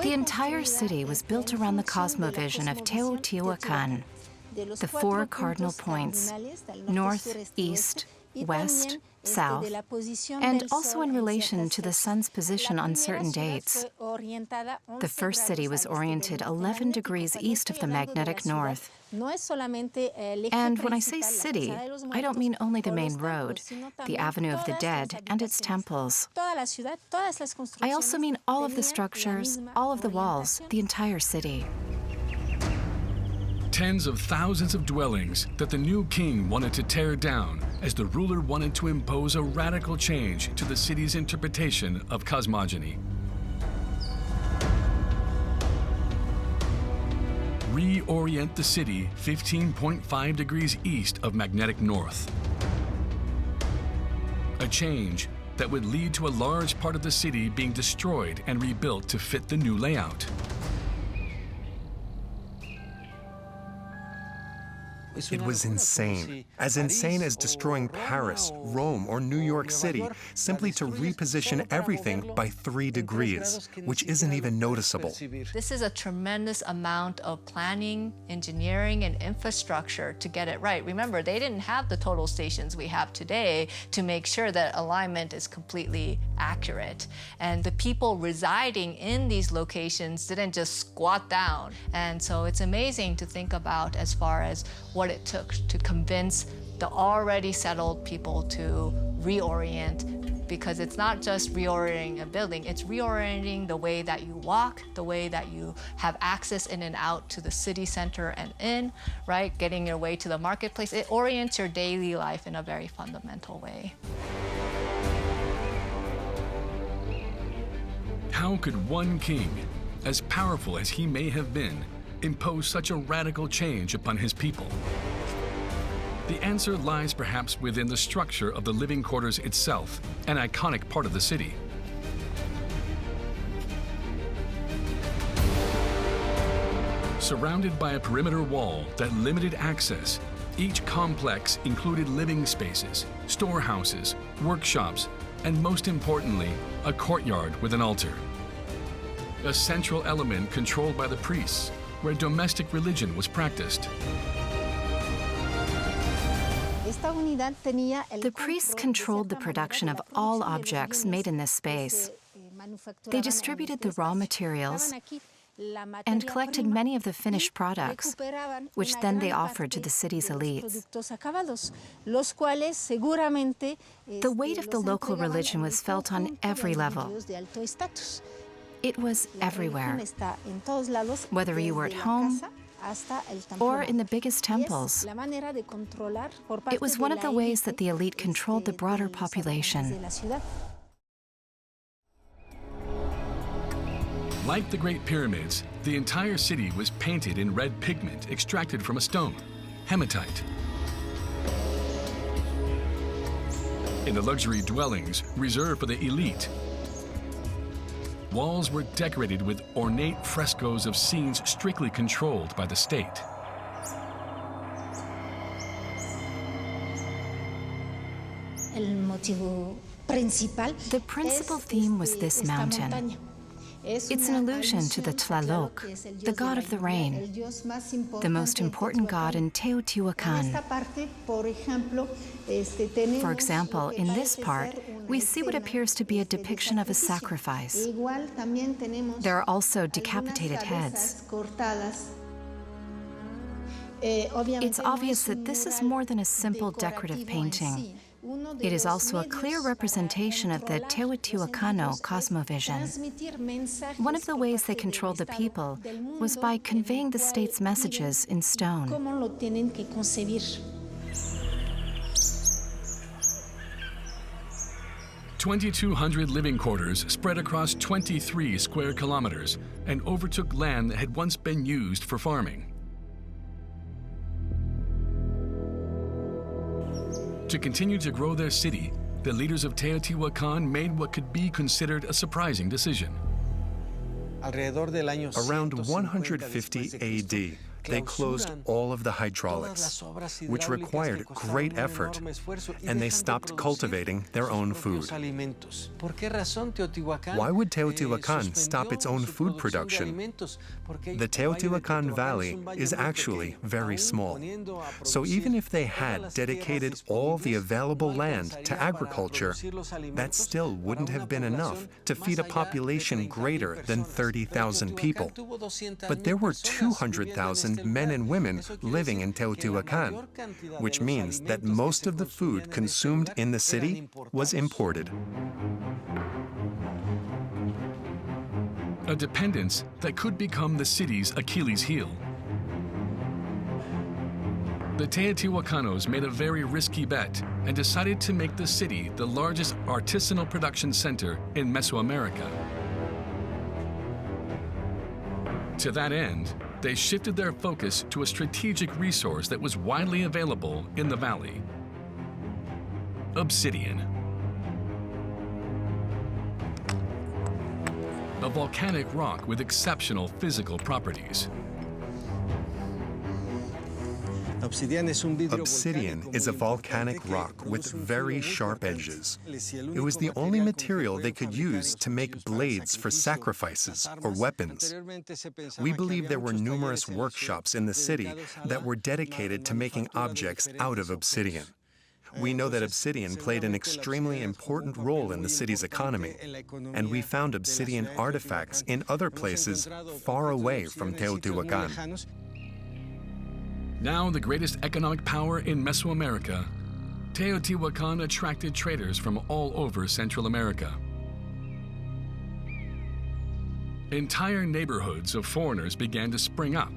The entire city was built around the cosmovision of Teotihuacan. The 4 cardinal points, north, east, west, south, and also in relation to the sun's position on certain dates. The first city was oriented 11 degrees east of the magnetic north. And when I say city, I don't mean only the main road, the Avenue of the Dead, and its temples. I also mean all of the structures, all of the walls, the entire city.
Tens of thousands of dwellings that the new king wanted to tear down as the ruler wanted to impose a radical change to the city's interpretation of cosmogony. Reorient the city 15.5 degrees east of magnetic north. A change that would lead to a large part of the city being destroyed and rebuilt to fit the new layout.
It was insane as destroying Paris, Rome, or New York City, simply to reposition everything by 3 degrees, which isn't even noticeable.
This is a tremendous amount of planning, engineering, and infrastructure to get it right. Remember, they didn't have the total stations we have today to make sure that alignment is completely accurate. And the people residing in these locations didn't just squat down. And so it's amazing to think about as far as what it took to convince the already settled people to reorient because it's not just reorienting a building, it's reorienting the way that you walk, the way that you have access in and out to the city center and in, right? Getting your way to the marketplace. It orients your daily life in a very fundamental way.
How could one king, as powerful as he may have been, impose such a radical change upon his people? The answer lies perhaps within the structure of the living quarters itself, an iconic part of the city. Surrounded by a perimeter wall that limited access, each complex included living spaces, storehouses, workshops, and most importantly, a courtyard with an altar. A central element controlled by the priests, where domestic religion was practiced.
The priests controlled the production of all objects made in this space. They distributed the raw materials and collected many of the finished products, which then they offered to the city's elites. The weight of the local religion was felt on every level. It was everywhere, whether you were at home or in the biggest temples. It was one of the ways that the elite controlled the broader population.
Like the Great Pyramids, the entire city was painted in red pigment extracted from a stone, hematite. In the luxury dwellings reserved for the elite, walls were decorated with ornate frescoes of scenes strictly controlled by the state.
The principal theme was this mountain. It's an allusion to the Tlaloc, the god of the rain, the most important god in Teotihuacan. For example, in this part, we see what appears to be a depiction of a sacrifice. There are also decapitated heads. It's obvious that this is more than a simple decorative painting. It is also a clear representation of the Teotihuacano cosmovision. One of the ways they controlled the people was by conveying the state's messages in stone.
2,200 living quarters spread across 23 square kilometers and overtook land that had once been used for farming. To continue to grow their city, the leaders of Teotihuacan made what could be considered a surprising decision.
Around 150 AD, they closed all of the hydraulics, which required great effort, and they stopped cultivating their own food. Why would Teotihuacan stop its own food production? The Teotihuacan Valley is actually very small, so even if they had dedicated all the available land to agriculture, that still wouldn't have been enough to feed a population greater than 30,000 people. But there were 200,000 men and women living in Teotihuacan, which means that most of the food consumed in the city was imported.
A dependence that could become the city's Achilles heel. The Teotihuacanos made a very risky bet and decided to make the city the largest artisanal production center in Mesoamerica. To that end, they shifted their focus to a strategic resource that was widely available in the valley: obsidian. A volcanic rock with exceptional physical properties.
Obsidian is a volcanic rock with very sharp edges. It was the only material they could use to make blades for sacrifices or weapons. We believe there were numerous workshops in the city that were dedicated to making objects out of obsidian. We know that obsidian played an extremely important role in the city's economy, and we found obsidian artifacts in other places far away from Teotihuacan.
Now the greatest economic power in Mesoamerica, Teotihuacan attracted traders from all over Central America. Entire neighborhoods of foreigners began to spring up.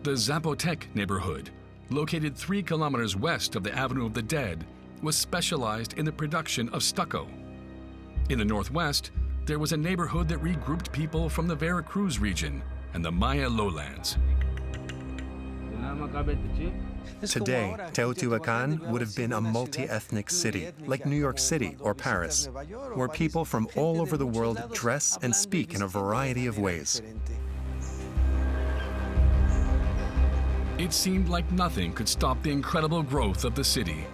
The Zapotec neighborhood, located 3 kilometers west of the Avenue of the Dead, was specialized in the production of stucco. In the northwest, there was a neighborhood that regrouped people from the Veracruz region and the Maya lowlands.
Today, Teotihuacan would have been a multi-ethnic city, like New York City or Paris, where people from all over the world dress and speak in a variety of ways.
It seemed like nothing could stop the incredible growth of the city.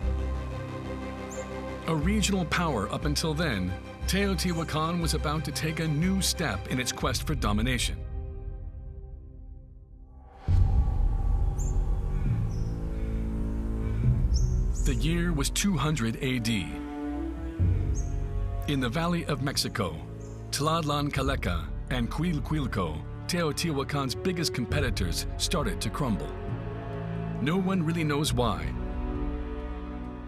A regional power up until then, Teotihuacan was about to take a new step in its quest for domination. The year was 200 AD. In the Valley of Mexico, Tlaxcala and Cuilco, Teotihuacan's biggest competitors, started to crumble. No one really knows why.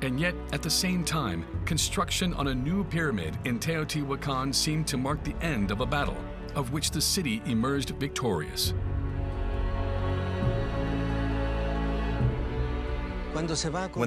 And yet, at the same time, construction on a new pyramid in Teotihuacan seemed to mark the end of a battle, of which the city emerged victorious.
When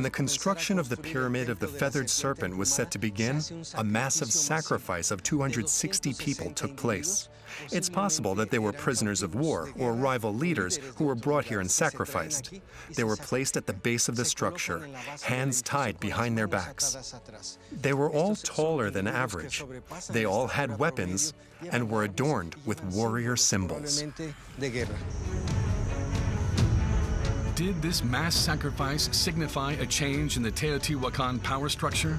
the construction of the Pyramid of the Feathered Serpent was set to begin, a massive sacrifice of 260 people took place. It's possible that they were prisoners of war or rival leaders who were brought here and sacrificed. They were placed at the base of the structure, hands tied behind their backs. They were all taller than average. They all had weapons and were adorned with warrior symbols.
Did this mass sacrifice signify a change in the Teotihuacan power structure?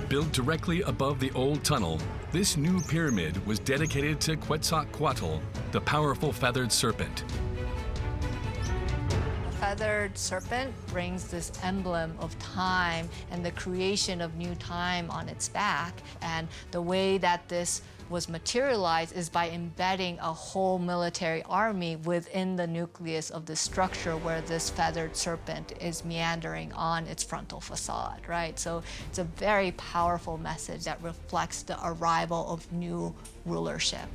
Built directly above the old tunnel, this new pyramid was dedicated to Quetzalcoatl, the powerful feathered serpent.
The feathered serpent brings this emblem of time and the creation of new time on its back. And the way that this was materialized is by embedding a whole military army within the nucleus of the structure where this feathered serpent is meandering on its frontal facade, right? So it's a very powerful message that reflects the arrival of new rulership.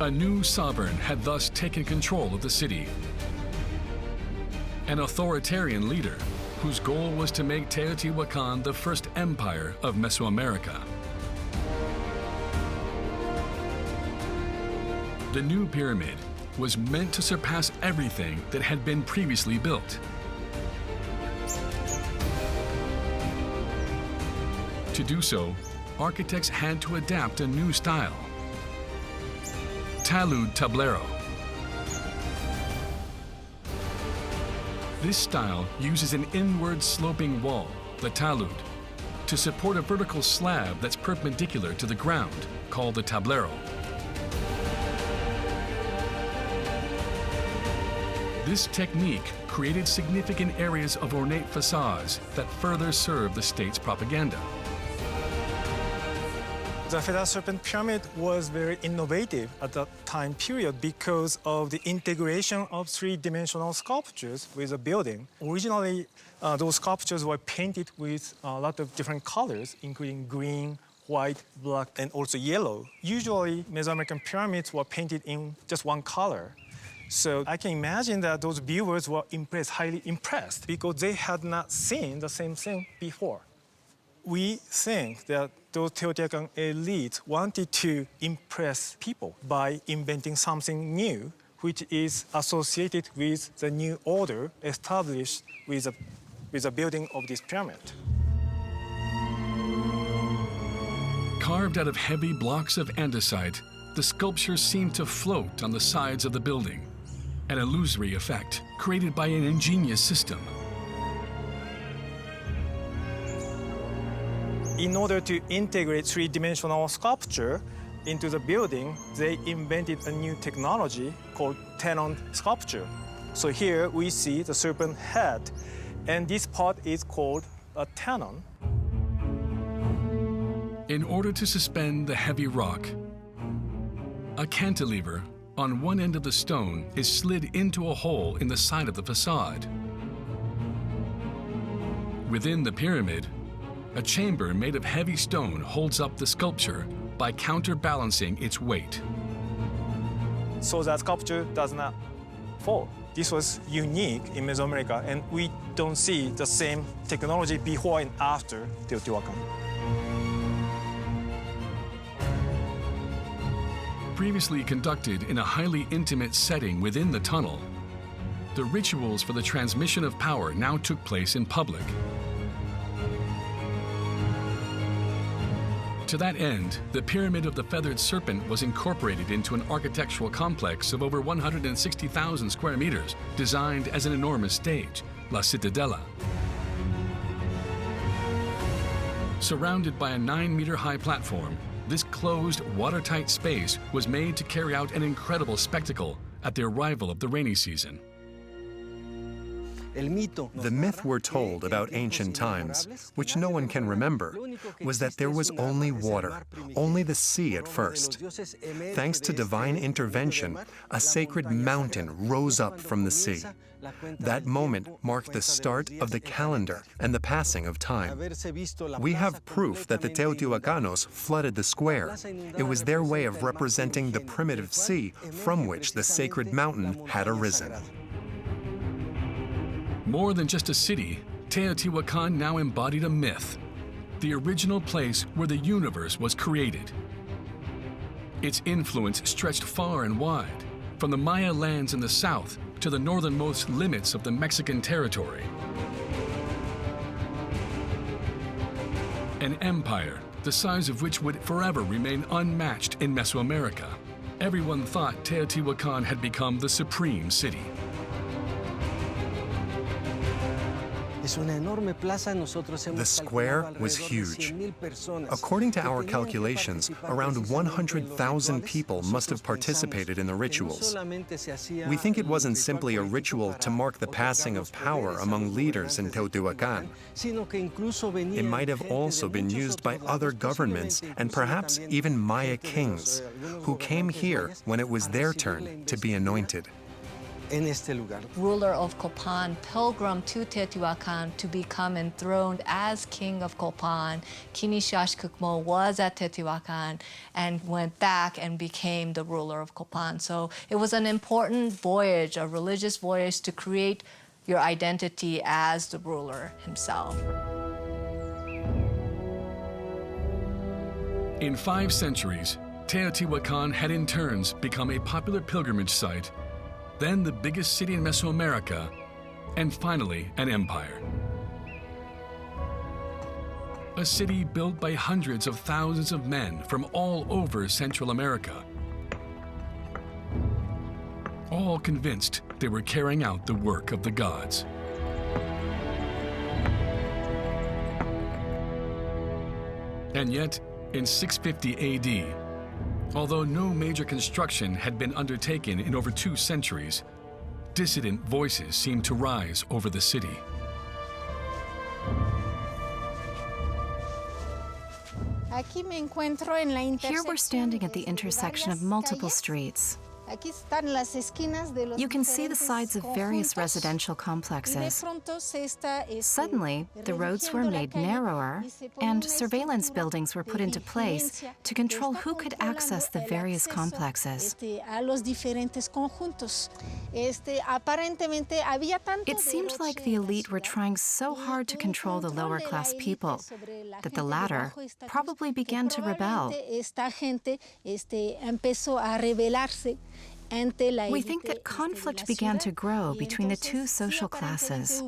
A new sovereign had thus taken control of the city. An authoritarian leader whose goal was to make Teotihuacan the first empire of Mesoamerica. The new pyramid was meant to surpass everything that had been previously built. To do so, architects had to adapt a new style: talud tablero. This style uses an inward sloping wall, the talud, to support a vertical slab that's perpendicular to the ground, called the tablero. This technique created significant areas of ornate facades that further served the state's propaganda.
The Feathered Serpent Pyramid was very innovative at that time period because of the integration of three-dimensional sculptures with a building. Originally, those sculptures were painted with a lot of different colors, including green, white, black, and also yellow. Usually, Mesoamerican pyramids were painted in just one color. So I can imagine that those viewers were impressed, highly impressed, because they had not seen the same thing before. We think that those Teotihuacan elites wanted to impress people by inventing something new, which is associated with the new order established with the building of this pyramid.
Carved out of heavy blocks of andesite, the sculptures seemed to float on the sides of the building, an illusory effect created by an ingenious system.
In order to integrate three-dimensional sculpture into the building, they invented a new technology called tenon sculpture. So here we see the serpent head, and this part is called a tenon.
In order to suspend the heavy rock, A cantilever on one end of the stone is slid into a hole in the side of the facade. Within the pyramid, a chamber made of heavy stone holds up the sculpture by counterbalancing its weight.
So that sculpture does not fall. This was unique in Mesoamerica, and we don't see the same technology before and after Teotihuacan.
Previously conducted in a highly intimate setting within the tunnel, the rituals for the transmission of power now took place in public. To that end, the Pyramid of the Feathered Serpent was incorporated into an architectural complex of over 160,000 square meters, designed as an enormous stage, La Cittadella. Surrounded by a 9-meter-high platform, this closed, watertight space was made to carry out an incredible spectacle at the arrival of the rainy season.
The myth we're told about ancient times, which no one can remember, was that there was only water, only the sea at first. Thanks to divine intervention, a sacred mountain rose up from the sea. That moment marked the start of the calendar and the passing of time. We have proof that the Teotihuacanos flooded the square. It was their way of representing the primitive sea from which the sacred mountain had arisen.
More than just a city, Teotihuacan now embodied a myth, the original place where the universe was created. Its influence stretched far and wide, from the Maya lands in the south to the northernmost limits of the Mexican territory. An empire, the size of which would forever remain unmatched in Mesoamerica. Everyone thought Teotihuacan had become the supreme city.
The square was huge. According to our calculations, around 100,000 people must have participated in the rituals. We think it wasn't simply a ritual to mark the passing of power among leaders in Teotihuacan. It might have also been used by other governments and perhaps even Maya kings, who came here when it was their turn to be anointed.
Ruler of Copan pilgrimed to Teotihuacan to become enthroned as king of Copan. Kinishashkukmo was at Teotihuacan and went back and became the ruler of Copan. So it was an important voyage, a religious voyage, to create your identity as the ruler himself.
In 5 centuries, Teotihuacan had in turns become a popular pilgrimage site, then the biggest city in Mesoamerica, and finally an empire. A city built by hundreds of thousands of men from all over Central America, all convinced they were carrying out the work of the gods. And yet, in 650 AD, although no major construction had been undertaken in over 2 centuries, dissident voices seemed to rise over the city.
Here we're standing at the intersection of multiple streets. You can see the sides of various residential complexes. Suddenly, the roads were made narrower, and surveillance buildings were put into place to control who could access the various complexes. It seemed like the elite were trying so hard to control the lower-class people that the latter probably began to rebel. We think that conflict began to grow between the 2 social classes.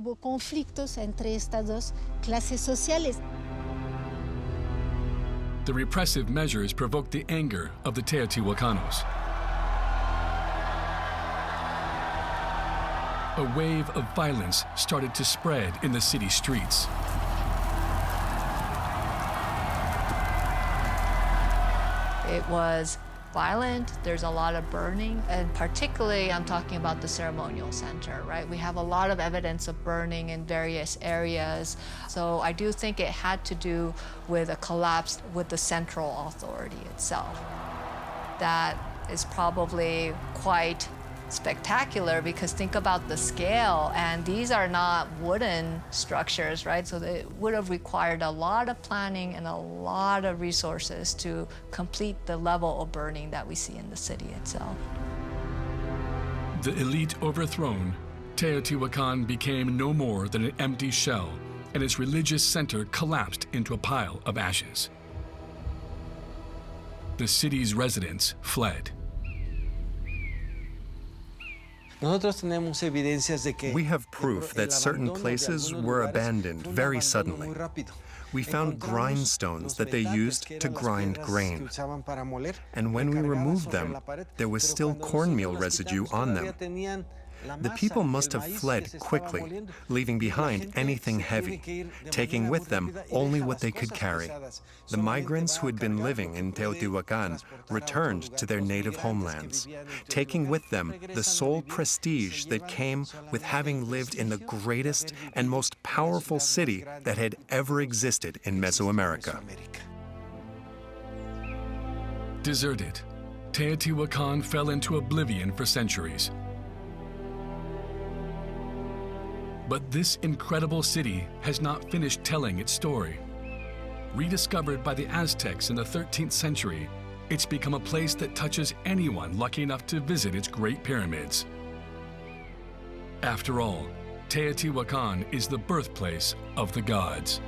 The repressive measures provoked the anger of the Teotihuacanos. A wave of violence started to spread in the city streets.
It was violent, there's a lot of burning, and particularly I'm talking about the ceremonial center, right? We have a lot of evidence of burning in various areas. So I do think it had to do with a collapse with the central authority itself. That is probably quite spectacular, because think about the scale, and these are not wooden structures, right? So it would have required a lot of planning and a lot of resources to complete the level of burning that we see in the city itself.
The elite overthrown, Teotihuacan became no more than an empty shell, and its religious center collapsed into a pile of ashes. The city's residents fled.
We have proof that certain places were abandoned very suddenly. We found grindstones that they used to grind grain. And when we removed them, there was still cornmeal residue on them. The people must have fled quickly, leaving behind anything heavy, taking with them only what they could carry. The migrants who had been living in Teotihuacan returned to their native homelands, taking with them the sole prestige that came with having lived in the greatest and most powerful city that had ever existed in Mesoamerica.
Deserted, Teotihuacan fell into oblivion for centuries. But this incredible city has not finished telling its story. Rediscovered by the Aztecs in the 13th century, it's become a place that touches anyone lucky enough to visit its great pyramids. After all, Teotihuacan is the birthplace of the gods.